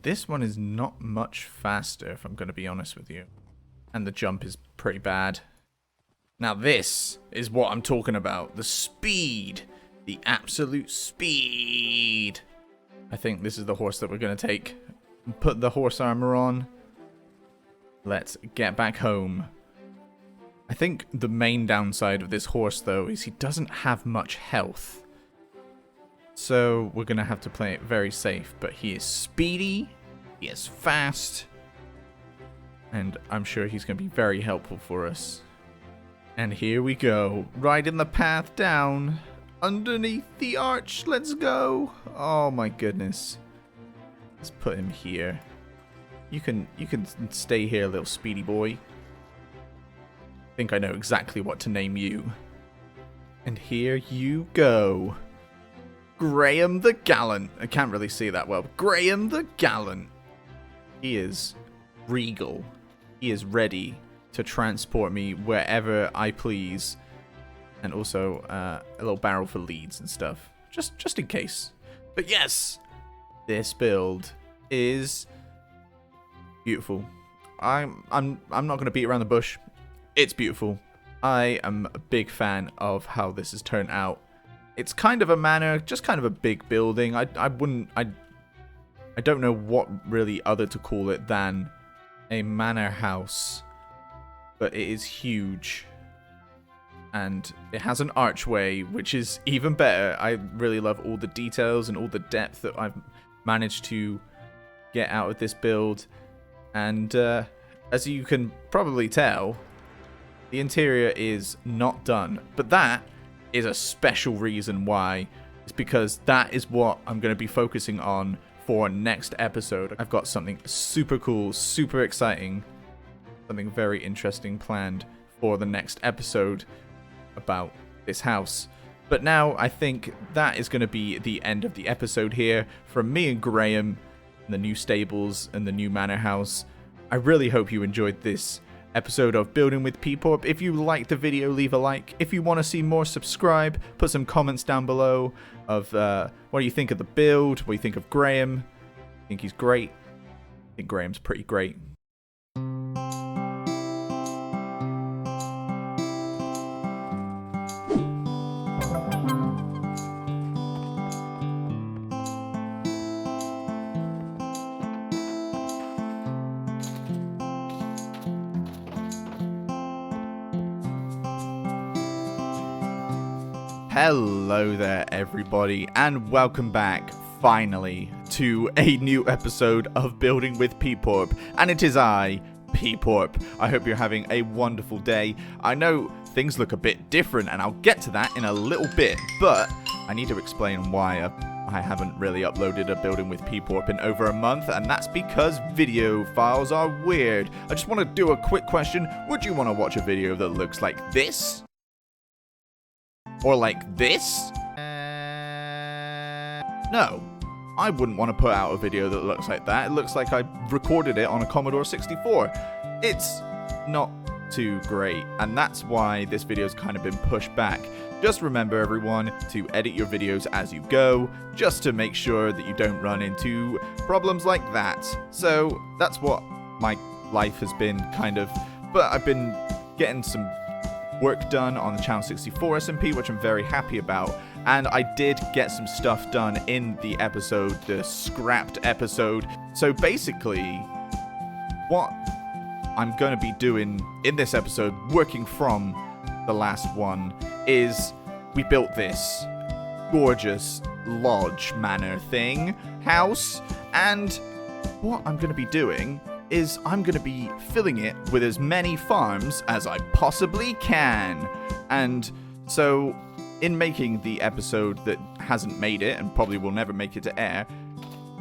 This one is not much faster, if I'm going to be honest with you. And the jump is pretty bad. Now this is what I'm talking about. The speed. The absolute speed. I think this is the horse that we're going to take. Put the horse armor on. Let's get back home. I think the main downside of this horse, though, is he doesn't have much health. So we're going to have to play it very safe. But he is speedy. He is fast. And I'm sure he's going to be very helpful for us. And here we go. Riding the path down. Underneath the arch. Let's go. Oh my goodness. Let's put him here. You can stay here, little speedy boy. I think I know exactly what to name you. And here you go. Graham the Gallant. I can't really see that well. Graham the Gallant. He is regal. He is ready to transport me wherever I please. And also a little barrel for leads and stuff. Just in case. But yes, this build is beautiful. I'm not going to beat around the bush. It's beautiful. I am a big fan of how this has turned out. It's kind of a manor, just kind of a big building. I don't know what really other to call it than a manor house, but it is huge. And it has an archway, which is even better. I really love all the details and all the depth that I've managed to get out of this build. And as you can probably tell, the interior is not done. But that is a special reason why. It's because that is what I'm going to be focusing on for next episode. I've got something super cool, super exciting, something very interesting planned for the next episode about this house. But now I think that is going to be the end of the episode here from me and Graham, the new stables and the new manor house. I really hope you enjoyed this episode of Building with Peeporp. If you like the video, leave a like. If you want to see more, subscribe. Put some comments down below of what do you think of the build, what do you think of Graham. I think he's great. I think Graham's pretty great. Hello there, everybody, and welcome back, finally, to a new episode of Building with Peeporp, and it is I, Peeporp. I hope you're having a wonderful day. I know things look a bit different, and I'll get to that in a little bit, but I need to explain why I haven't really uploaded a Building with Peeporp in over a month, and that's because video files are weird. I just want to do a quick question. Would you want to watch a video that looks like this? Or like this? No. I wouldn't want to put out a video that looks like that. It looks like I recorded it on a Commodore 64. It's not too great, and that's why this video's kind of been pushed back. Just remember, everyone, to edit your videos as you go, just to make sure that you don't run into problems like that. So that's what my life has been, kind of. But I've been getting some work done on the Channel 64 SMP, which I'm very happy about, and I did get some stuff done in the episode, the scrapped episode. So basically, what I'm going to be doing in this episode, working from the last one, is we built this gorgeous lodge manor thing, house, and what I'm going to be doing is I'm going to be filling it with as many farms as I possibly can. And so, in making the episode that hasn't made it, and probably will never make it to air,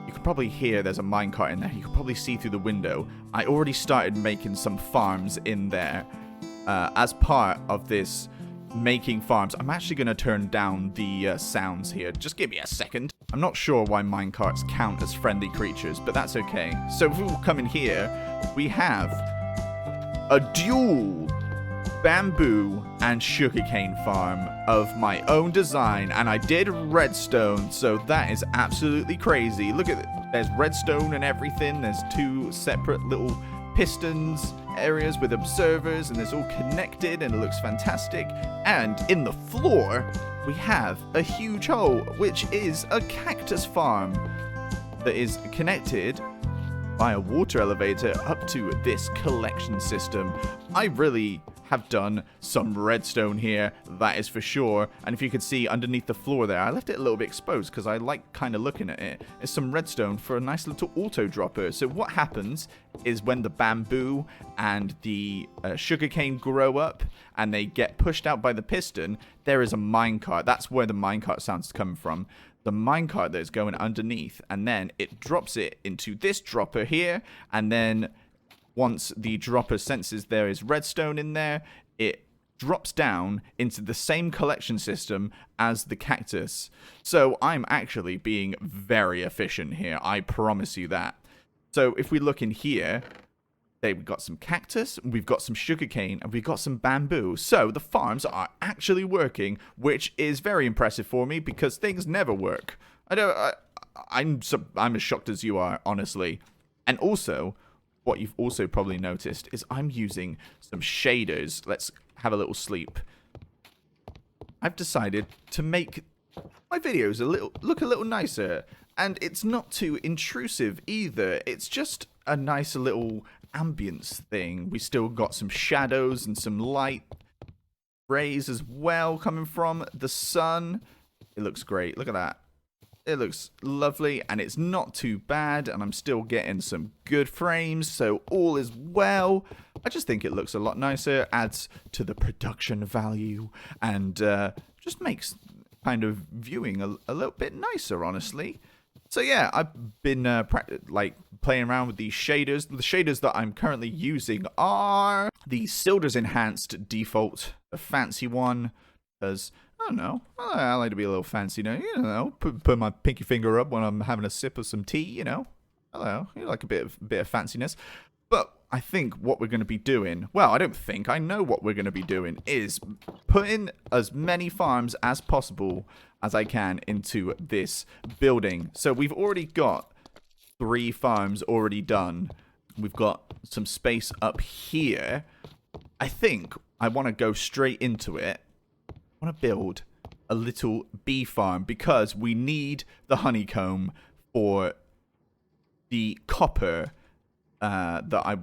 you can probably hear there's a minecart in there. You can probably see through the window. I already started making some farms in there as part of this making farms. I'm actually going to turn down the sounds here. Just give me a second. I'm not sure why minecarts count as friendly creatures, but that's okay. So if we come in here, we have a dual bamboo and sugarcane farm of my own design, and I did redstone, so that is absolutely crazy. Look at it. There's redstone and everything. There's two separate little pistons areas with observers, and it's all connected, and it looks fantastic. And in the floor we have a huge hole, which is a cactus farm that is connected by a water elevator up to this collection system. I really have done some redstone here, that is for sure. And if you could see underneath the floor there, I left it a little bit exposed because I like kind of looking at it. It's some redstone for a nice little auto dropper. So what happens is when the bamboo and the sugarcane grow up and they get pushed out by the piston, there is a minecart. That's where the minecart sounds come from. The minecart that is going underneath, and then it drops it into this dropper here, and then once the dropper senses there is redstone in there, it drops down into the same collection system as the cactus. So I'm actually being very efficient here, I promise you that. So if we look in here, we've got some cactus, we've got some sugarcane, and we've got some bamboo. So the farms are actually working, which is very impressive for me because things never work. I'm as shocked as you are, honestly. And also, what you've also probably noticed is I'm using some shaders. Let's have a little sleep. I've decided to make my videos look a little nicer, and it's not too intrusive either. It's just a nice little ambience thing. We still got some shadows and some light rays as well coming from the sun. It looks great. Look at that. It looks lovely, and it's not too bad, and I'm still getting some good frames, so all is well. I just think it looks a lot nicer, adds to the production value, and just makes kind of viewing a little bit nicer, honestly. So yeah, I've been playing around with these shaders. The shaders that I'm currently using are the Silder's Enhanced default, a fancy one, because I don't know. I like to be a little fancy, you know. Put my pinky finger up when I'm having a sip of some tea, you know. I don't know. You like a bit of fanciness. But I think what we're going to be doing, well, I don't think, I know what we're going to be doing, is putting as many farms as possible as I can into this building. So we've already got 3 farms already done. We've got some space up here. I think I want to go straight into it. I want to build a little bee farm because we need the honeycomb for the copper that I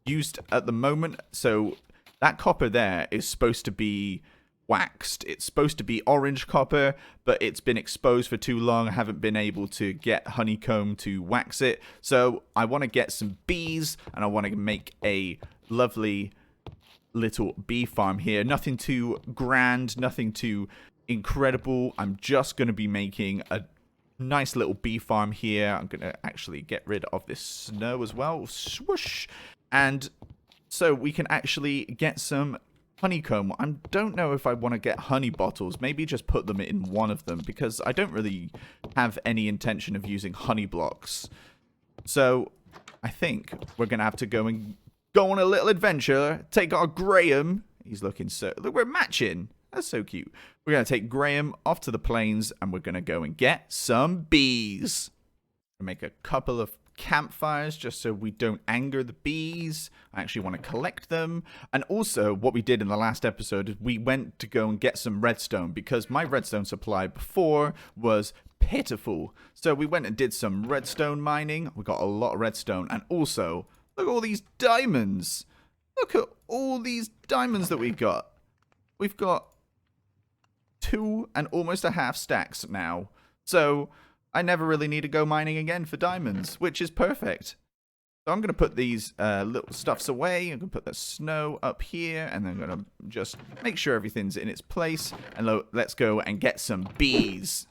used at the moment. So that copper there is supposed to be waxed. It's supposed to be orange copper, but it's been exposed for too long. I haven't been able to get honeycomb to wax it. So I want to get some bees, and I want to make a lovely little bee farm here. Nothing too grand, nothing too incredible. I'm just going to be making a nice little bee farm here. I'm going to actually get rid of this snow as well. Swoosh. And so we can actually get some honeycomb. I don't know if I want to get honey bottles. Maybe just put them in one of them, because I don't really have any intention of using honey blocks. So I think we're going to have to go on a little adventure. Take our Graham. He's looking so... Look, we're matching. That's so cute. We're going to take Graham off to the plains, and we're going to go and get some bees. Make a couple of campfires just so we don't anger the bees. I actually want to collect them. And also, what we did in the last episode is we went to go and get some redstone, because my redstone supply before was pitiful. So we went and did some redstone mining. We got a lot of redstone. And also, look at all these diamonds. Look at all these diamonds that we got. We've got 2 and almost a half stacks now. So I never really need to go mining again for diamonds, which is perfect. So I'm going to put these little stuffs away. I'm going to put the snow up here, and then I'm going to just make sure everything's in its place. And let's go and get some bees.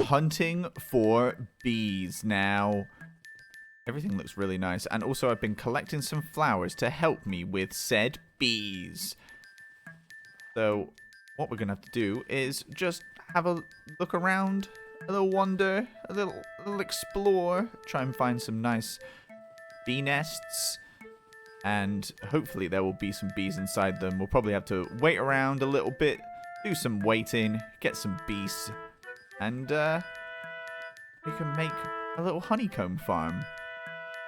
Hunting for bees now. Everything looks really nice. And also I've been collecting some flowers to help me with said bees. So what we're going to have to do is just have a look around, a little wander, a little explore, try and find some nice bee nests, and hopefully there will be some bees inside them. We'll probably have to wait around a little bit, do some waiting, get some bees, and we can make a little honeycomb farm.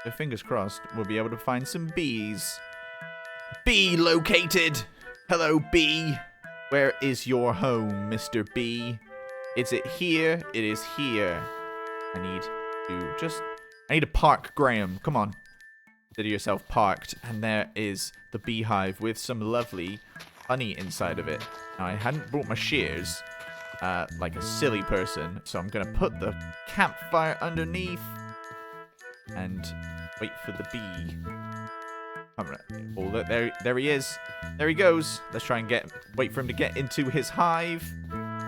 So fingers crossed we'll be able to find some bees. Bee located! Hello, bee! Where is your home, Mr. Bee? Is it here? It is here. I need to park Graham. Come on. Consider yourself parked. And there is the beehive with some lovely honey inside of it. Now, I hadn't brought my shears like a silly person, so I'm going to put the campfire underneath and wait for the bee. Oh, look, there he is. There he goes. Let's try and wait for him to get into his hive.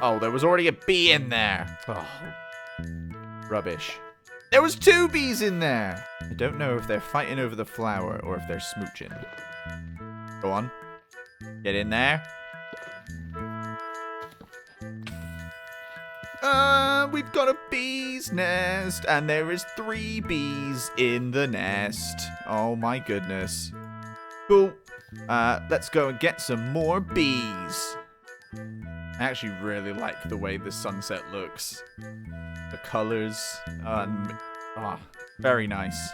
Oh, there was already a bee in there. Oh, rubbish. There was 2 bees in there. I don't know if they're fighting over the flower or if they're smooching. Go on. Get in there. We've got a bee's nest, and there is 3 bees in the nest. Oh my goodness. Cool. Let's go and get some more bees. I actually really like the way the sunset looks. The colors. Very nice.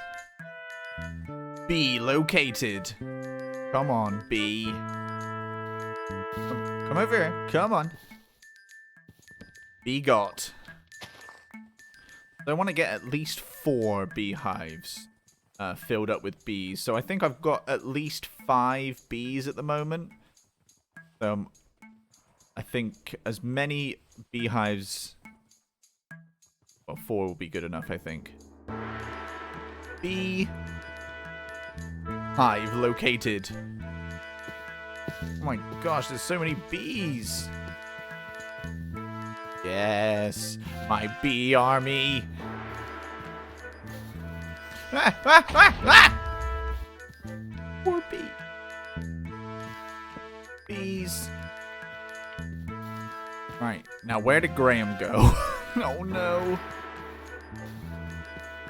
Bee located. Come on, bee. Come over here. Come on. Bee got. So I want to get at least 4 beehives filled up with bees. So I think I've got at least 5 bees at the moment. So I think as many beehives... Well, 4 will be good enough, I think. Bee hive located. Oh my gosh, there's so many bees. Yes, my bee army. Poor bee. Bees. Right, now where did Graham go? Oh no.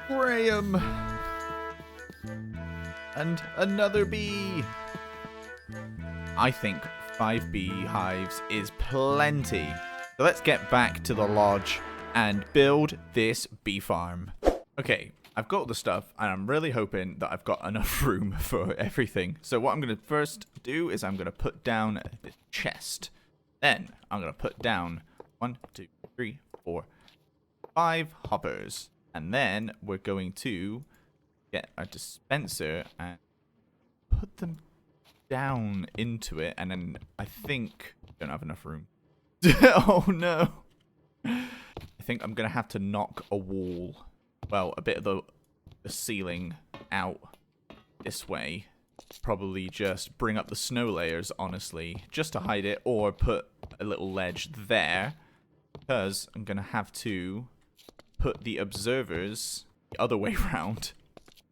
Graham. And another bee. I think 5 beehives is plenty. So let's get back to the lodge and build this bee farm. Okay, I've got all the stuff, and I'm really hoping that I've got enough room for everything. So what I'm going to first do is I'm going to put down the chest. Then I'm going to put down 1, 2, 3, 4, 5 hoppers. And then we're going to get a dispenser and put them down into it. And then I think I don't have enough room. Oh no. I think I'm going to have to knock a wall. Well, a bit of the ceiling out this way. Probably just bring up the snow layers, honestly, just to hide it, or put a little ledge there, because I'm going to have to put the observers the other way around,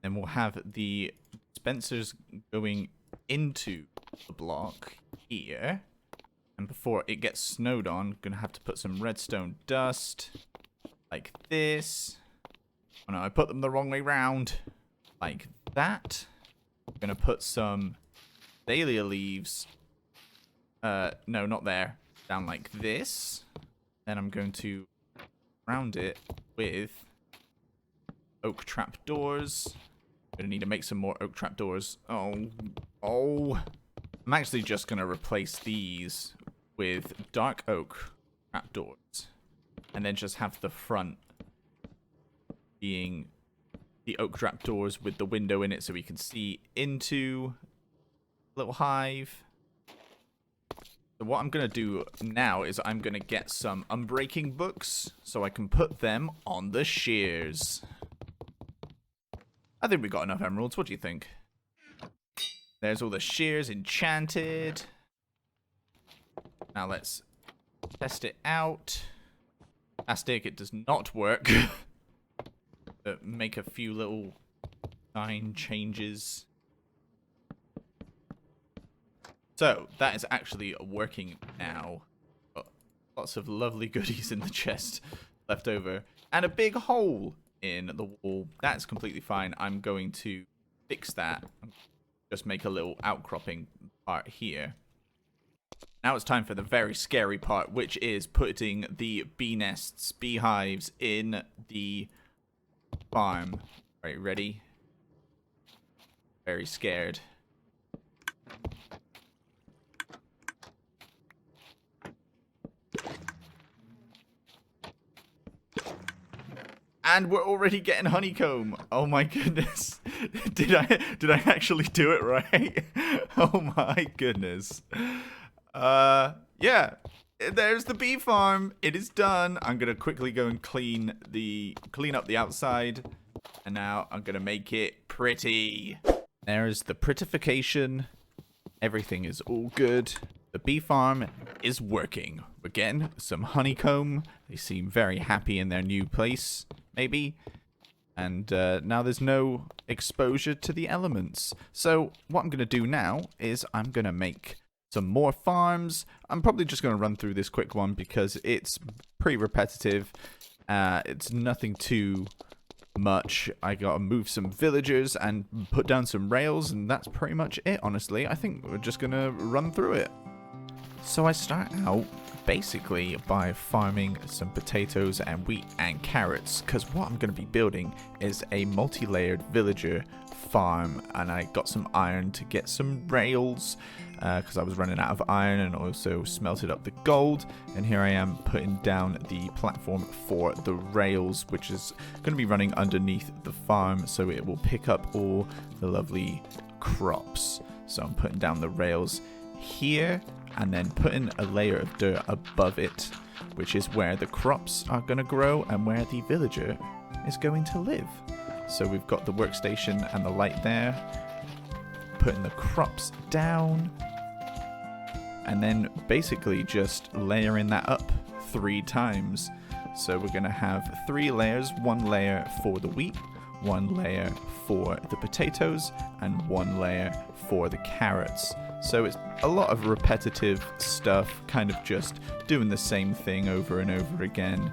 and we'll have the dispensers going into the block here, and before it gets snowed on, I'm going to have to put some redstone dust, like this. Oh no, I put them the wrong way round, like that. I'm going to put some dahlia leaves, no, not there, down like this. Then I'm going to round it with oak trapdoors. I'm going to need to make some more oak trapdoors. Oh. I'm actually just going to replace these with dark oak trapdoors. And then just have the front being the oak trapdoors with the window in it so we can see into a little hive. So what I'm going to do now is I'm going to get some unbreaking books so I can put them on the shears. I think we got enough emeralds. What do you think? There's all the shears enchanted. Now let's test it out. Fantastic, it does not work. Make a few little design changes. So that is actually working now. Got lots of lovely goodies in the chest left over, and a big hole in the wall. That's completely fine. I'm going to fix that. Just make a little outcropping part here. Now it's time for the very scary part, which is putting the bee nests, beehives in the farm. Alright, ready? Very scared. And we're already getting honeycomb. Oh my goodness. Did I actually do it right? Oh my goodness. Yeah. There's the bee farm. It is done. I'm gonna quickly go and clean up the outside. And now I'm gonna make it pretty. There's the prettification. Everything is all good. The bee farm is working. We're getting some honeycomb. They seem very happy in their new place, maybe. And now there's no exposure to the elements. So what I'm gonna do now is I'm gonna make some more farms. I'm probably just going to run through this quick one because it's pretty repetitive. It's nothing too much. I got to move some villagers and put down some rails, and that's pretty much it, honestly. I think we're just going to run through it. So I start out basically by farming some potatoes and wheat and carrots, because what I'm going to be building is a multi-layered villager farm, and I got some iron to get some rails because I was running out of iron, and also smelted up the gold. And here I am putting down the platform for the rails, which is going to be running underneath the farm, so it will pick up all the lovely crops. So I'm putting down the rails here, and then putting a layer of dirt above it, which is where the crops are going to grow and where the villager is going to live. So we've got the workstation and the light there, putting the crops down, and then basically just layering that up 3 times. So we're going to have 3 layers, 1 layer for the wheat, 1 layer for the potatoes, and 1 layer for the carrots. So it's a lot of repetitive stuff, kind of just doing the same thing over and over again,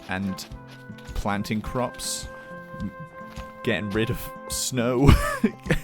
and planting crops, getting rid of snow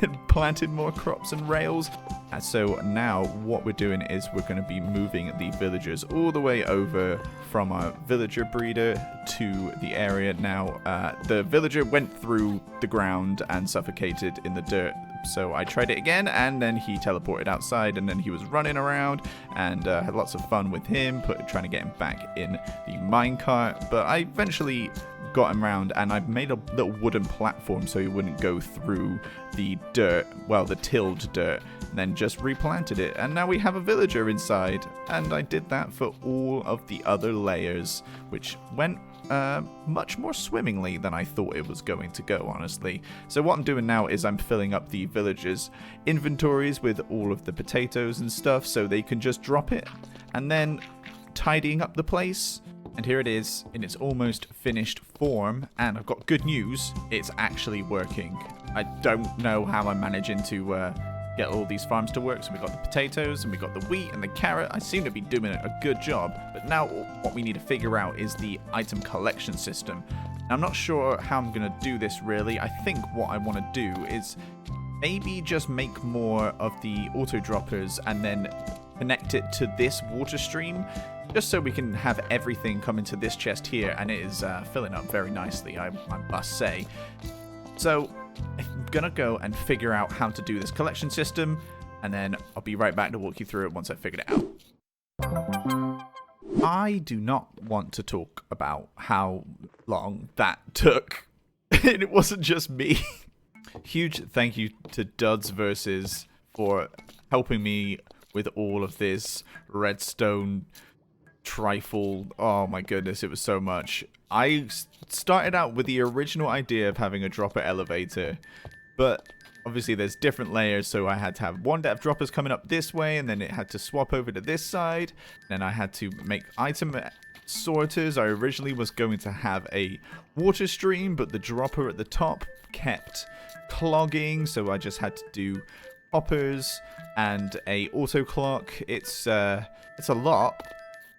and planted more crops and rails. And so now what we're doing is we're going to be moving the villagers all the way over from our villager breeder to the area. Now, the villager went through the ground and suffocated in the dirt. So I tried it again, and then he teleported outside, and then he was running around, and had lots of fun with him, trying to get him back in the minecart. But I eventually got him around, and I made a little wooden platform so he wouldn't go through the dirt, well, the tilled dirt, and then just replanted it, and now we have a villager inside. And I did that for all of the other layers, which went much more swimmingly than I thought it was going to go, honestly. So what I'm doing now is I'm filling up the villagers' inventories with all of the potatoes and stuff so they can just drop it, and then tidying up the place. And here it is in its almost finished form, and I've got good news, it's actually working. I don't know how I'm managing to get all these farms to work. So we got the potatoes, and we got the wheat and the carrot. I seem to be doing a good job, but now what we need to figure out is the item collection system. Now, I'm not sure how I'm going to do this really. I think what I want to do is maybe just make more of the auto droppers and then connect it to this water stream, just so we can have everything come into this chest here, and it is filling up very nicely, I must say. So I'm gonna go and figure out how to do this collection system, and then I'll be right back to walk you through it once I've figured it out. I do not want to talk about how long that took, and it wasn't just me. Huge thank you to Duds Versus for helping me with all of this redstone trifle. Oh my goodness, it was so much. I started out with the original idea of having a dropper elevator, but obviously there's different layers, so I had to have one depth droppers coming up this way, and then it had to swap over to this side. Then I had to make item sorters. I originally was going to have a water stream, but the dropper at the top kept clogging, so I just had to do hoppers and a auto clock. It's a lot,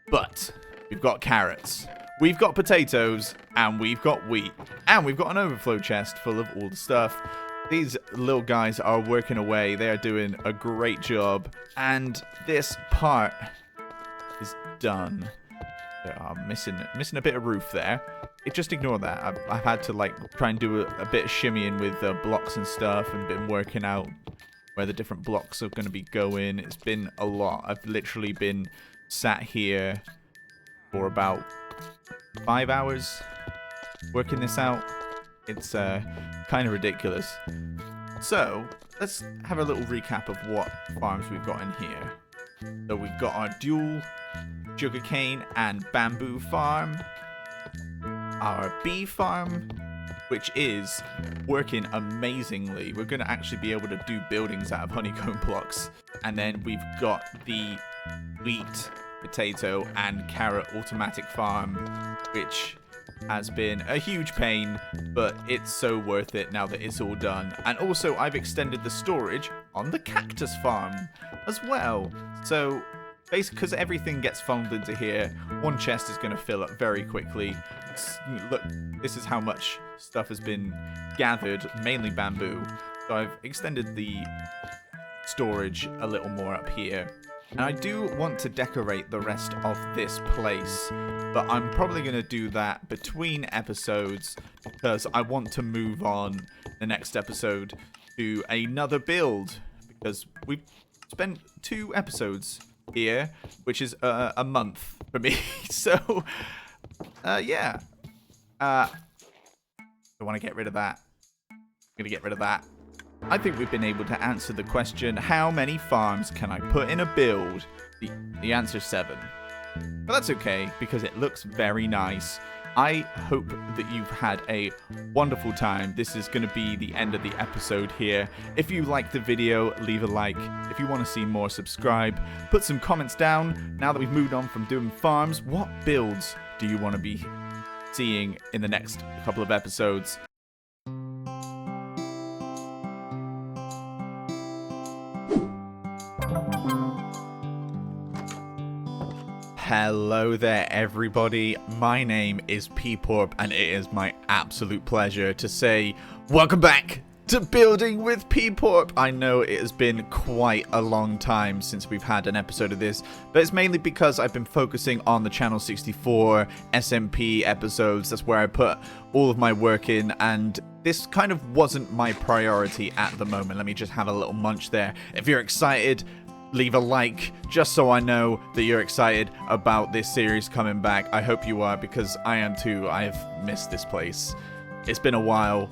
but we've got carrots, we've got potatoes, and we've got wheat, and we've got an overflow chest full of all the stuff. These little guys are working away. They are doing a great job, and this part is done. I'm missing a bit of roof there. Just ignore that. I've had to try and do a bit of shimmying with blocks and stuff, and been working out where the different blocks are going to be going. It's been a lot. I've literally been sat here for about 5 hours working this out. It's kind of ridiculous. So let's have a little recap of what farms we've got in here. So we've got our dual sugarcane and bamboo farm, our bee farm, which is working amazingly. We're going to actually be able to do buildings out of honeycomb blocks. And then we've got the wheat, potato, and carrot automatic farm, which has been a huge pain, but it's so worth it now that it's all done. And also, I've extended the storage on the cactus farm as well. So basically, because everything gets funneled into here, one chest is going to fill up very quickly. Look, this is how much stuff has been gathered, mainly bamboo. So I've extended the storage a little more up here. And I do want to decorate the rest of this place, but I'm probably going to do that between episodes, because I want to move on the next episode to another build, because we've spent 2 episodes here, which is a month for me. So yeah, I want to get rid of that. I'm gonna get rid of that. I think we've been able to answer the question, how many farms can I put in a build? The answer is 7, but that's okay because it looks very nice. I hope that you've had a wonderful time. This is going to be the end of the episode here. If you liked the video, leave a like. If you want to see more, subscribe. Put some comments down. Now that we've moved on from doing farms, what builds do you want to be seeing in the next couple of episodes? Hello there, everybody. My name is Peeporp, and it is my absolute pleasure to say welcome back to Building with Peeporp. I know it has been quite a long time since we've had an episode of this, but it's mainly because I've been focusing on the Channel 64 SMP episodes. That's where I put all of my work in, and this kind of wasn't my priority at the moment. Let me just have a little munch there. If you're excited, leave a like, just so I know that you're excited about this series coming back. I hope you are, because I am too. I have missed this place. It's been a while,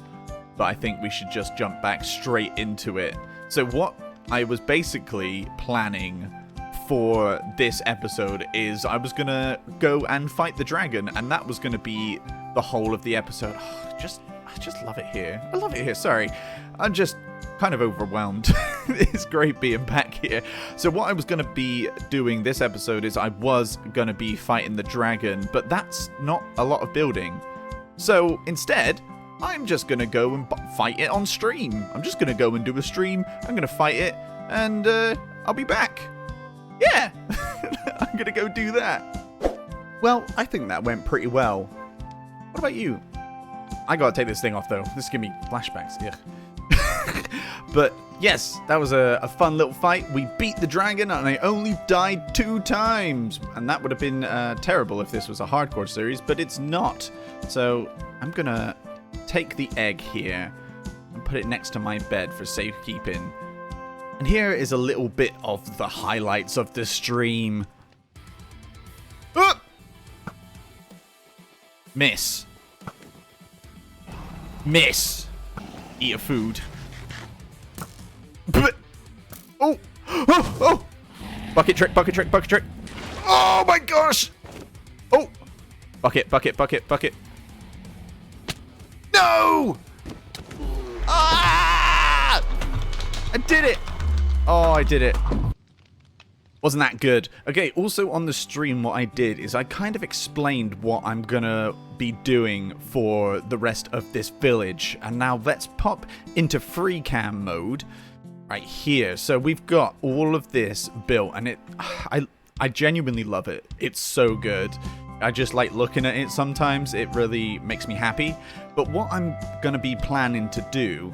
but I think we should just jump back straight into it. So what I was basically planning for this episode is I was going to go and fight the dragon, and that was going to be the whole of the episode. I just love it here. I love it here. Sorry. I'm just kind of overwhelmed. It's great being back here. So what I was going to be doing this episode is I was going to be fighting the dragon, but that's not a lot of building. So instead, I'm just going to go and fight it on stream. I'm just going to go and do a stream. I'm going to fight it, and I'll be back. Yeah, I'm going to go do that. Well, I think that went pretty well. What about you? I got to take this thing off, though. This is giving me flashbacks. Yeah. But yes, that was a fun little fight. We beat the dragon, and I only died 2 times. And that would have been terrible if this was a hardcore series, but it's not. So I'm going to take the egg here and put it next to my bed for safekeeping. And here is a little bit of the highlights of the stream. Ah! Miss. Eat a food. Oh! Oh! Oh! Bucket trick. Oh my gosh! Oh! Bucket. No! Ah! I did it! Oh, I did it. Wasn't that good? Okay, also on the stream, what I did is I kind of explained what I'm gonna be doing for the rest of this village. And now let's pop into free cam mode right here. So we've got all of this built, and I genuinely love it. It's so good. I just like looking at it sometimes. It really makes me happy. But what I'm gonna be planning to do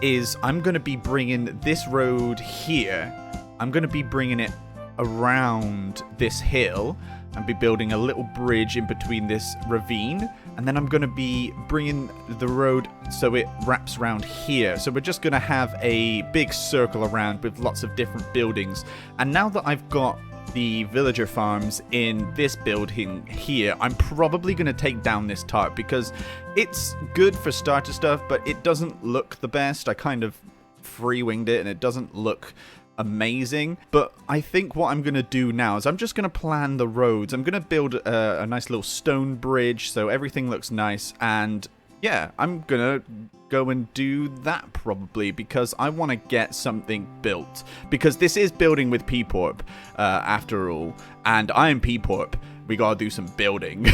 is I'm gonna be bringing this road here. I'm gonna be bringing it around this hill and be building a little bridge in between this ravine, and then I'm going to be bringing the road so it wraps around here. So we're just going to have a big circle around with lots of different buildings. And now that I've got the villager farms in this building here, I'm probably going to take down this tarp because it's good for starter stuff, but it doesn't look the best. I kind of free-winged it and it doesn't look amazing. But I think what I'm going to do now is I'm just going to plan the roads. I'm going to build a nice little stone bridge so everything looks nice, and yeah, I'm going to go and do that probably because I want to get something built, because this is Building with Peeporp after all, and I am Peeporp. We gotta do some building.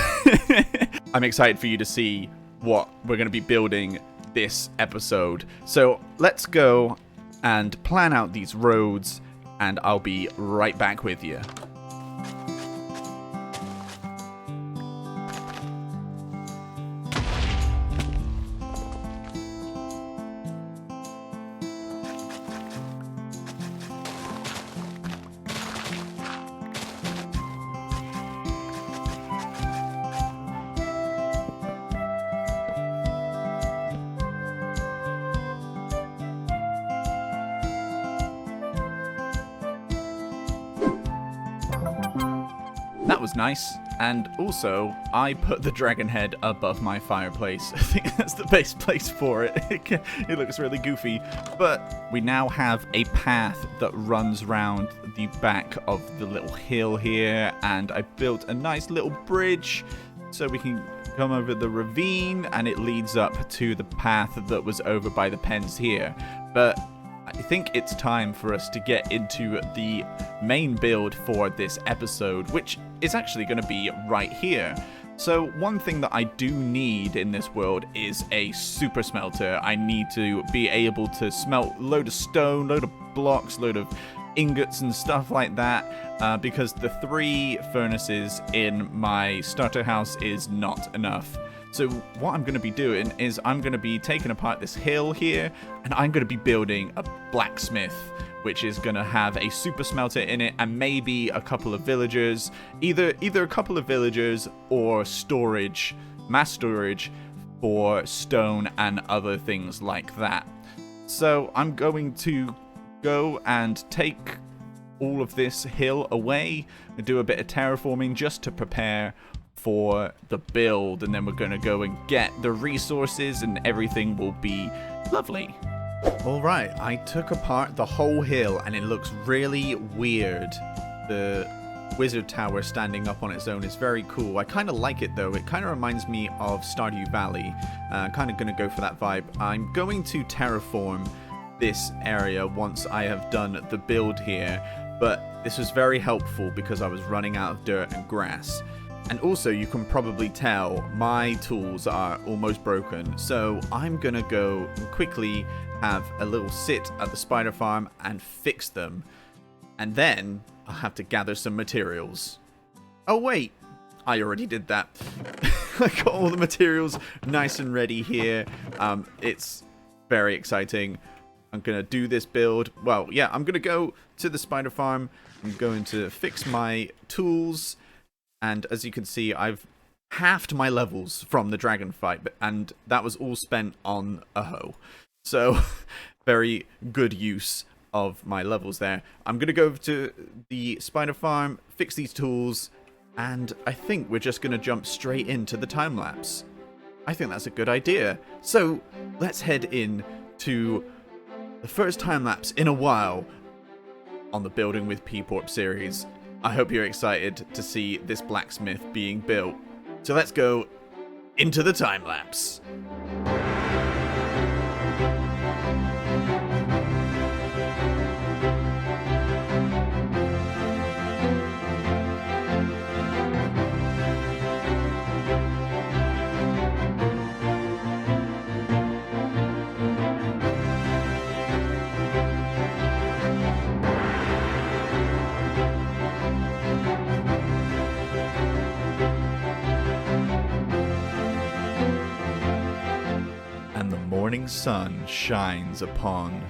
I'm excited for you to see what we're going to be building this episode. So let's go and plan out these roads, and I'll be right back with you. That was nice, and also I put the dragon head above my fireplace. I think that's the best place for it. It looks really goofy, but we now have a path that runs round the back of the little hill here, and I built a nice little bridge so we can come over the ravine, and it leads up to the path that was over by the pens here. But I think it's time for us to get into the main build for this episode, which is actually going to be right here. So one thing that I do need in this world is a super smelter. I need to be able to smelt a load of stone, load of blocks, load of ingots and stuff like that, because the 3 furnaces in my starter house is not enough. So what I'm going to be doing is I'm going to be taking apart this hill here, and I'm going to be building a blacksmith, which is going to have a super smelter in it and maybe a couple of villagers, either a couple of villagers or storage, mass storage for stone and other things like that. So I'm going to go and take all of this hill away and do a bit of terraforming just to prepare for the build, and then we're going to go and get the resources and everything will be lovely. Alright, I took apart the whole hill and it looks really weird. The wizard tower standing up on its own is very cool. I kind of like it though. It kind of reminds me of Stardew Valley. Kind of going to go for that vibe. I'm going to terraform this area once I have done the build here, but this was very helpful because I was running out of dirt and grass. And also, you can probably tell my tools are almost broken, so I'm gonna go and quickly have a little sit at the spider farm and fix them. And then I'll have to gather some materials. Oh wait, I already did that. I got all the materials nice and ready here. It's very exciting. I'm gonna do this build. Well, yeah, I'm gonna go to the spider farm. I'm going to fix my tools. And as you can see, I've halved my levels from the dragon fight, and that was all spent on a hoe. So, very good use of my levels there. I'm going to go to the spider farm, fix these tools, and I think we're just going to jump straight into the time lapse. I think that's a good idea. So, let's head in to the first time lapse in a while on the Building with Peeporp series. I hope you're excited to see this blacksmith being built. So let's go into the time lapse. Morning sun shines upon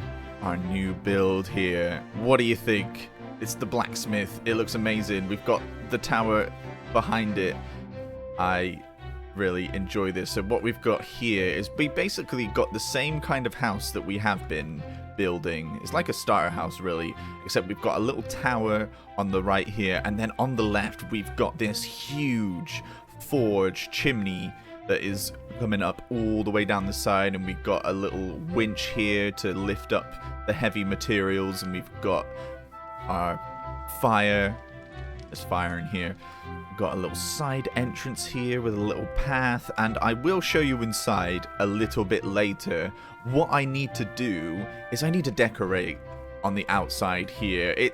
our new build here. What do you think? It's the blacksmith. It looks amazing. We've got the tower behind it. I really enjoy this. So what we've got here is we basically got the same kind of house that we have been building. It's like a starter house really, except we've got a little tower on the right here, and then on the left we've got this huge forge chimney that is coming up all the way down the side, and we've got a little winch here to lift up the heavy materials, and we've got our fire. There's fire in here. We've got a little side entrance here with a little path, and I will show you inside a little bit later. What I need to do is I need to decorate on the outside here.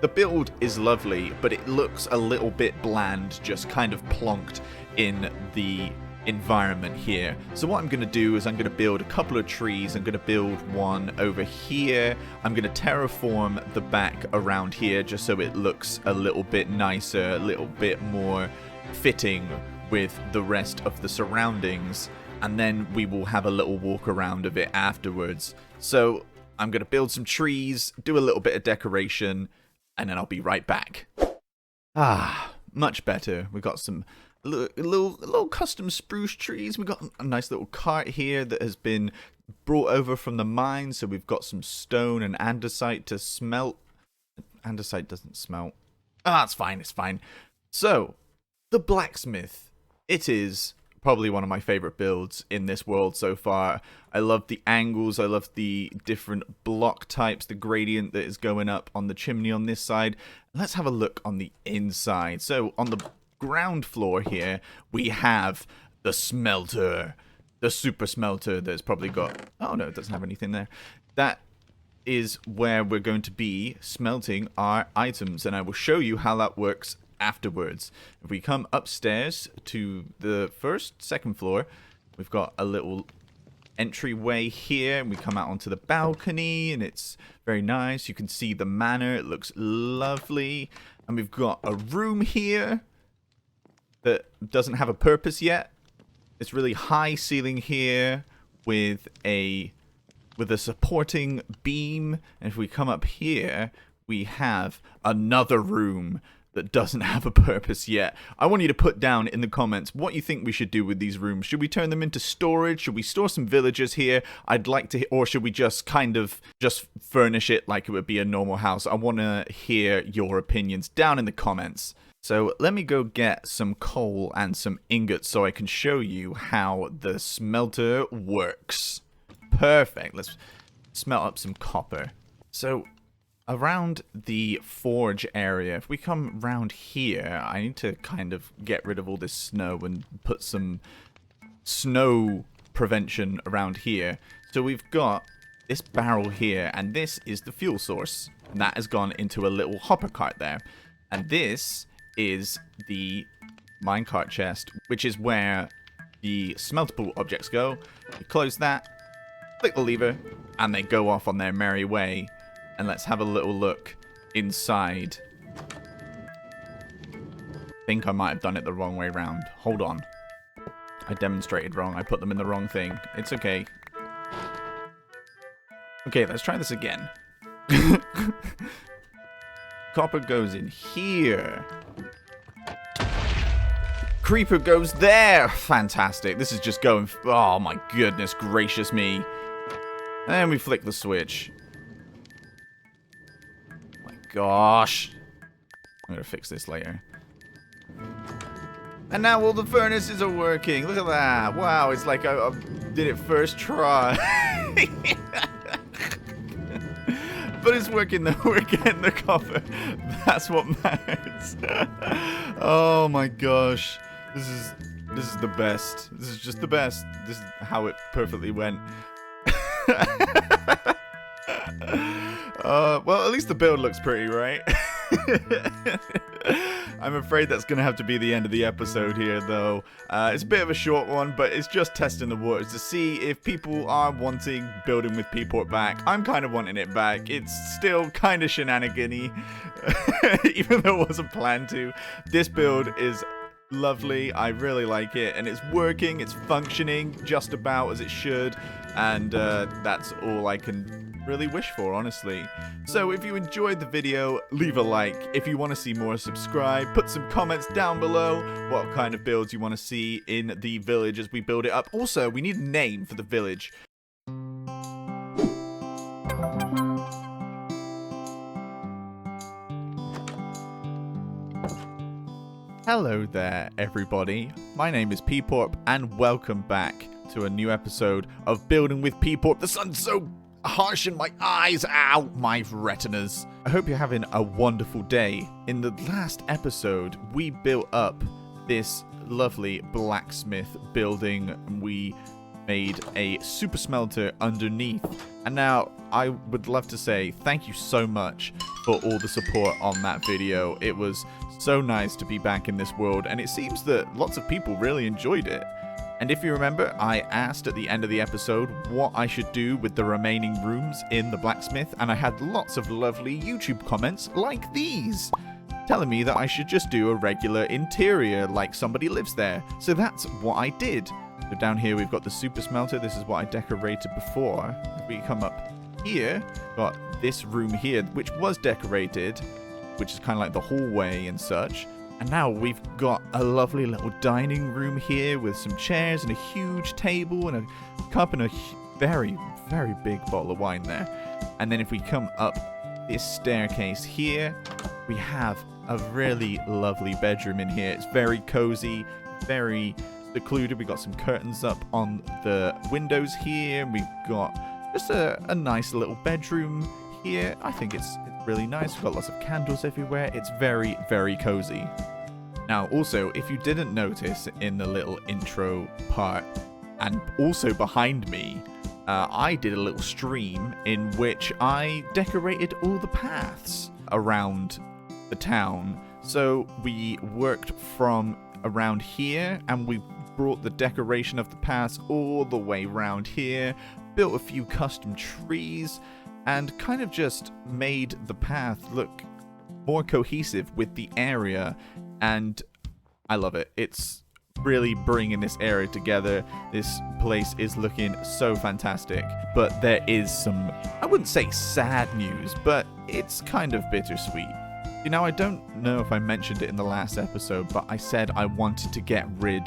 The build is lovely, but it looks a little bit bland, just kind of plonked in the environment here. So what I'm going to do is I'm going to build a couple of trees. I'm going to build one over here. I'm going to terraform the back around here just so it looks a little bit nicer, a little bit more fitting with the rest of the surroundings, and then we will have a little walk around of it afterwards. So I'm going to build some trees, do a little bit of decoration, and then I'll be right back. Ah, much better. We've got some little custom spruce trees. We've got a nice little cart here that has been brought over from the mine, so we've got some stone and andesite to smelt. Andesite doesn't smelt. Ah, it's fine, it's fine. So, the blacksmith. It is probably one of my favorite builds in this world so far. I love the angles, I love the different block types, the gradient that is going up on the chimney on this side. Let's have a look on the inside. So, on the ground floor here, we have the smelter, the super smelter that's probably got, oh no, it doesn't have anything there. That is where we're going to be smelting our items, and I will show you how that works afterwards. If we come upstairs to the second floor, we've got a little entryway here, and we come out onto the balcony, and it's very nice. You can see the manor, it looks lovely, and we've got a room here that doesn't have a purpose yet. this really high ceiling here with a supporting beam. And if we come up here, we have another room that doesn't have a purpose yet. I want you to put down in the comments what you think we should do with these rooms. Should we turn them into storage? Should we store some villagers here? I'd like to, or should we just kind of just furnish it like it would be a normal house? I want to hear your opinions down in the comments. So let me go get some coal and some ingots so I can show you how the smelter works. Perfect. Let's smelt up some copper. So around the forge area, if we come round here, I need to kind of get rid of all this snow and put some snow prevention around here. So we've got this barrel here, and this is the fuel source. And that has gone into a little hopper cart there. And this is the minecart chest, which is where the smeltable objects go. You close that, click the lever, and they go off on their merry way. And let's have a little look inside. I think I might have done it the wrong way round. Hold on. I demonstrated wrong. I put them in the wrong thing. It's okay. Okay, let's try this again. Copper goes in here. Creeper goes there. Fantastic. This is just going... Oh, my goodness gracious me. And we flick the switch. My gosh. I'm going to fix this later. And now all the furnaces are working. Look at that. Wow, it's like I did it first try. But it's working though. We're getting the copper. That's what matters. Oh my gosh. This is the best. This is just the best. This is how it perfectly went. Well, at least the build looks pretty, right? I'm afraid that's going to have to be the end of the episode here, though. It's a bit of a short one, but it's just testing the waters to see if people are wanting Building with Peeporp back. I'm kind of wanting it back. It's still kind of shenanigan-y, even though it wasn't planned to. This build is lovely. I really like it, and it's working. It's functioning just about as it should, and that's all I can really wish for, honestly. So if you enjoyed the video, leave a like. If you want to see more, subscribe. Put some comments down below what kind of builds you want to see in the village as we build it up. Also, we need a name for the village. Hello there, everybody. My name is Peeporp, and welcome back to a new episode of Building with Peeporp. The sun's so harsh in my eyes. Ow, my retinas. I hope you're having a wonderful day. In the last episode, we built up this lovely blacksmith building. We made a super smelter underneath. And now I would love to say thank you so much for all the support on that video. It was so nice to be back in this world, and it seems that lots of people really enjoyed it. And if you remember, I asked at the end of the episode what I should do with the remaining rooms in the blacksmith, and I had lots of lovely YouTube comments like these, telling me that I should just do a regular interior like somebody lives there. So that's what I did. So down here we've got the super smelter. This is what I decorated before. If we come up here, got this room here, which was decorated, which is kind of like the hallway and such. And now we've got a lovely little dining room here with some chairs and a huge table and a cup and a very, very big bottle of wine there. And then if we come up this staircase here, we have a really lovely bedroom in here. It's very cozy, very secluded. We've got some curtains up on the windows here. We've got just a nice little bedroom here. I think it's really nice. We've got lots of candles everywhere. It's very, very cozy. Now, also, if you didn't notice in the little intro part, and also behind me, I did a little stream in which I decorated all the paths around the town. So we worked from around here, and we brought the decoration of the paths all the way around here, built a few custom trees, and kind of just made the path look more cohesive with the area, and I love it. It's really bringing this area together. This place is looking so fantastic. But there is some, I wouldn't say sad news, but it's kind of bittersweet. You know, I don't know if I mentioned it in the last episode, but I said I wanted to get rid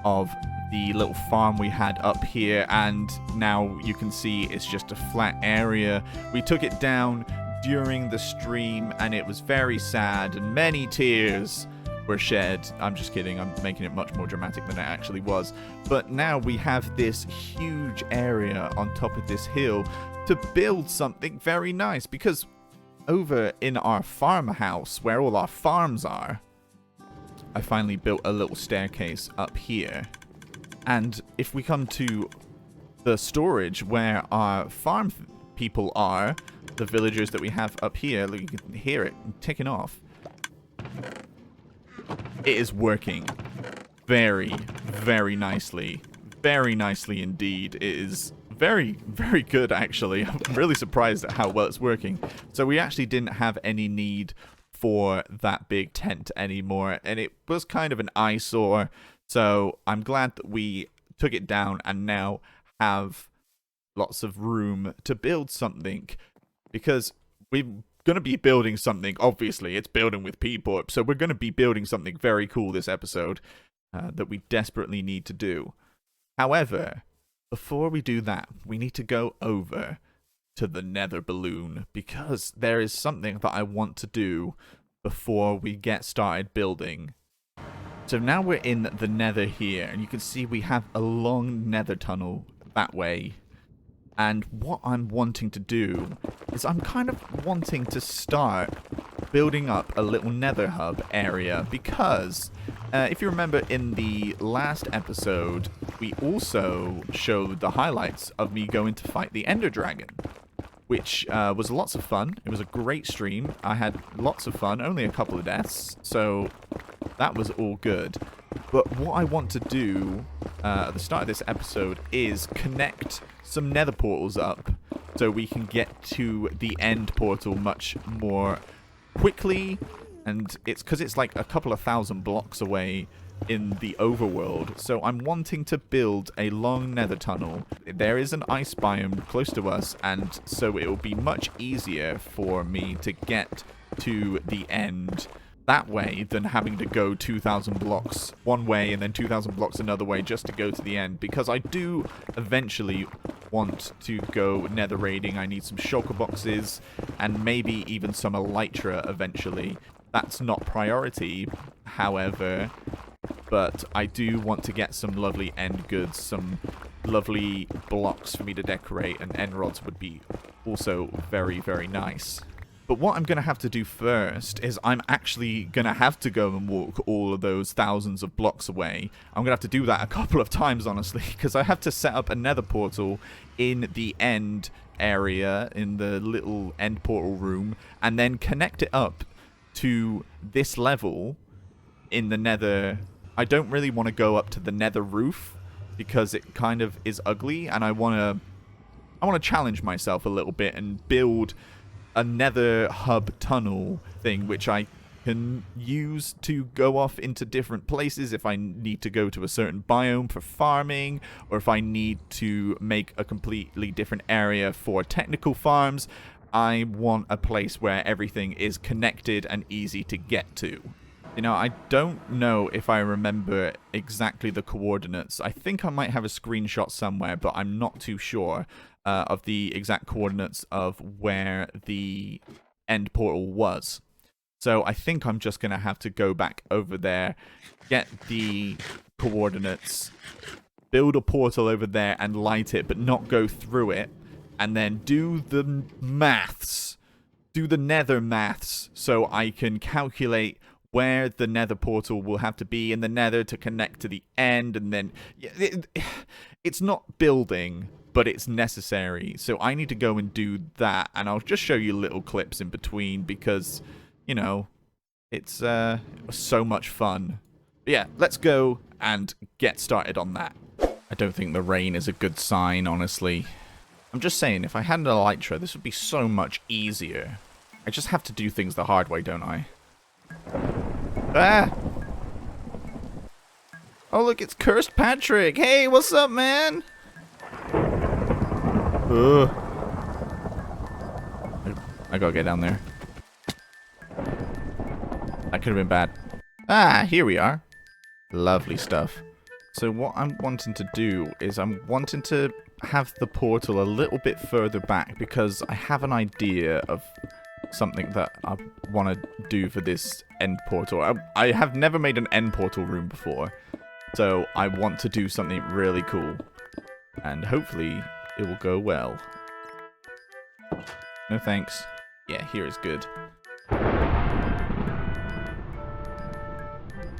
of the little farm we had up here, and now you can see it's just a flat area. We took it down during the stream, and it was very sad, and many tears were shed. I'm just kidding, I'm making it much more dramatic than it actually was. But now we have this huge area on top of this hill to build something very nice, because over in our farmhouse, where all our farms are, I finally built a little staircase up here. And if we come to the storage where our farm people are, the villagers that we have up here, look, you can hear it ticking off. It is working very, very nicely. Very nicely indeed. It is very, very good, actually. I'm really surprised at how well it's working. So we actually didn't have any need for that big tent anymore, and it was kind of an eyesore. So I'm glad that we took it down and now have lots of room to build something, because we're going to be building something. Obviously, it's Building with Peeporp, so we're going to be building something very cool this episode that we desperately need to do. However, before we do that, we need to go over to the nether balloon, because there is something that I want to do before we get started building. So now we're in the nether here, and you can see we have a long nether tunnel that way. And what I'm wanting to do is I'm kind of wanting to start building up a little nether hub area, because if you remember in the last episode, we also showed the highlights of me going to fight the Ender Dragon, which was lots of fun. It was a great stream. I had lots of fun, only a couple of deaths, so that was all good. But what I want to do at the start of this episode is connect some nether portals up so we can get to the end portal much more quickly. And it's because it's like a couple of thousand blocks away in the overworld. So I'm wanting to build a long nether tunnel. There is an ice biome close to us, and so it will be much easier for me to get to the end that way than having to go 2,000 blocks one way and then 2,000 blocks another way just to go to the end, because I do eventually want to go nether raiding. I need some shulker boxes and maybe even some elytra eventually. That's not priority, however, but I do want to get some lovely end goods, some lovely blocks for me to decorate, and end rods would be also very, very nice. But what I'm going to have to do first is I'm actually going to have to go and walk all of those thousands of blocks away. I'm going to have to do that a couple of times, honestly, because I have to set up a nether portal in the end area, in the little end portal room, and then connect it up to this level in the nether. I don't really want to go up to the nether roof because it kind of is ugly, and I want to challenge myself a little bit and build a nether hub tunnel thing, which I can use to go off into different places if I need to go to a certain biome for farming, or if I need to make a completely different area for technical farms. I want a place where everything is connected and easy to get to. You know, I don't know if I remember exactly the coordinates. I think I might have a screenshot somewhere, but I'm not too sure of the exact coordinates of where the end portal was. So I think I'm just going to have to go back over there, get the coordinates, build a portal over there and light it, but not go through it, and then do the maths, do the nether maths, so I can calculate where the nether portal will have to be in the nether to connect to the end. And then it's not building, but it's necessary. So I need to go and do that, and I'll just show you little clips in between because, you know, it's so much fun. But yeah, let's go and get started on that. I don't think the rain is a good sign, honestly. I'm just saying, if I had an elytra, this would be so much easier. I just have to do things the hard way, don't I? Ah! Oh, look, it's Cursed Patrick. Hey, what's up, man? Ugh. I gotta get down there. That could have been bad. Ah, here we are. Lovely stuff. So what I'm wanting to do is I'm wanting to have the portal a little bit further back because I have an idea of something that I want to do for this end portal. I have never made an end portal room before, so I want to do something really cool, and hopefully it will go well. No thanks. Yeah, here is good.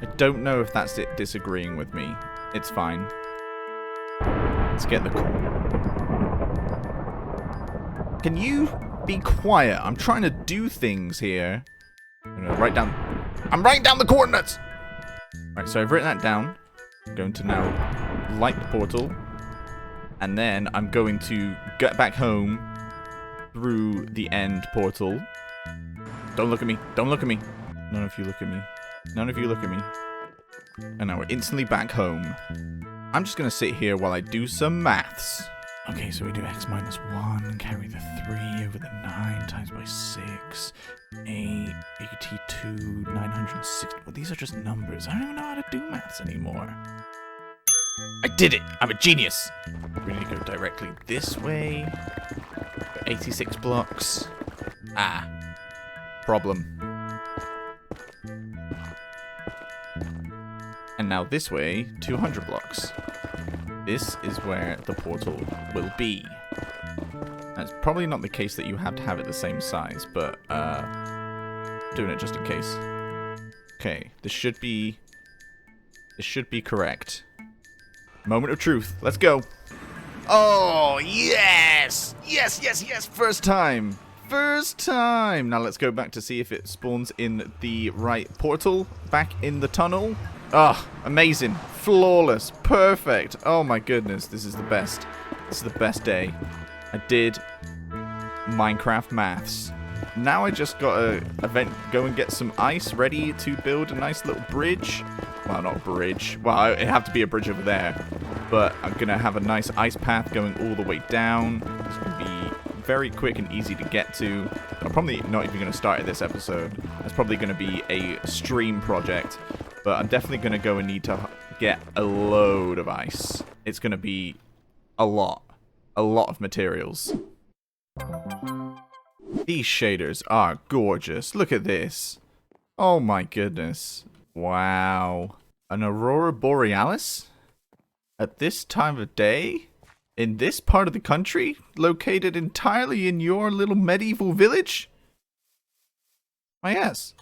I don't know if that's it disagreeing with me. It's fine. Let's get the... Can you be quiet? I'm trying to do things here. I'm writing down the coordinates! Right, so I've written that down. I'm going to now light the portal. And then I'm going to get back home through the end portal. Don't look at me. Don't look at me. None of you look at me. None of you look at me. And now we're instantly back home. I'm just going to sit here while I do some maths. Okay, so we do x minus 1, carry the 3 over the 9 times by 6, 8, 82, 960. Well, these are just numbers. I don't even know how to do maths anymore. I did it! I'm a genius! We need to go directly this way. 86 blocks. Ah. Problem. And now this way, 200 blocks. This is where the portal will be. That's probably not the case that you have to have it the same size, but doing it just in case. Okay, this should be correct. Moment of truth. Let's go. Oh, yes! Yes, yes, yes! First time! First time! Now let's go back to see if it spawns in the right portal. Back in the tunnel. Oh, amazing. Flawless. Perfect. Oh my goodness. This is the best. This is the best day. I did Minecraft maths. Now I just gotta go and get some ice ready to build a nice little bridge. Well, not a bridge. Well, it'd have to be a bridge over there. But I'm gonna have a nice ice path going all the way down. It's gonna be very quick and easy to get to. I'm probably not even gonna start at this episode. That's probably gonna be a stream project. But I'm definitely going to go and need to get a load of ice. It's going to be a lot. A lot of materials. These shaders are gorgeous. Look at this. Oh my goodness. Wow. An aurora borealis? At this time of day? In this part of the country? Located entirely in your little medieval village? Why, yes.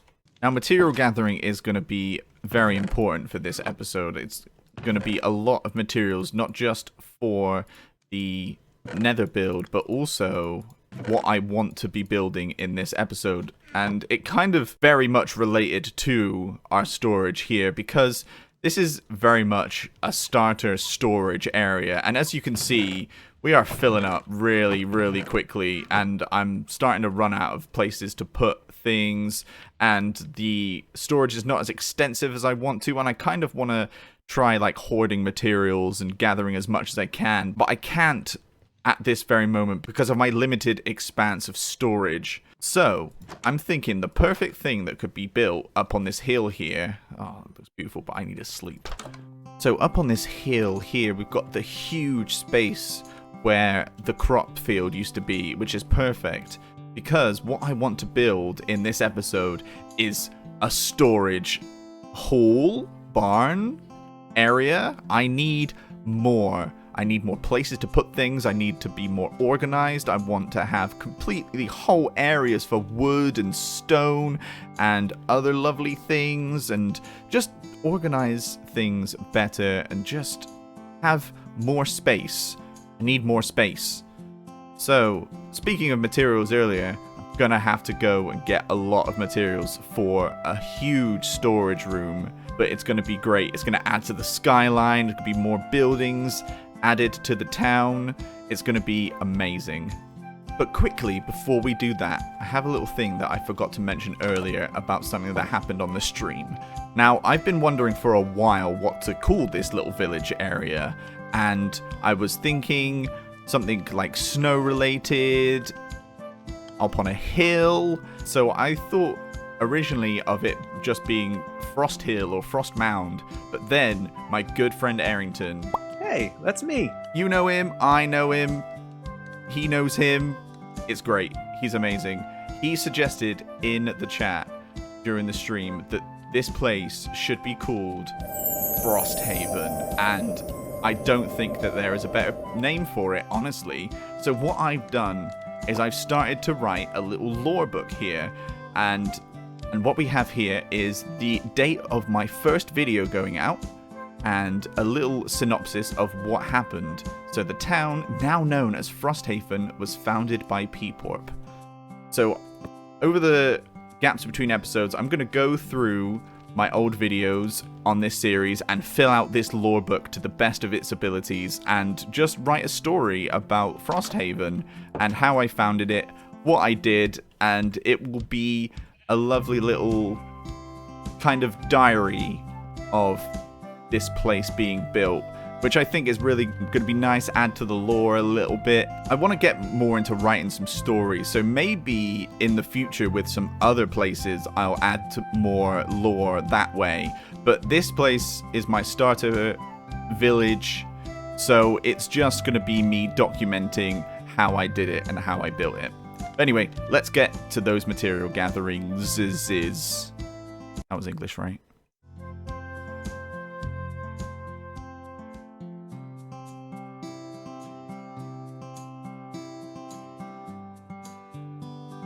Now, material gathering is going to be very important for this episode. It's going to be a lot of materials, not just for the nether build, but also what I want to be building in this episode. And it kind of very much related to our storage here, because this is very much a starter storage area. And as you can see, we are filling up really, really quickly, and I'm starting to run out of places to put things, and the storage is not as extensive as I want to, and I kind of want to try like hoarding materials and gathering as much as I can, but I can't at this very moment because of my limited expanse of storage. So I'm thinking the perfect thing that could be built up on this hill here. Oh, it looks beautiful, but I need to sleep. So up on this hill here, we've got the huge space where the crop field used to be, which is perfect. Because what I want to build in this episode is a storage hall, barn area. I need more. I need more places to put things. I need to be more organized. I want to have completely whole areas for wood and stone and other lovely things, and just organize things better and just have more space. I need more space. So, speaking of materials earlier, I'm gonna have to go and get a lot of materials for a huge storage room, but it's gonna be great. It's gonna add to the skyline. There's gonna be more buildings added to the town. It's gonna be amazing. But quickly, before we do that, I have a little thing that I forgot to mention earlier about something that happened on the stream. Now, I've been wondering for a while what to call this little village area, and I was thinking something like snow related, up on a hill. So I thought originally of it just being Frost Hill or Frost Mound, but then my good friend Arrington,
Hey, that's me.
you know him, I know him, he knows him, it's great, he's amazing. He suggested in the chat during the stream that this place should be called Frosthaven, and I don't think that there is a better name for it, honestly. So what I've done is I've started to write a little lore book here, and what we have here is the date of my first video going out, and a little synopsis of what happened. So the town, now known as Frosthaven, was founded by Peeporp. So over the gaps between episodes, I'm going to go through my old videos on this series and fill out this lore book to the best of its abilities and just write a story about Frosthaven and how I founded it, what I did, and it will be a lovely little kind of diary of this place being built, which I think is really going to be nice, add to the lore a little bit. I want to get more into writing some stories, so maybe in the future with some other places I'll add to more lore that way. But this place is my starter village, so it's just going to be me documenting how I did it and how I built it. Anyway, let's get to those material gatherings. That was English, right?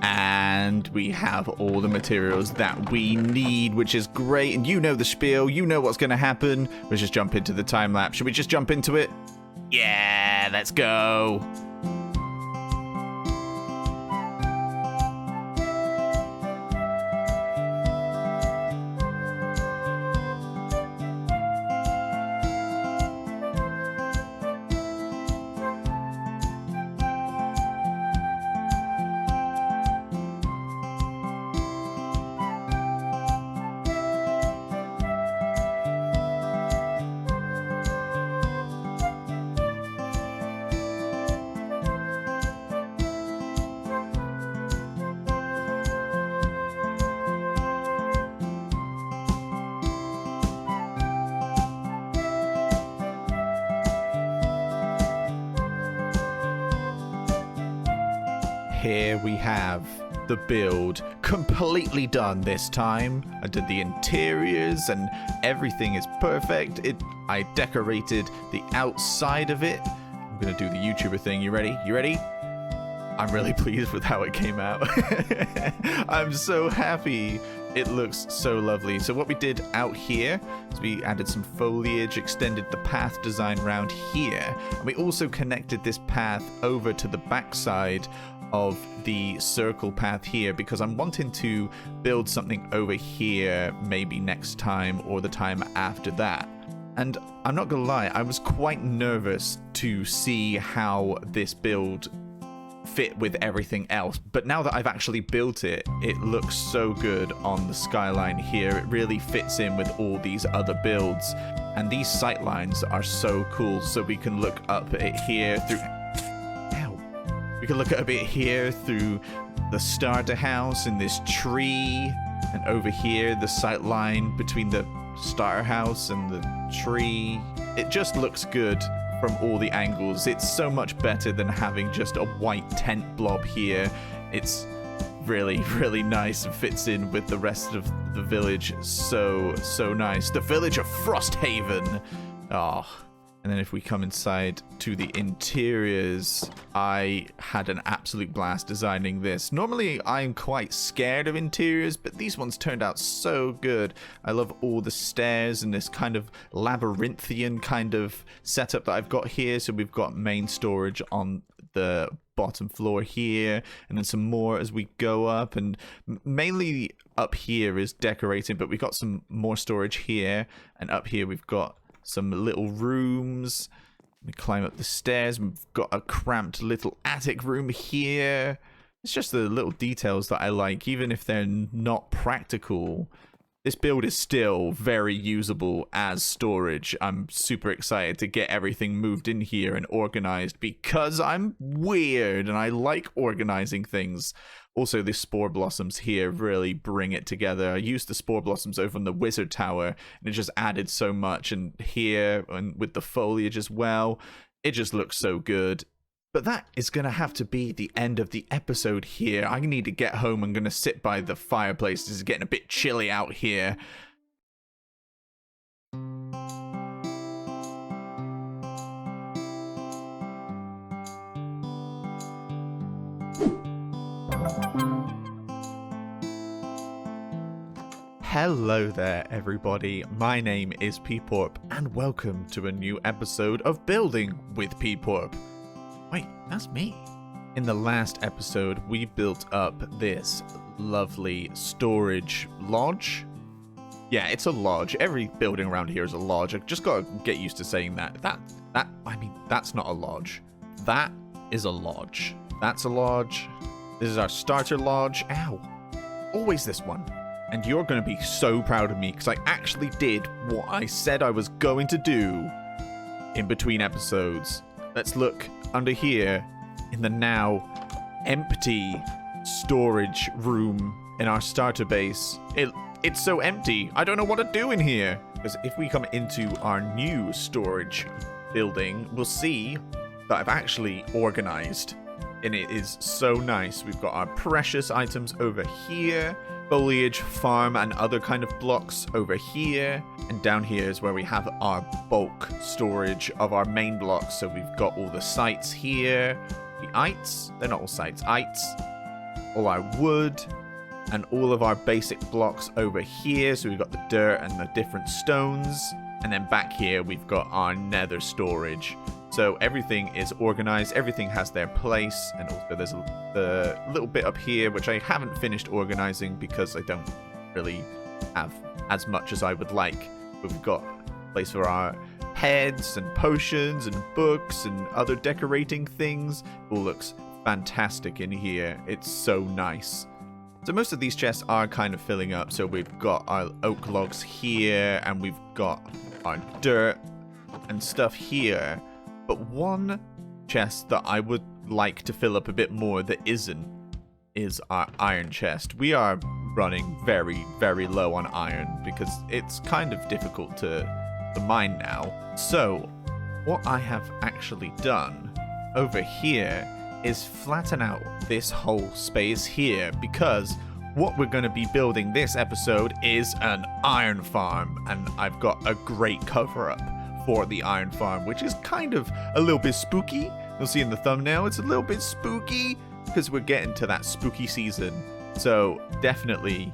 And we have all the materials that we need, which is great. And you know the spiel, you know what's going to happen. Let's just jump into the time lapse. Should we just jump into it? Yeah, let's go. Here we have the build completely done this time. I did the interiors and everything is perfect. I decorated the outside of it. I'm gonna do the YouTuber thing. You ready? You ready? I'm really pleased with how it came out. I'm so happy. It looks so lovely. So what we did out here is we added some foliage, extended the path design around here, and we also connected this path over to the backside of the circle path here because I'm wanting to build something over here maybe next time or the time after that. And I'm not gonna lie, I was quite nervous to see how this build fit with everything else, but now that I've actually built it, it looks so good on the skyline here. It really fits in with all these other builds, and these sight lines are so cool. So we can look up at it here through we can look at it here through the starter house and this tree, and over here the sight line between the starter house and the tree. It just looks good from all the angles. It's so much better than having just a white tent blob here. It's really, really nice and fits in with the rest of the village. So nice. The village of Frosthaven. Oh. And then if we come inside to the interiors, I had an absolute blast designing this. Normally, I'm quite scared of interiors, but these ones turned out so good. I love all the stairs and this kind of labyrinthian kind of setup that I've got here. So we've got main storage on the bottom floor here, and then some more as we go up, and mainly up here is decorating, but we've got some more storage here, and up here we've got some little rooms We climb up the stairs. We've got a cramped little attic room here. It's just the little details that I like, even if they're not practical. This build is still very usable as storage. I'm super excited to get everything moved in here and organized because I'm weird and I like organizing things. Also, the spore blossoms here really bring it together. I used the spore blossoms over on the wizard tower and it just added so much. And here, and with the foliage as well, it just looks so good. But that is going to have to be the end of the episode here. I need to get home. I'm going to sit by the fireplace. It's getting a bit chilly out here. Hello there, everybody. My name is Peeporp, and welcome to a new episode of Building with Peeporp. Wait, that's me. In the last episode, we built up this lovely storage lodge. Yeah, it's a lodge. Every building around here is a lodge. I just gotta get used to saying that. That's not a lodge. That is a lodge. That's a lodge. This is our starter lodge. Ow. Always this one. And you're gonna be so proud of me because I actually did what I said I was going to do in between episodes. Let's look under here in the now empty storage room in our starter base. It's so empty. I don't know what to do in here. Because if we come into our new storage building, we'll see that I've actually organized. And it is so nice. We've got our precious items over here. Foliage, farm, and other kind of blocks over here. And down here is where we have our bulk storage of our main blocks. So we've got all the sites here. The ites, they're not all sites, ites. All our wood. And all of our basic blocks over here. So we've got the dirt and the different stones. And then back here we've got our nether storage. So everything is organized, everything has their place, and also there's the little bit up here which I haven't finished organizing because I don't really have as much as I would like. But we've got a place for our heads and potions and books and other decorating things. It all looks fantastic in here. It's so nice. So most of these chests are kind of filling up. So we've got our oak logs here and we've got our dirt and stuff here. But one chest that I would like to fill up a bit more that isn't is our iron chest. We are running very, very low on iron because it's kind of difficult to mine now. So what I have actually done over here is flatten out this whole space here because what we're going to be building this episode is an iron farm, and I've got a great cover-up for the iron farm, which is kind of a little bit spooky. You'll see in the thumbnail, it's a little bit spooky because we're getting to that spooky season. So definitely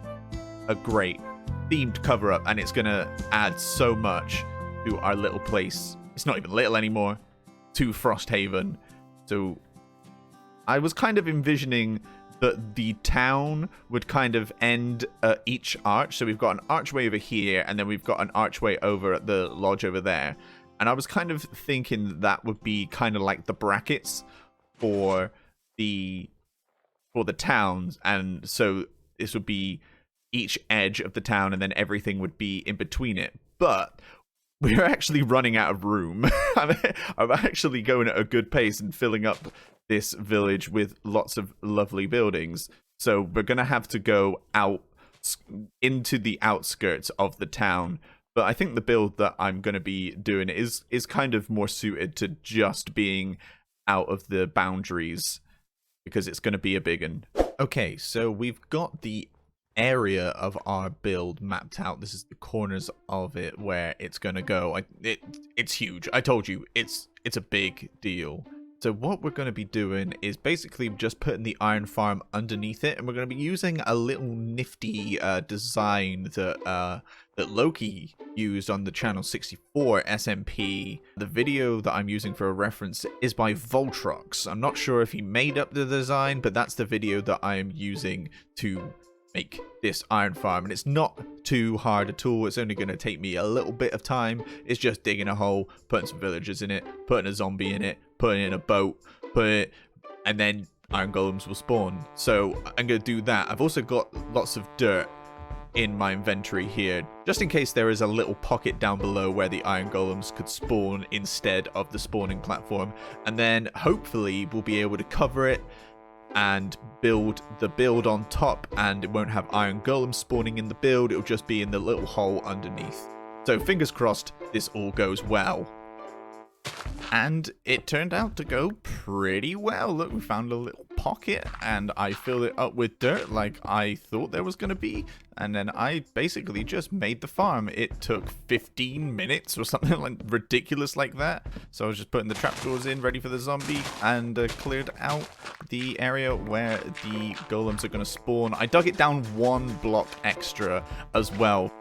a great themed cover up, and it's gonna add so much to our little place. It's not even little anymore, to Frosthaven. So I was kind of envisioning that the town would kind of end at each arch. So we've got an archway over here, and then we've got an archway over at the lodge over there. And I was kind of thinking that would be kind of like the brackets for the towns. And so this would be each edge of the town, and then everything would be in between it. But we're actually running out of room. I'm actually going at a good pace and filling up this village with lots of lovely buildings. So we're going to have to go out into the outskirts of the town. But I think the build that I'm going to be doing is kind of more suited to just being out of the boundaries because it's going to be a big one. Okay, so we've got the area of our build mapped out. This is the corners of it where it's going to go. It's huge. I told you, it's a big deal. So what we're going to be doing is basically just putting the iron farm underneath it, and we're going to be using a little nifty design that Loki used on the Channel 64 SMP. The video that I'm using for a reference is by Voltrox. I'm not sure if he made up the design, but that's the video that I am using to make this iron farm, and it's not too hard at all. It's only going to take me a little bit of time. It's just digging a hole, putting some villagers in it, putting a zombie in it, putting in a boat, and then iron golems will spawn. So I'm going to do that. I've also got lots of dirt in my inventory here, just in case there is a little pocket down below where the iron golems could spawn instead of the spawning platform, and then hopefully we'll be able to cover it and build the build on top, and it won't have iron golems spawning in the build. It'll just be in the little hole underneath. So fingers crossed this all goes well. And it turned out to go pretty well. Look, we found a little pocket and I filled it up with dirt like I thought there was going to be. And then I basically just made the farm. It took 15 minutes or something like ridiculous like that. So I was just putting the trapdoors in, ready for the zombie, and cleared out the area where the golems are going to spawn. I dug it down 1 block extra as well.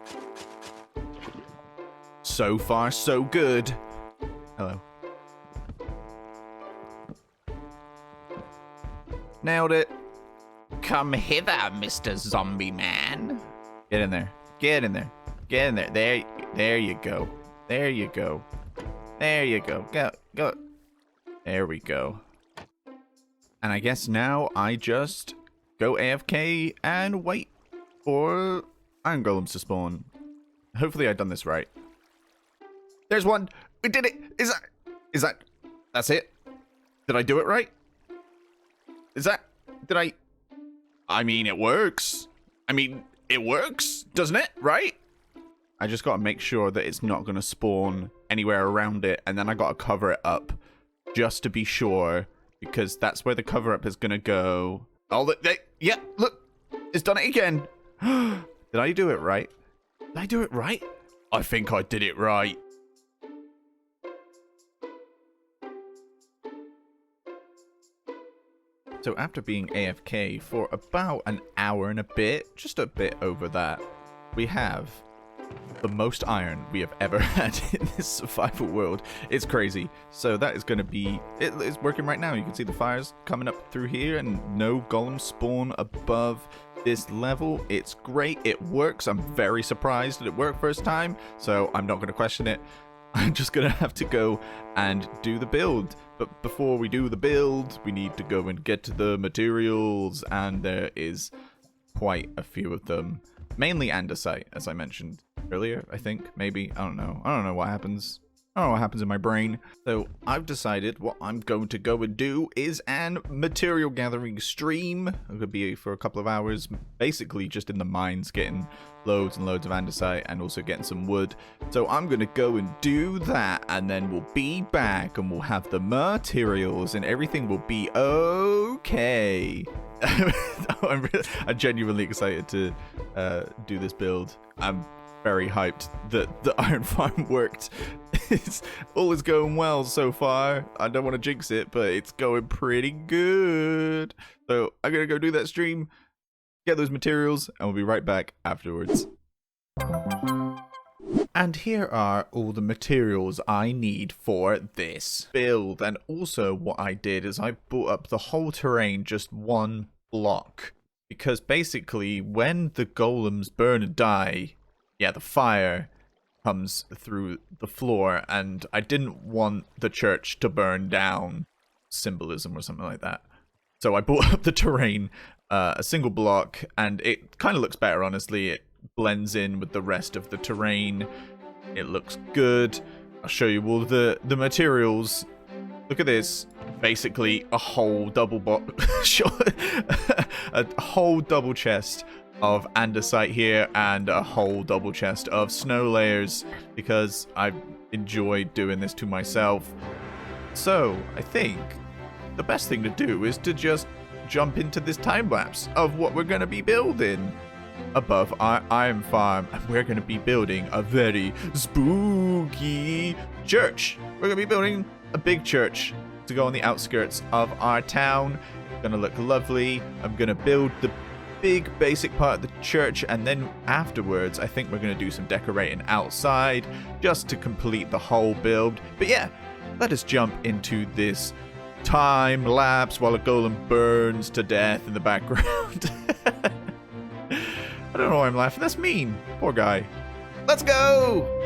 So far, so good. Hello. Nailed it.
Come hither, Mr. Zombie Man.
Get in there. Get in there. Get in there. There you go. There you go. There you go. Go. There we go. And I guess now I just go AFK and wait for iron golems to spawn. Hopefully I've done this right. There's one. We did it. That's it? Did I do it right? I mean, it works. It works, doesn't it? Right? I just got to make sure that it's not going to spawn anywhere around it, and then I got to cover it up just to be sure, because that's where the cover up is going to go. Oh, yeah, look, it's done it again. Did I do it right? Did I do it right? I think I did it right. So after being AFK for about an hour and a bit, just a bit over that, we have the most iron we have ever had in this survival world. It's crazy. So that is going to be, it's working right now. You can see the fires coming up through here and no golems spawn above this level. It's great. It works. I'm very surprised that it worked first time. So I'm not going to question it. I'm just going to have to go and do the build. But before we do the build, we need to go and get to the materials. And there is quite a few of them. Mainly andesite, as I mentioned earlier, I think. Maybe. I don't know. I don't know what happens. I don't know what happens in my brain. So I've decided what I'm going to go and do is an material gathering stream. It could be for a couple of hours, basically just in the mines, getting loads and loads of andesite and also getting some wood. So I'm going to go and do that, and then we'll be back and we'll have the materials and everything will be okay. I'm genuinely excited to do this build. I'm very hyped that the iron farm worked. All is going well so far. I don't want to jinx it, but it's going pretty good. So I'm gonna go do that stream, get those materials, and we'll be right back afterwards. And here are all the materials I need for this build. And also what I did is I brought up the whole terrain just 1 block, because basically when the golems burn and die, yeah, the fire comes through the floor, and I didn't want the church to burn down. Symbolism or something like that. So I brought up the terrain, a single block, and it kind of looks better, honestly. It blends in with the rest of the terrain. It looks good. I'll show you all the materials. Look at this. Basically, a whole a whole double chest of andesite here, and a whole double chest of snow layers, because I enjoyed doing this to myself. So I think the best thing to do is to just jump into this time lapse of what we're going to be building above our iron farm. And we're going to be building a very spooky church. We're going to be building a big church to go on the outskirts of our town. It's going to look lovely. I'm going to build the big basic part of the church, and then afterwards I think we're going to do some decorating outside just to complete the whole build. But yeah, let us jump into this time lapse while a golem burns to death in the background. don't know why I'm laughing. That's mean. Poor guy. Let's go!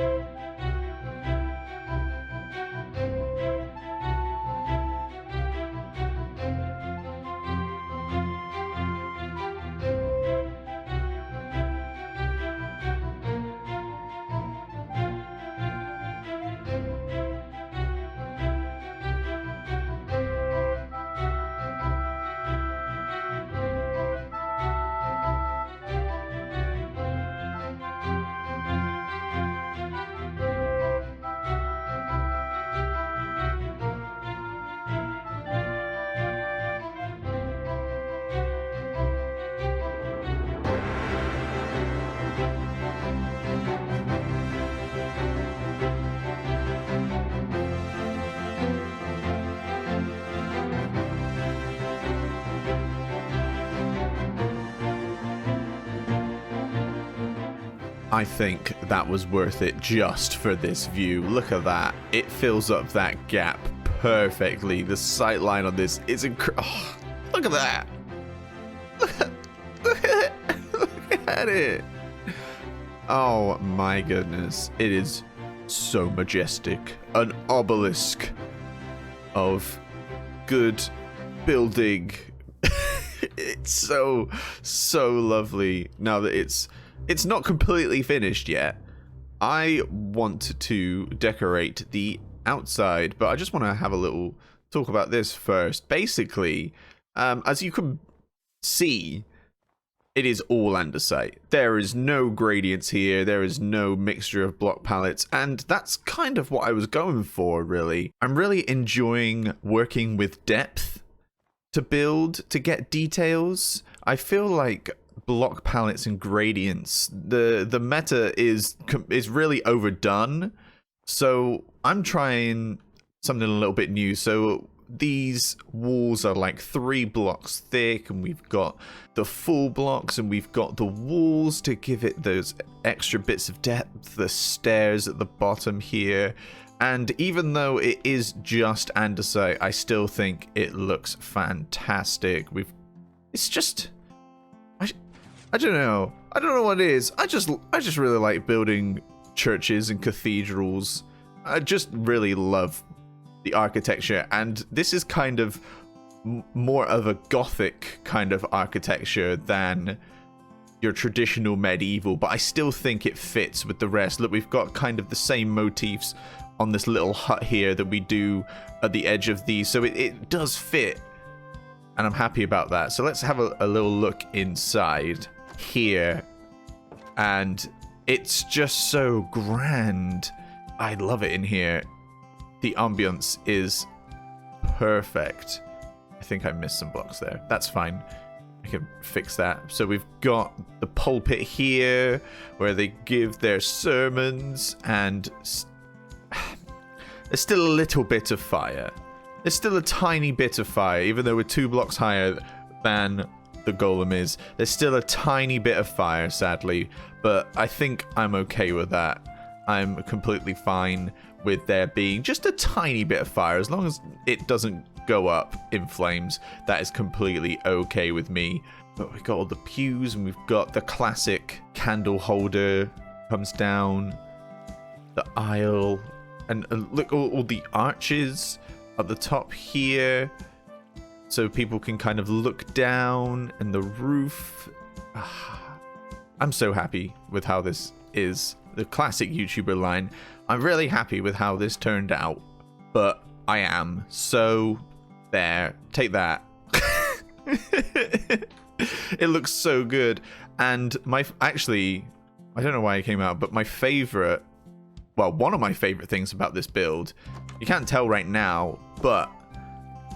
I think that was worth it just for this view. Look at that. It fills up that gap perfectly. The sight line on this is incredible. Oh, look at that. Look at it. Oh my goodness. It is so majestic. An obelisk of good building. It's so lovely. Now that it's not completely finished yet. I want to decorate the outside, but I just want to have a little talk about this first. Basically, as you can see, it is all andesite. There is no gradients here. There is no mixture of block palettes, and that's kind of what I was going for, really. I'm really enjoying working with depth to build, to get details. I feel like block palettes and gradients, the meta is really overdone, so I'm trying something a little bit new. So these walls are like 3 blocks thick, and we've got the full blocks, and we've got the walls to give it those extra bits of depth, the stairs at the bottom here. And even though it is just andesite, I still think it looks fantastic. It's just, I don't know. I don't know what it is. I just really like building churches and cathedrals. I just really love the architecture, and this is kind of more of a gothic kind of architecture than your traditional medieval, but I still think it fits with the rest. Look, we've got kind of the same motifs on this little hut here that we do at the edge of these, so it does fit, and I'm happy about that. So let's have a little look inside here, and it's just so grand. I love it in here. The ambience is perfect. I think I missed some blocks there. That's fine. I can fix that. So we've got the pulpit here where they give their sermons, and there's still a little bit of fire. There's still a tiny bit of fire, even though we're 2 blocks higher than the golem is. There's still a tiny bit of fire, sadly, but I think I'm okay with that. I'm completely fine with there being just a tiny bit of fire. As long as it doesn't go up in flames, that is completely okay with me. But we've got all the pews, and we've got the classic candle holder comes down, the aisle, and look, all the arches at the top here, so people can kind of look down, and the roof. I'm so happy with how this is. The classic YouTuber line. I'm really happy with how this turned out, but I am. So there, take that. It looks so good. And actually, I don't know why it came out, but my favorite, well, one of my favorite things about this build, you can't tell right now, but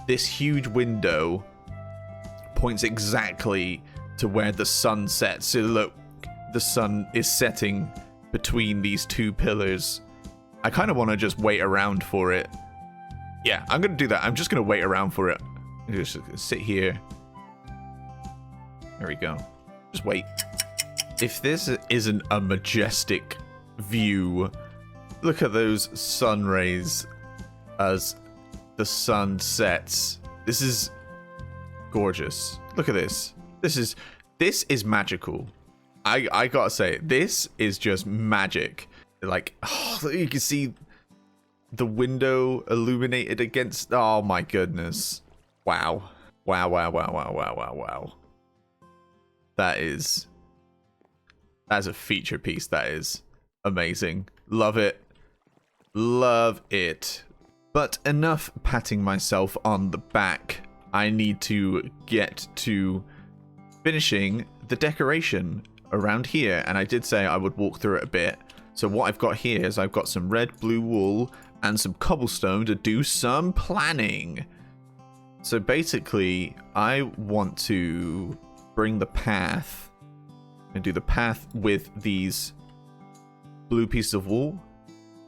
this huge window points exactly to where the sun sets. So look, the sun is setting between these 2 pillars. I kind of want to just wait around for it. Yeah, I'm going to do that. I'm just going to wait around for it. Just sit here. There we go. Just wait. If this isn't a majestic view, look at those sun rays as the sun sets. This is gorgeous. Look at this. This is magical. I gotta say, this is just magic. Like, oh, you can see the window illuminated against. Oh my goodness! Wow! Wow! Wow! Wow! Wow! Wow! Wow! Wow! That's a feature piece. That is amazing. Love it. Love it. But enough patting myself on the back. I need to get to finishing the decoration around here, and I did say I would walk through it a bit. So what I've got here is I've got some red, blue wool and some cobblestone to do some planning. So basically, I want to bring the path and do the path with these blue pieces of wool.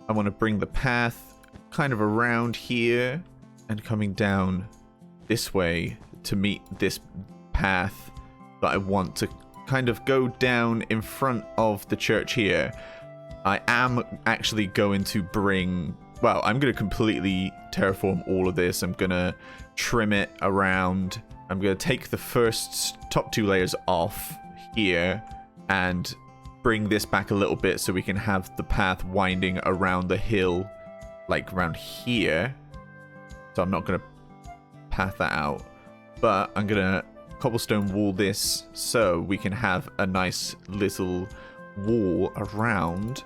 I want to bring the path kind of around here and coming down this way to meet this path that I want to kind of go down in front of the church here. I am actually going to bring, well, I'm going to completely terraform all of this. I'm going to trim it around. I'm going to take the top 2 layers off here and bring this back a little bit so we can have the path winding around the hill, like around here. So I'm not going to path that out, but I'm going to cobblestone wall this so we can have a nice little wall around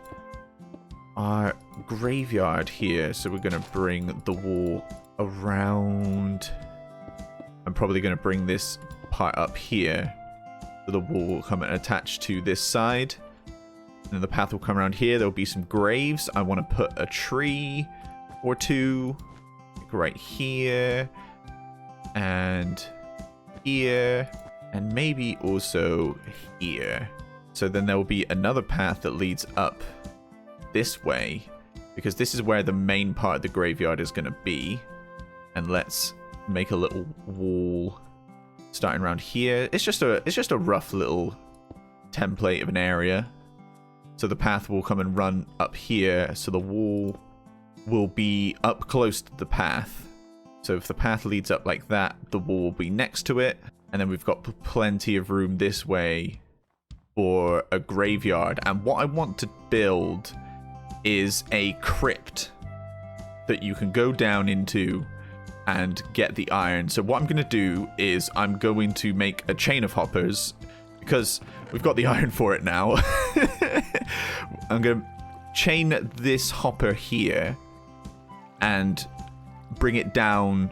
our graveyard here. So we're going to bring the wall around. I'm probably going to bring this part up here so the wall will come and attach to this side, and then the path will come around here. There'll be some graves. I want to put a tree or 2 right here and here, and maybe also here. So then there will be another path that leads up this way, because this is where the main part of the graveyard is going to be. And let's make a little wall starting around here. It's just a rough little template of an area. So the path will come and run up here, so the wall will be up close to the path. So if the path leads up like that, the wall will be next to it. And then we've got plenty of room this way for a graveyard. And what I want to build is a crypt that you can go down into and get the iron. So what I'm going to do is I'm going to make a chain of hoppers, because we've got the iron for it now. I'm going to chain this hopper here and bring it down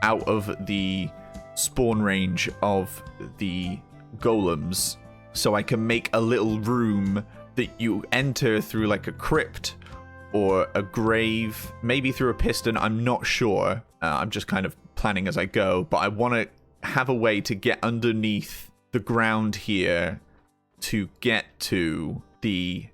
out of the spawn range of the golems, so I can make a little room that you enter through, like a crypt or a grave, maybe through a piston. I'm not sure. I'm just kind of planning as I go, but I want to have a way to get underneath the ground here to get to the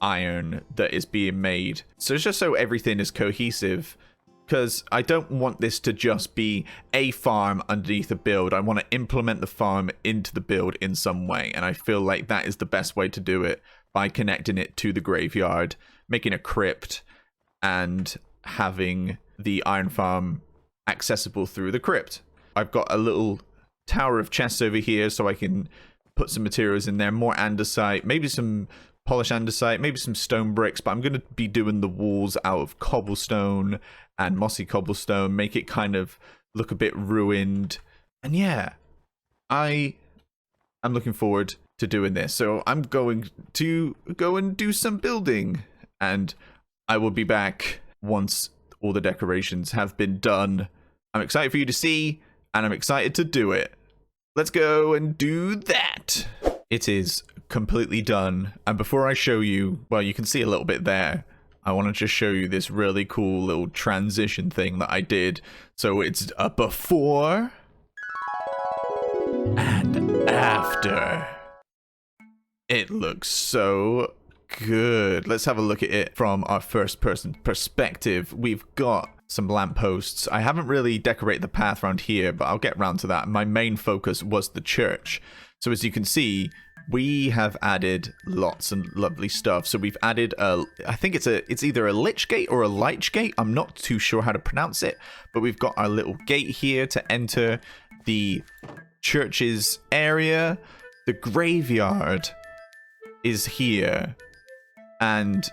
iron that is being made. So it's just so everything is cohesive, because I don't want this to just be a farm underneath a build. I want to implement the farm into the build in some way, and I feel like that is the best way to do it, by connecting it to the graveyard, making a crypt, and having the iron farm accessible through the crypt. I've got a little tower of chests over here, so I can put some materials in there, more andesite, maybe some polished andesite, maybe some stone bricks, but I'm going to be doing the walls out of cobblestone and mossy cobblestone, make it kind of look a bit ruined. And yeah, I'm looking forward to doing this. So I'm going to go and do some building, and I will be back once all the decorations have been done. I'm excited for you to see, and I'm excited to do it. Let's go and do that. It is completely done, and before I show you, well, you can see a little bit there, I want to just show you this really cool little transition thing that I did. So it's a before and after. It looks so good. Let's have a look at it from our first person perspective. We've got some lampposts. I haven't really decorated the path around here, but I'll get around to that. My main focus was the church. So as you can see, we have added lots of lovely stuff. So we've added I think it's either a lich gate or a lich gate. I'm not too sure how to pronounce it, but we've got our little gate here to enter the church's area. The graveyard is here. And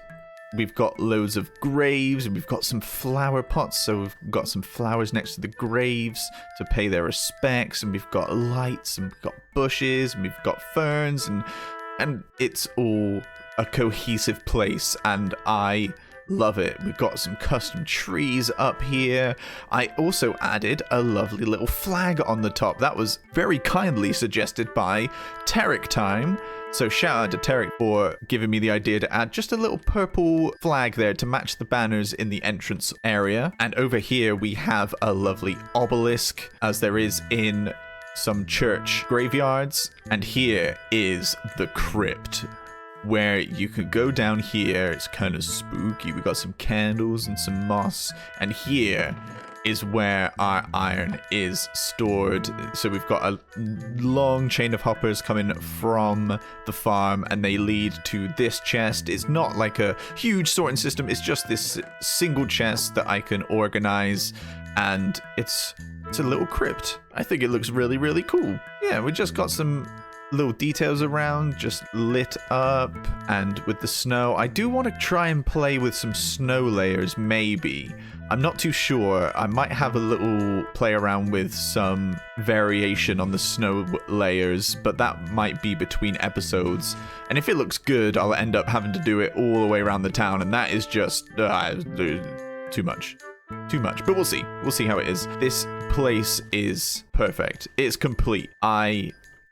we've got loads of graves, and we've got some flower pots, so we've got some flowers next to the graves to pay their respects, and we've got lights, and we've got bushes, and we've got ferns, and it's all a cohesive place, and I love it. We've got some custom trees up here. I also added a lovely little flag on the top. That was very kindly suggested by Tarek Time. So shout out to Tarek for giving me the idea to add just a little purple flag there to match the banners in the entrance area. And over here we have a lovely obelisk, as there is in some church graveyards. And here is the crypt, where you can go down here. It's kind of spooky. We got some candles and some moss, and here is where our iron is stored. So we've got a long chain of hoppers coming from the farm, and they lead to this chest. It's not like a huge sorting system, it's just this single chest that I can organize, and it's a little crypt. I think it looks really, really cool. Yeah, we just got some little details around, just lit up, and with the snow. I do want to try and play with some snow layers, maybe. I'm not too sure. I might have a little play around with some variation on the snow layers, but that might be between episodes. And if it looks good, I'll end up having to do it all the way around the town, and that is just too much. But we'll see. We'll see how it is. This place is perfect. It's complete. I'm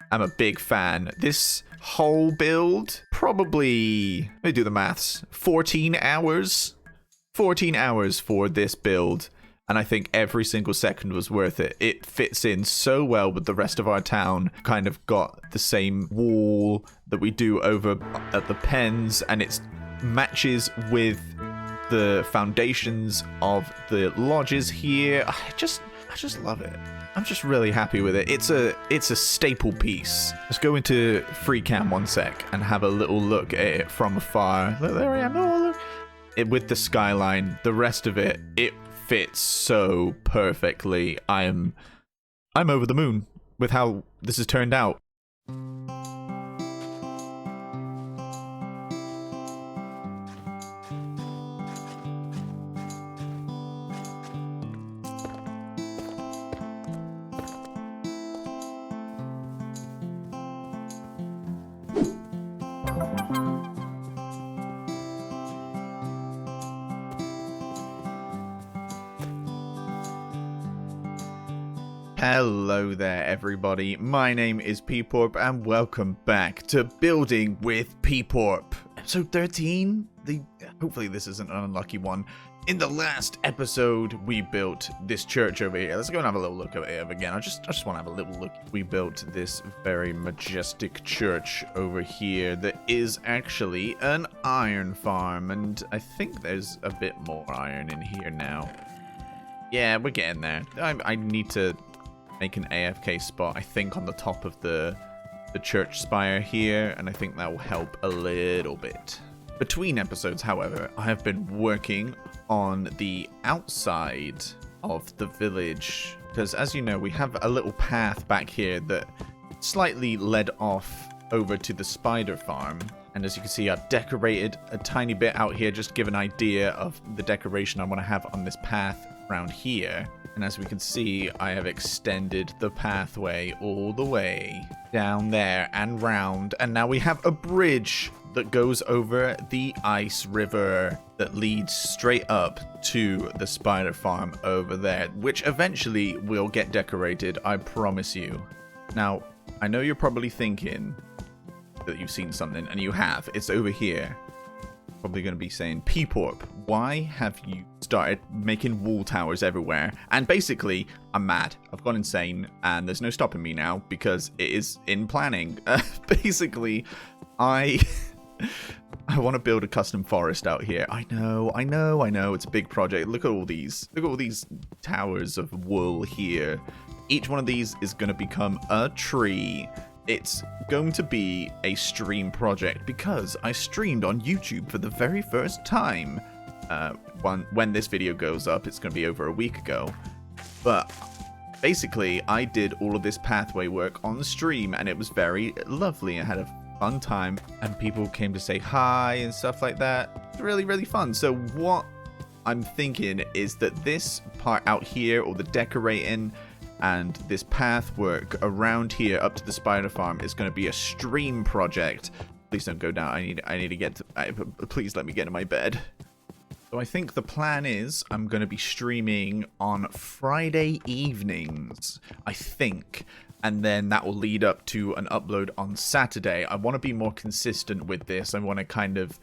a big fan. This whole build, probably, let me do the maths, 14 hours? 14 hours for this build, and I think every single second was worth it. It fits in so well with the rest of our town. Kind of got the same wall that we do over at the pens, and it matches with the foundations of the lodges here. I just love it. I'm just really happy with it. It's a staple piece. Let's go into free cam 1 sec and have a little look at it from afar. Look, there I am. Oh, look. With the skyline, the rest of it fits so perfectly. I'm over the moon with how this has turned out. Hello there, everybody. My name is Peeporp, and welcome back to Building with Peeporp. Episode 13? Hopefully this isn't an unlucky one. In the last episode, we built this church over here. Let's go and have a little look at it again. I just want to have a little look. We built this very majestic church over here that is actually an iron farm, and I think there's a bit more iron in here now. Yeah, we're getting there. I need to make an AFK spot, I think, on the top of the church spire here, and I think that will help a little bit. Between episodes, however, I have been working on the outside of the village, because as you know, we have a little path back here that slightly led off over to the spider farm, and as you can see, I've decorated a tiny bit out here just to give an idea of the decoration I want to have on this path around here. And as we can see, I have extended the pathway all the way down there and round, and now we have a bridge that goes over the ice river that leads straight up to the spider farm over there, which eventually will get decorated, I promise you. Now, I know you're probably thinking that you've seen something, and you have. It's over here. Probably going to be saying, Peeporp, why have you started making wall towers everywhere? And basically, I'm mad. I've gone insane, and there's no stopping me now because it is in planning. Basically, I want to build a custom forest out here. I know. It's a big project. Look at all these towers of wool here. Each one of these is going to become a tree. It's going to be a stream project because I streamed on YouTube for the very first time. When this video goes up, it's going to be over a week ago. But basically, I did all of this pathway work on the stream, and it was very lovely. I had a fun time, and people came to say hi and stuff like that. It's really, really fun. So what I'm thinking is that this part out here, or the decorating and this path work around here up to the spider farm, is going to be a stream project. Please don't go down. I need to get to, please let me get in my bed. So I think the plan is I'm going to be streaming on Friday evenings, I think. And then that will lead up to an upload on Saturday. I want to be more consistent with this. I want to kind of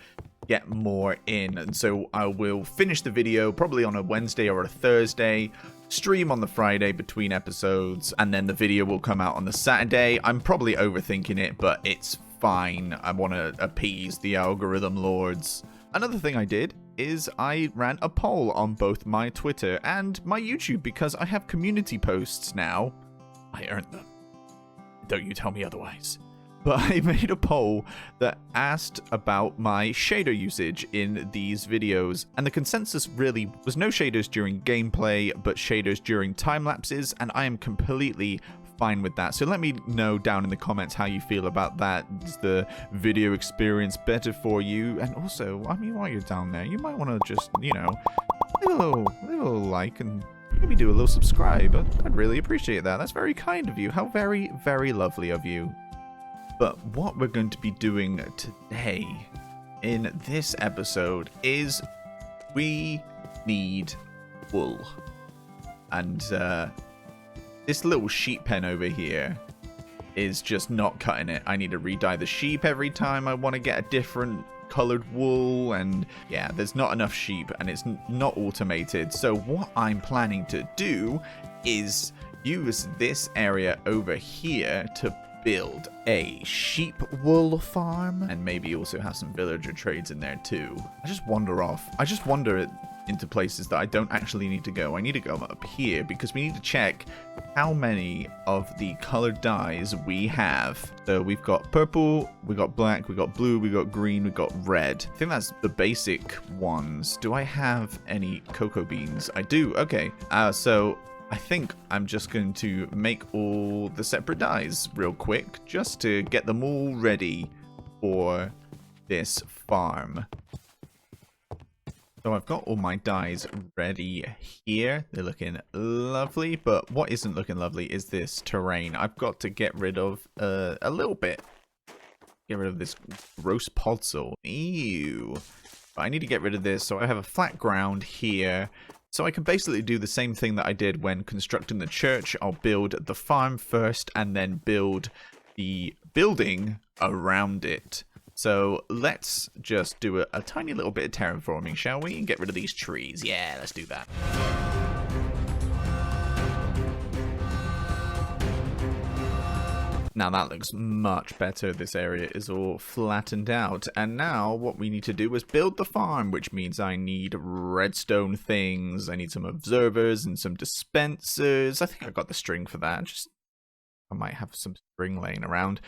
get more in. And so I will finish the video probably on a Wednesday or a Thursday, stream on the Friday between episodes, and then the video will come out on the Saturday. I'm probably overthinking it, but it's fine. I want to appease the algorithm lords. Another thing I did is I ran a poll on both my Twitter and my YouTube because I have community posts now. I earned them. Don't you tell me otherwise. But I made a poll that asked about my shader usage in these videos, and the consensus really was no shaders during gameplay, but shaders during time lapses, and I am completely fine with that. So let me know down in the comments how you feel about that. Is the video experience better for you? And also, I mean, while you're down there, you might want to just, you know, leave a little like and maybe do a little subscribe. I'd really appreciate that. That's very kind of you. How very, very lovely of you. But what we're going to be doing today in this episode is we need wool. And this little sheep pen over here is just not cutting it. I need to re-dye the sheep every time I want to get a different colored wool, and yeah, there's not enough sheep and it's not automated. So what I'm planning to do is use this area over here to build a sheep wool farm, and maybe also have some villager trades in there too. I just wander into places that I don't actually need to go. I need to go up here because we need to check how many of the colored dyes we have. So we've got purple, we got black, we got blue, we got green, we got red. I think that's the basic ones. Do I have any cocoa beans? I do. Okay. So I think I'm just going to make all the separate dyes real quick just to get them all ready for this farm. So I've got all my dyes ready here. They're looking lovely, but what isn't looking lovely is this terrain. I've got to get rid of a little bit. Get rid of this gross podzol. Ew. But I need to get rid of this, so I have a flat ground here. So I can basically do the same thing that I did when constructing the church. I'll build the farm first and then build the building around it. So let's just do a tiny little bit of terraforming, shall we? And get rid of these trees. Yeah, let's do that. Now that looks much better. This area is all flattened out. And now what we need to do is build the farm, which means I need redstone things. I need some observers and some dispensers. I think I got the string for that. I might have some string laying around.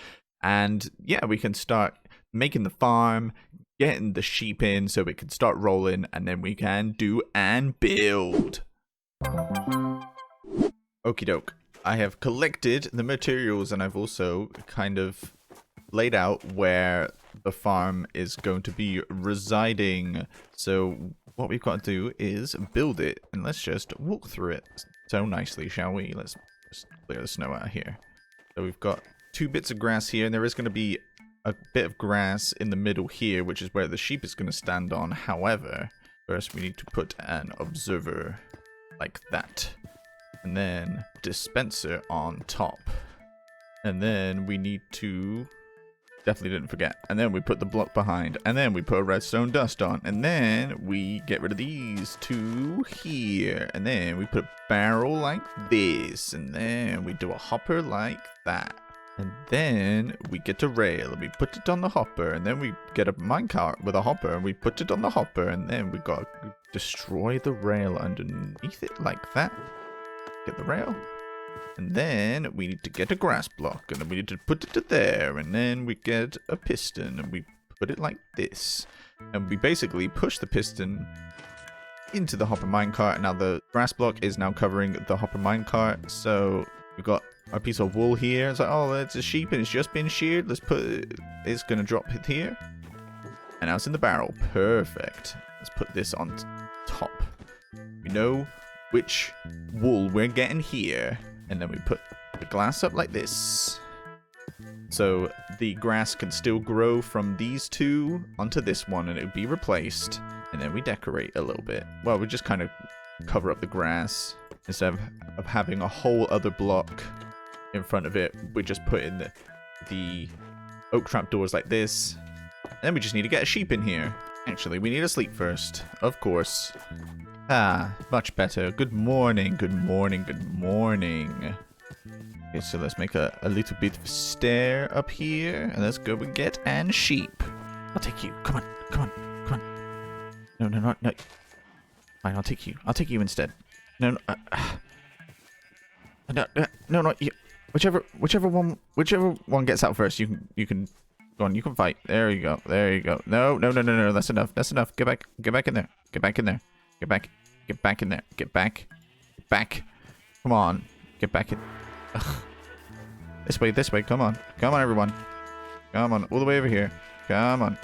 And yeah, we can start making the farm, getting the sheep in so it can start rolling, and then we can do and build. Okie doke. I have collected the materials, and I've also kind of laid out where the farm is going to be residing. So what we've got to do is build it, and let's just walk through it so nicely, shall we? Let's just clear the snow out here. So we've got 2 bits of grass here, and there is going to be a bit of grass in the middle here, which is where the sheep is going to stand on. However, first we need to put an observer like that, and then dispenser on top, and then we need to, definitely didn't forget, and then we put the block behind, and then we put a redstone dust on, and then we get rid of these 2 here, and then we put a barrel like this, and then we do a hopper like that. And then we get a rail, and we put it on the hopper, and then we get a minecart with a hopper, and we put it on the hopper, and then we got to destroy the rail underneath it like that. Get the rail. And then we need to get a grass block, and then we need to put it to there, and then we get a piston, and we put it like this. And we basically push the piston into the hopper minecart. Now the grass block is now covering the hopper minecart, so we've got our piece of wool here. It's like, oh, it's a sheep and it's just been sheared. Let's put it's gonna drop it here. And now it's in the barrel. Perfect. Let's put this on top. We know which wool we're getting here. And then we put the glass up like this. So the grass can still grow from these two onto this one and it would be replaced. And then we decorate a little bit. Well, we just kind of cover up the grass. Instead of having a whole other block in front of it, we just put in the oak trapdoors like this. And then we just need to get a sheep in here. Actually, we need to sleep first. Of course. Ah, much better. Good morning, good morning, good morning. Okay, so let's make a little bit of a stair up here. And let's go and get an sheep. I'll take you. Come on, come on, come on. No, no, no, no. Fine, I'll take you. I'll take you instead. No, no, you, whichever one gets out first, you can go on. You can fight. There you go. There you go. No. That's enough. That's enough. Get back in there. Get back in there. Get back in there. Get back. Come on. Get back in. Ugh. This way. Come on, everyone. Come on, all the way over here. Come on.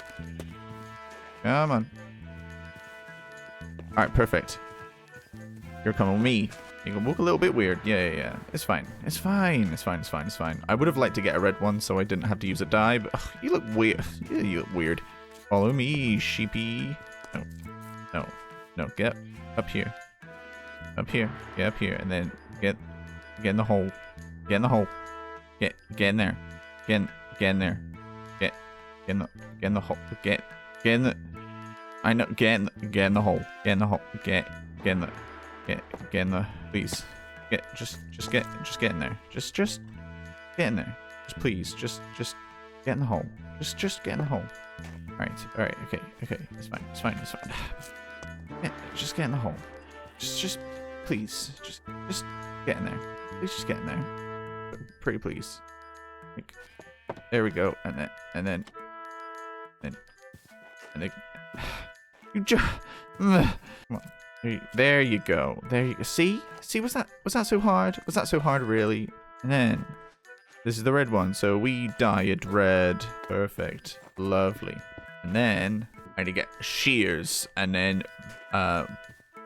All right, perfect. You're coming with me. You can walk a little bit weird. Yeah. It's fine. I would have liked to get a red one so I didn't have to use a dye, but you look weird. Yeah, you look weird. Follow me, sheepy. No. Get up here. Get up here, and then get in the hole. Get in the hole. Get in there. Get in there. Get in the hole. Get in the. I know. Get in the hole. Get in the hole. Get in the. Please. Just get in there. Just get in there. Just please. Just get in the hole. Just get in the hole. All right. Okay. It's fine. Yeah, just get in the hole. Just please. Just get in there. Please just get in there. Pretty please. Like, there we go. And then you just come on. There you go. See, was that so hard? Was that so hard, really? And then this is the red one, so we dye it red. Perfect. Lovely. And then I need to get shears and then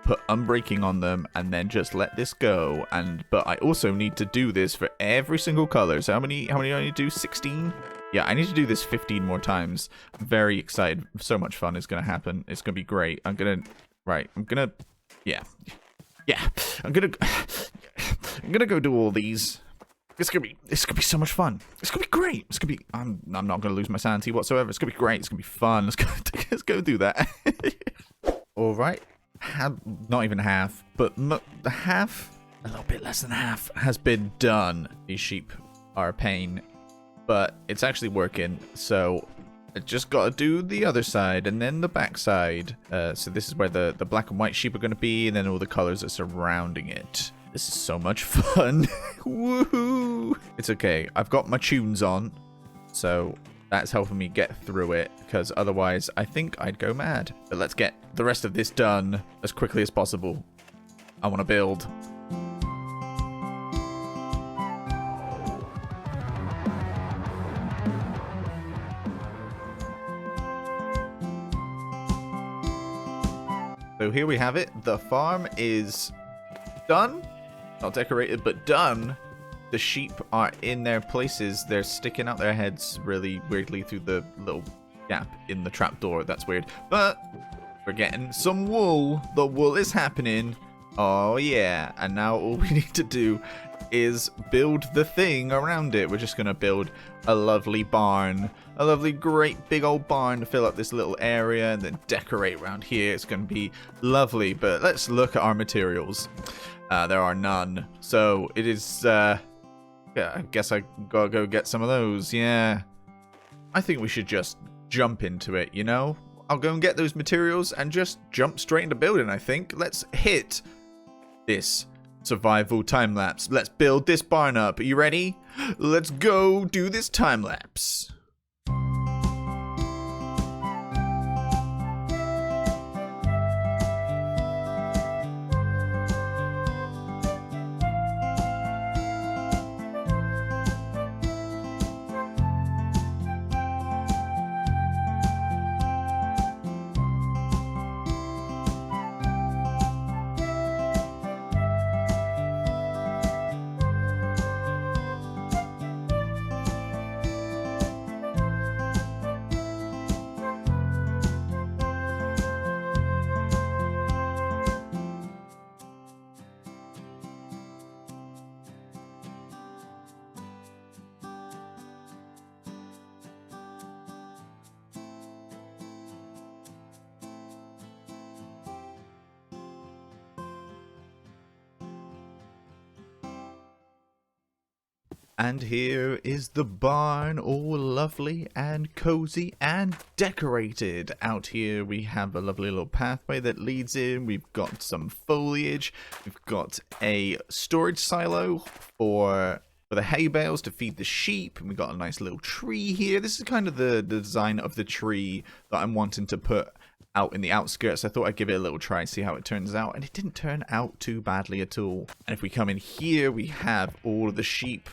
put unbreaking on them and then just let this go. But I also need to do this for every single color. So how many do I need to do? 16? Yeah, I need to do this 15 more times. I'm very excited. So much fun is going to happen. It's going to be great. I'm going to go do all these. It's gonna be so much fun. It's gonna be great. I'm not gonna lose my sanity whatsoever. It's gonna be great. It's gonna be fun. Let's go do that. All right. Not even half, but the half, a little bit less than half, has been done. These sheep are a pain, but it's actually working. So I just gotta do the other side and then the back side. So this is where the black and white sheep are gonna be, and then all the colors are surrounding it. This is so much fun. Woohoo! It's okay. I've got my tunes on, so that's helping me get through it, because otherwise I think I'd go mad. But let's get the rest of this done as quickly as possible. I want to build. So here we have it. The farm is done. Not decorated, but done. The sheep are in their places. They're sticking out their heads really weirdly through the little gap in the trapdoor. That's weird. But we're getting some wool. The wool is happening. Oh, yeah. And now all we need to do is build the thing around it. We're just going to build a lovely barn. A lovely, great, big old barn to fill up this little area and then decorate around here. It's going to be lovely. But let's look at our materials. There are none. So it is, yeah, I guess I gotta go get some of those. Yeah. I think we should just jump into it, you know? I'll go and get those materials and just jump straight into building, I think. Let's hit this survival time lapse. Let's build this barn up. Are you ready? Let's go do this time lapse. And here is the barn, all lovely and cozy and decorated. Out here we have a lovely little pathway that leads in. We've got some foliage. We've got a storage silo for the hay bales to feed the sheep. And we've got a nice little tree here. This is kind of the design of the tree that I'm wanting to put out in the outskirts. I thought I'd give it a little try, see how it turns out, and it didn't turn out too badly at all. And if we come in here, we have all of the sheep.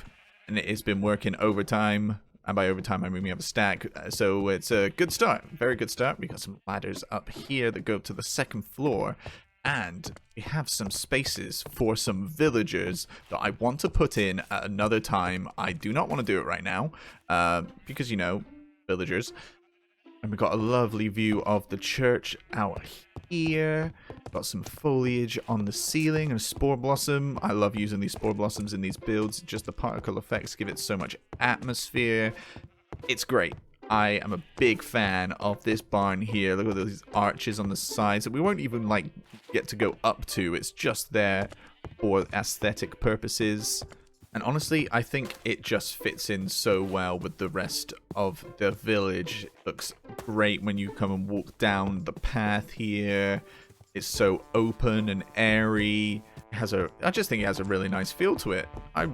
And it has been working overtime, and by overtime I mean we have a stack, so it's a good start, very good start. We got some ladders up here that go to the second floor, and we have some spaces for some villagers that I want to put in at another time. I do not want to do it right now, because, you know, villagers. And we've got a lovely view of the church out here. Got some foliage on the ceiling and a spore blossom. I love using these spore blossoms in these builds. Just the particle effects give it so much atmosphere. It's great. I am a big fan of this barn here. Look at those arches on the sides that we won't even like get to go up to. It's just there for aesthetic purposes. And honestly, I think it just fits in so well with the rest of the village. It looks great when you come and walk down the path here. It's so open and airy. I just think it has a really nice feel to it. I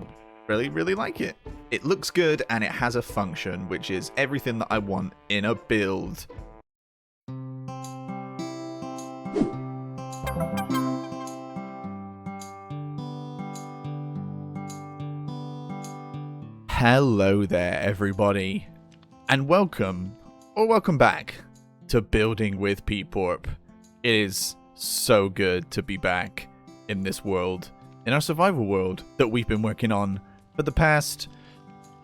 really, really like it. It looks good and it has a function, which is everything that I want in a build. Hello there, everybody, and welcome back to Building with Peeporp. It is so good to be back in this world, in our survival world that we've been working on for the past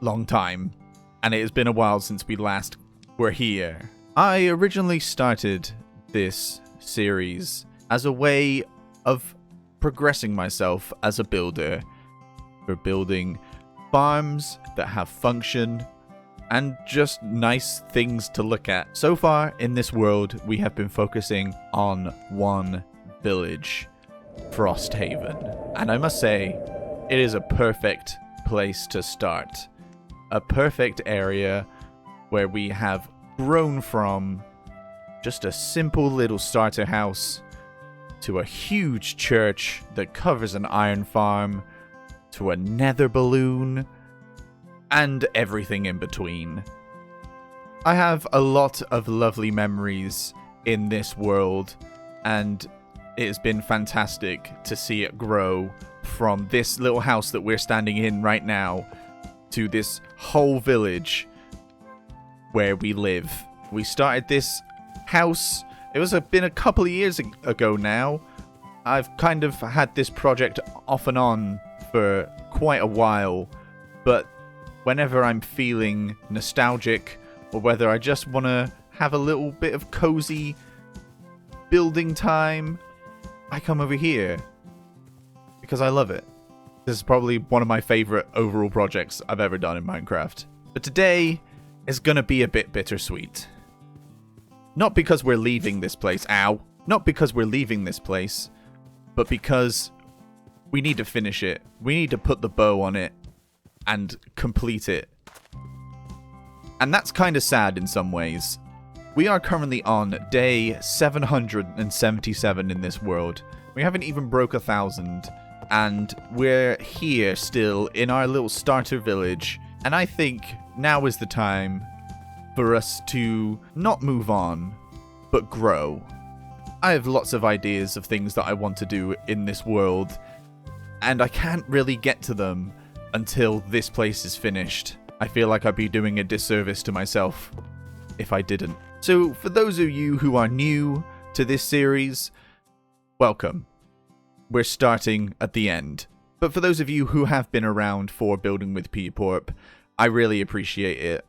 long time, and it has been a while since we last were here. I originally started this series as a way of progressing myself as a builder, for building farms that have function and just nice things to look at. So far in this world, we have been focusing on one village, Frosthaven. And I must say, it is a perfect place to start. A perfect area where we have grown from just a simple little starter house to a huge church that covers an iron farm, to a nether balloon, and everything in between. I have a lot of lovely memories in this world, and it has been fantastic to see it grow from this little house that we're standing in right now to this whole village where we live. We started this house, it was been a couple of years ago now. I've kind of had this project off and on for quite a while, but whenever I'm feeling nostalgic or whether I just want to have a little bit of cozy building time, I come over here because I love it. This is probably one of my favorite overall projects I've ever done in Minecraft. But today is gonna be a bit bittersweet. Not because we're leaving this place, not because we're leaving this place, but because we need to finish it. We need to put the bow on it and complete it. And that's kind of sad in some ways. We are currently on day 777 in this world. We haven't even broke 1,000. And we're here still in our little starter village. And I think now is the time for us to not move on, but grow. I have lots of ideas of things that I want to do in this world, and I can't really get to them until this place is finished. I feel like I'd be doing a disservice to myself if I didn't. So for those of you who are new to this series, welcome. We're starting at the end. But for those of you who have been around for Building with Peeporp, I really appreciate it.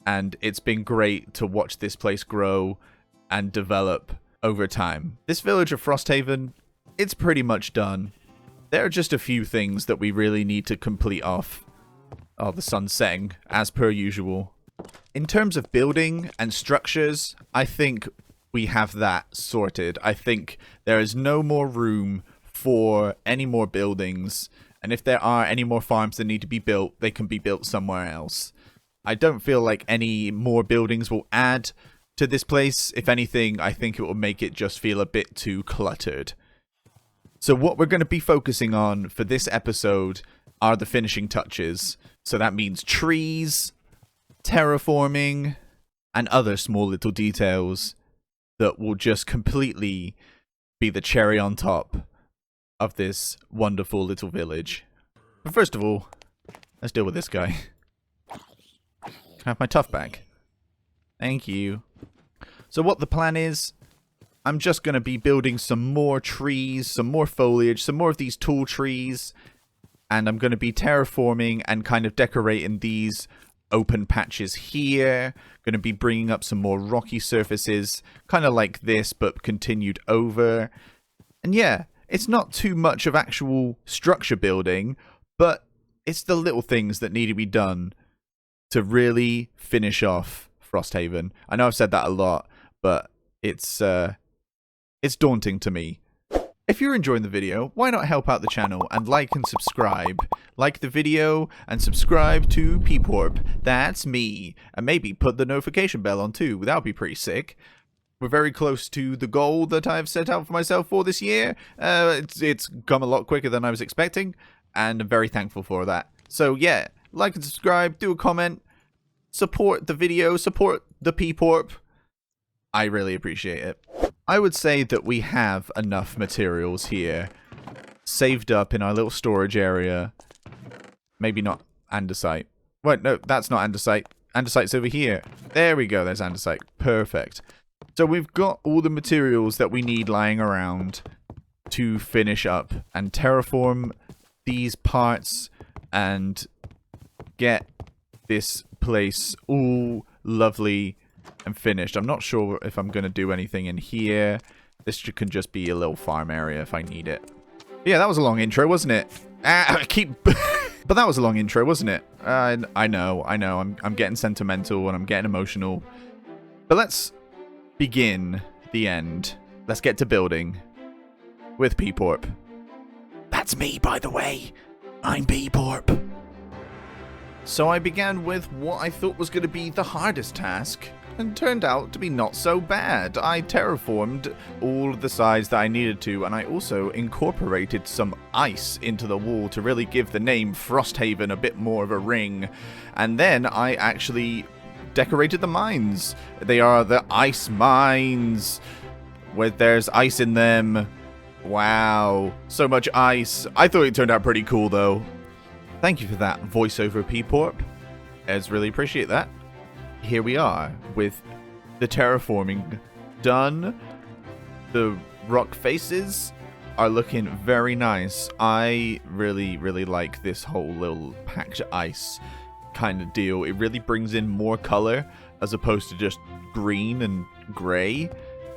And it's been great to watch this place grow and develop over time. This village of Frosthaven, it's pretty much done. There are just a few things that we really need to complete off. Oh, the sun's setting, as per usual. In terms of building and structures, I think we have that sorted. I think there is no more room for any more buildings, And if there are any more farms that need to be built, they can be built somewhere else. I don't feel like any more buildings will add to this place. If anything, I think it will make it just feel a bit too cluttered. So what we're going to be focusing on for this episode are the finishing touches. So that means trees, terraforming, and other small little details that will just completely be the cherry on top of this wonderful little village. But first of all, let's deal with this guy. Can I have my tuff back? Thank you. So what the plan is, I'm just going to be building some more trees, some more foliage, some more of these tall trees, and I'm going to be terraforming and kind of decorating these open patches here. Going to be bringing up some more rocky surfaces, kind of like this, but continued over. And yeah, it's not too much of actual structure building, but it's the little things that need to be done to really finish off Frosthaven. I know I've said that a lot, but it's daunting to me. If you're enjoying the video, why not help out the channel and like and subscribe? Like the video and subscribe to Peeporp. That's me. And maybe put the notification bell on too. That would be pretty sick. We're very close to the goal that I've set out for myself for this year. It's come a lot quicker than I was expecting, and I'm very thankful for that. So yeah, like and subscribe, do a comment, support the video, support the Peeporp. I really appreciate it. I would say that we have enough materials here saved up in our little storage area. Maybe not andesite. Wait, no, that's not andesite. Andesite's over here. There we go, there's andesite. Perfect. So we've got all the materials that we need lying around to finish up and terraform these parts and get this place all lovely and finished. I'm not sure if I'm going to do anything in here. This can just be a little farm area if I need it. Yeah, that was a long intro, wasn't it? But that was a long intro, wasn't it? I know. I'm getting sentimental and I'm getting emotional. But let's begin the end. Let's get to building with Peeporp.
That's me, by the way. I'm Peeporp.
So I began with what I thought was going to be the hardest task, and turned out to be not so bad. I terraformed all of the sides that I needed to, and I also incorporated some ice into the wall to really give the name Frosthaven a bit more of a ring. And then I actually decorated the mines. They are the ice mines, where there's ice in them. Wow, so much ice. I thought it turned out pretty cool, though. Thank you for that voiceover, Peeporp. I really appreciate that. Here we are with the terraforming done. The rock faces are looking very nice. I really like this whole little packed ice kind of deal. It really brings in more color as opposed to just green and gray.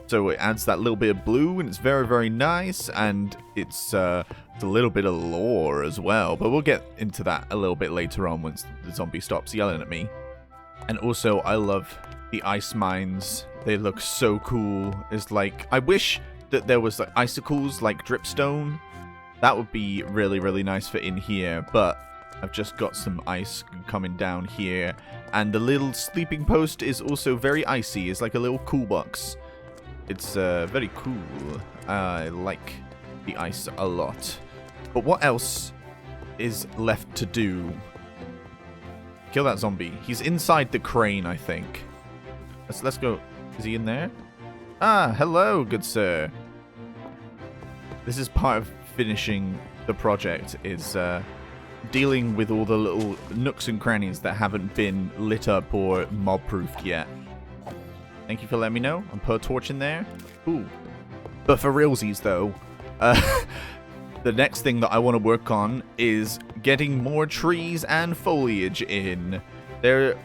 So it adds that little bit of blue, and it's very nice, and it's a little bit of lore as well. But we'll get into that a little bit later on once the zombie stops yelling at me. And also, I love the ice mines. They look so cool. It's like, I wish that there was like icicles like dripstone. That would be really nice for in here. But I've just got some ice coming down here. And the little sleeping post is also very icy. It's like a little cool box. It's very cool. I like the ice a lot. But what else is left to do? Kill that zombie. He's inside the crane, I think. Let's go. Is he in there? Ah, hello, good sir. This is part of finishing the project, is dealing with all the little nooks and crannies that haven't been lit up or mob-proofed yet. Thank you for letting me know. I'll put a torch in there. Ooh. But for realsies, though, the next thing that I want to work on is getting more trees and foliage in. There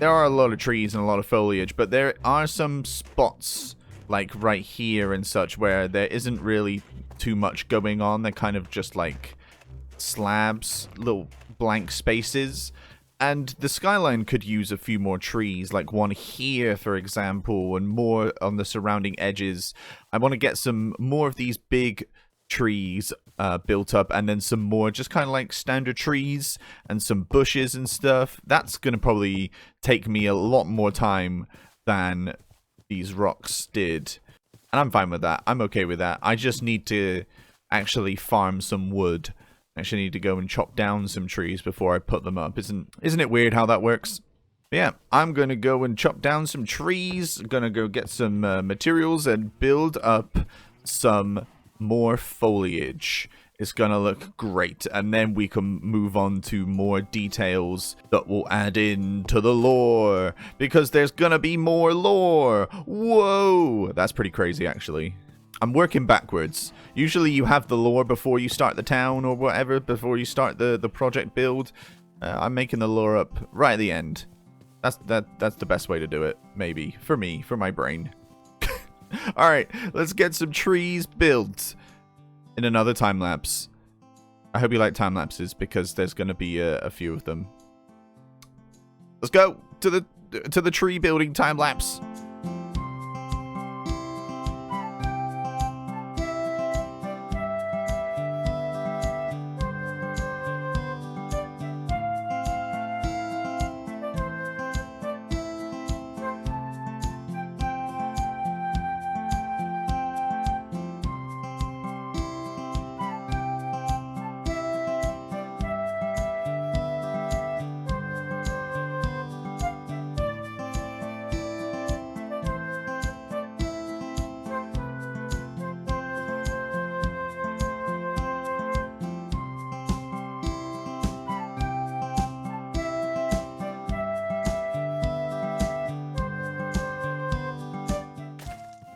are a lot of trees and a lot of foliage, but there are some spots, like right here and such, where there isn't really too much going on. They're kind of just like slabs, little blank spaces. And the skyline could use a few more trees, like one here, for example, and more on the surrounding edges. I want to get some more of these big trees built up, and then some more just kind of like standard trees and some bushes and stuff. That's gonna probably take me a lot more time than these rocks did, and I'm fine with that. I'm okay with that. I just need to actually farm some wood. I actually need to go and chop down some trees before I put them up. Isn't it weird how that works? Yeah, I'm gonna go and chop down some trees. I'm gonna go get some materials and build up some more foliage. It's gonna look great, and then we can move on to more details that will add in to the lore, because there's gonna be more lore. Whoa, that's pretty crazy actually. I'm working backwards. Usually you have the lore before you start the town or whatever, before you start the project build. I'm making the lore up right at the end. That's the best way to do it, maybe, for me, for my brain. Alright, let's get some trees built in another time lapse. I hope you like time lapses, because there's going to be a few of them. Let's go to the tree building time lapse.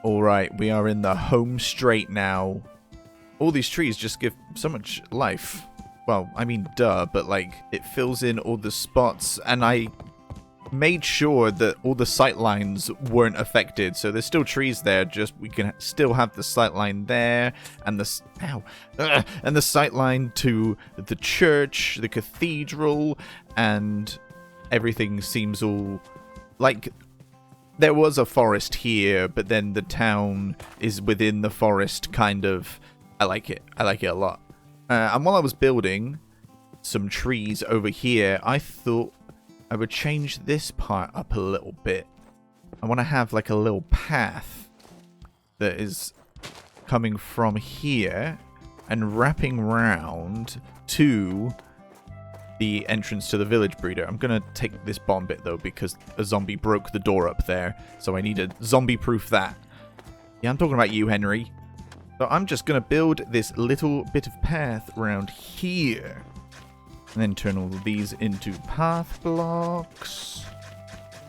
Alright, we are in the home straight now. All these trees just give so much life. Well, I mean, duh, but like, it fills in all the spots, and I made sure that all the sight lines weren't affected, so there's still trees there, just we can still have the sight line there, and and the sight line to the church, the cathedral, and everything seems all like there was a forest here, but then the town is within the forest, kind of. I like it. I like it a lot. And while I was building some trees over here, I thought I would change this part up a little bit. I want to have like a little path that is coming from here and wrapping round to the entrance to the village breeder. I'm going to take this bomb bit, though, because a zombie broke the door up there. So I need to zombie-proof that. Yeah, I'm talking about you, Henry. So I'm just going to build this little bit of path around here. And then turn all of these into path blocks.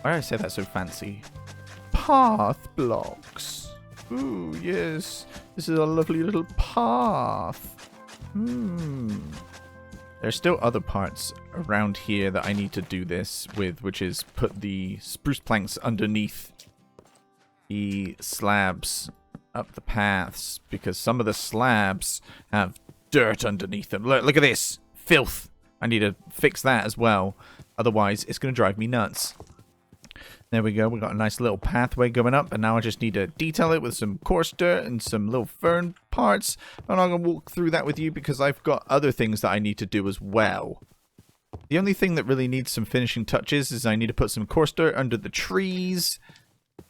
Why did I say that so fancy? Path blocks. Ooh, yes. This is a lovely little path. There's still other parts around here that I need to do this with, which is put the spruce planks underneath the slabs up the paths, because some of the slabs have dirt underneath them. Look at this. Filth. I need to fix that as well. Otherwise, it's going to drive me nuts. There we go. We got a nice little pathway going up, and now I just need to detail it with some coarse dirt and some little fern parts. And I'm going to walk through that with you because I've got other things that I need to do as well. The only thing that really needs some finishing touches is I need to put some coarse dirt under the trees.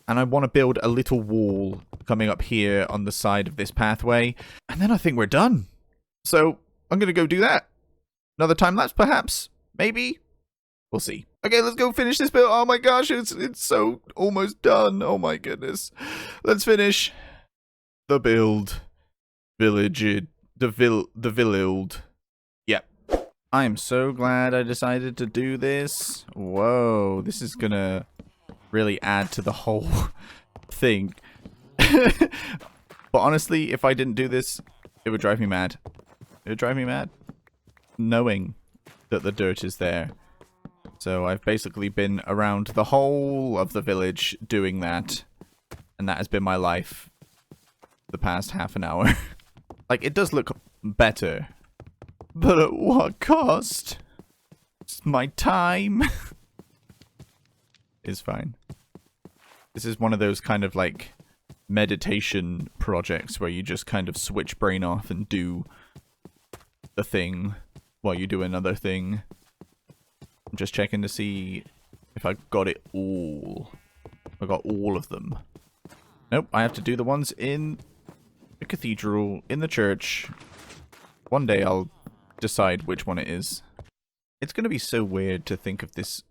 And I want to build a little wall coming up here on the side of this pathway. And then I think we're done. So I'm going to go do that. Another time lapse, perhaps? Maybe? We'll see. Okay, let's go finish this build. Oh my gosh, it's so almost done. Oh my goodness. Let's finish the build. The village. Yep. I am so glad I decided to do this. Woe, this is gonna really add to the whole thing. But honestly, if I didn't do this, it would drive me mad. It would drive me mad. Knowing that the dirt is there. So I've basically been around the whole of the village doing that. And that has been my life the past half an hour. Like, it does look better. But at what cost? It's my time. It's fine. This is one of those kind of, like, meditation projects where you just kind of switch brain off and do the thing while you do another thing. I'm just checking to see if I got it all. I got all of them. Nope, I have to do the ones in the cathedral, in the church. One day I'll decide which one it is. It's going to be so weird to think of this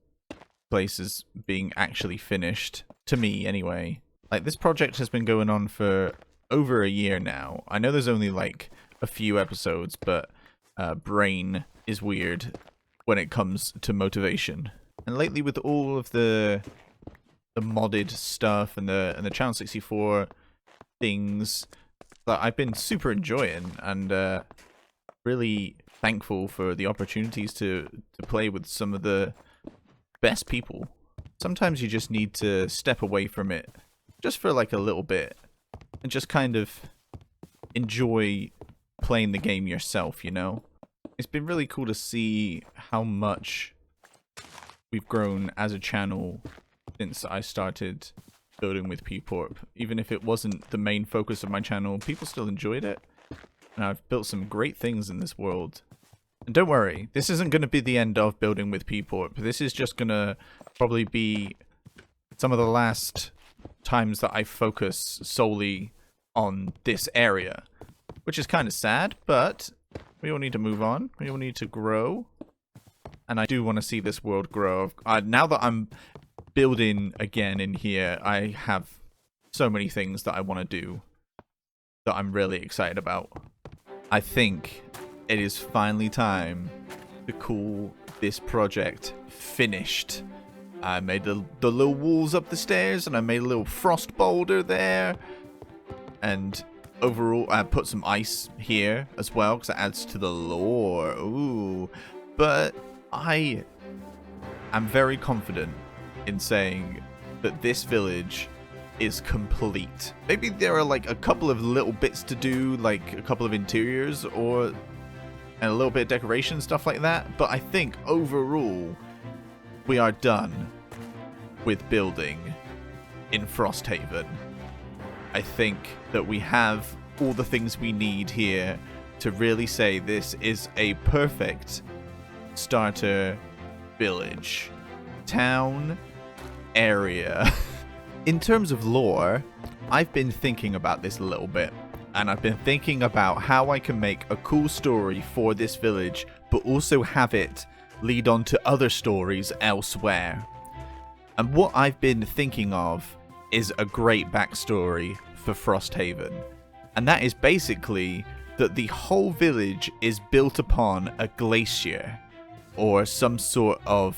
place as being actually finished. To me, anyway. Like, this project has been going on for over a year now. I know there's only, like, a few episodes, but brain is weird when it comes to motivation. And lately, with all of the modded stuff and the Channel 64 things that I've been super enjoying, and really thankful for the opportunities to play with some of the best people. Sometimes you just need to step away from it just for like a little bit and just kind of enjoy playing the game yourself, you know? It's been really cool to see how much we've grown as a channel since I started Building with Peeporp. Even if it wasn't the main focus of my channel, people still enjoyed it. And I've built some great things in this world. And don't worry, this isn't going to be the end of Building with Peeporp. This is just going to probably be some of the last times that I focus solely on this area. Which is kind of sad, but we all need to move on. We all need to grow. And I do want to see this world grow. Now that I'm building again in here, I have so many things that I want to do that I'm really excited about. I think it is finally time to call this project finished. I made the little walls up the stairs, and I made a little frost boulder there. And overall, I put some ice here as well, because it adds to the lore. Ooh. But I am very confident in saying that this village is complete. Maybe there are like a couple of little bits to do, like a couple of interiors and a little bit of decoration, stuff like that. But I think overall, we are done with building in Frosthaven. I think that we have all the things we need here to really say this is a perfect starter village, town, area. In terms of lore, I've been thinking about this a little bit, and I've been thinking about how I can make a cool story for this village, but also have it lead on to other stories elsewhere. And what I've been thinking of is a great backstory for Frosthaven. And that is basically that the whole village is built upon a glacier, or some sort of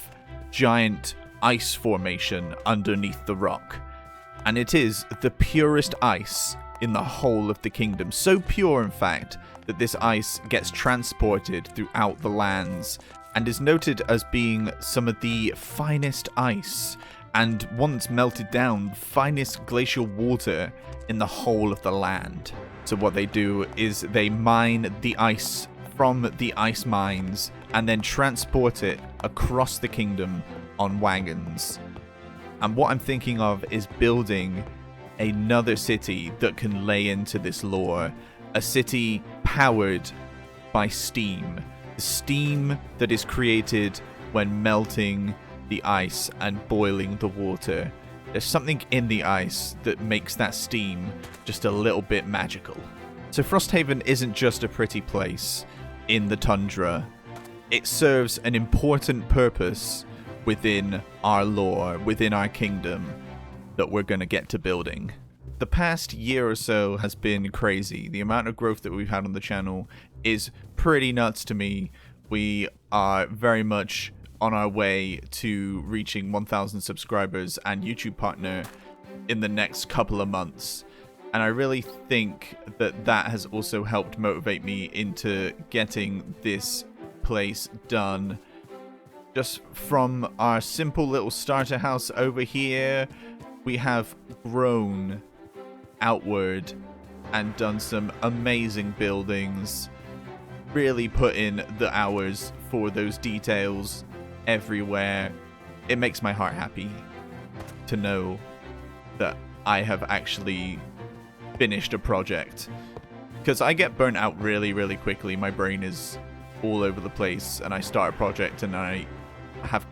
giant ice formation underneath the rock. And it is the purest ice in the whole of the kingdom. So pure, in fact, that this ice gets transported throughout the lands and is noted as being some of the finest ice, and once melted down, finest glacial water in the whole of the land. So what they do is they mine the ice from the ice mines and then transport it across the kingdom on wagons. And what I'm thinking of is building another city that can lay into this lore. A city powered by steam. The steam that is created when melting the ice and boiling the water. There's something in the ice that makes that steam just a little bit magical. So Frosthaven isn't just a pretty place in the tundra. It serves an important purpose within our lore, within our kingdom, that we're going to get to building. The past year or so has been crazy. The amount of growth that we've had on the channel is pretty nuts to me. We are very much on our way to reaching 1,000 subscribers and YouTube partner in the next couple of months. And I really think that that has also helped motivate me into getting this place done. Just from our simple little starter house over here, we have grown outward and done some amazing buildings. Really put in the hours for those details everywhere. It makes my heart happy to know that I have actually finished a project. Because I get burnt out really, really quickly. My brain is all over the place, and I start a project, and I have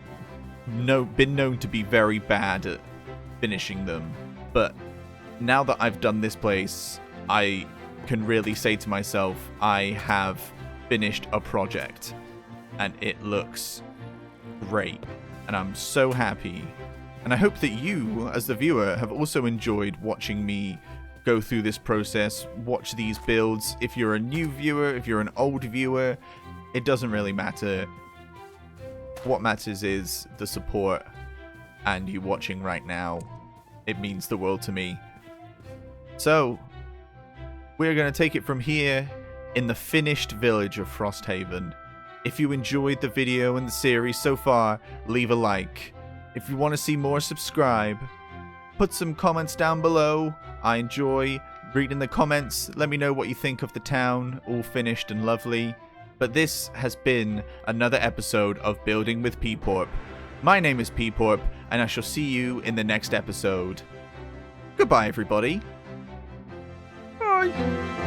been known to be very bad at finishing them. But now that I've done this place, I can really say to myself, I have finished a project, and it looks great, and I'm so happy. And I hope that you, as the viewer, have also enjoyed watching me go through this process, watch these builds. If you're a new viewer, if you're an old viewer, it doesn't really matter. What matters is the support and you watching right now. It means the world to me. So, we're going to take it from here in the finished village of Frosthaven. If you enjoyed the video and the series so far, leave a like. If you want to see more, subscribe. Put some comments down below. I enjoy reading the comments. Let me know what you think of the town, all finished and lovely. But this has been another episode of Building with Peeporp. My name is Peeporp, and I shall see you in the next episode. Goodbye, everybody.
Bye.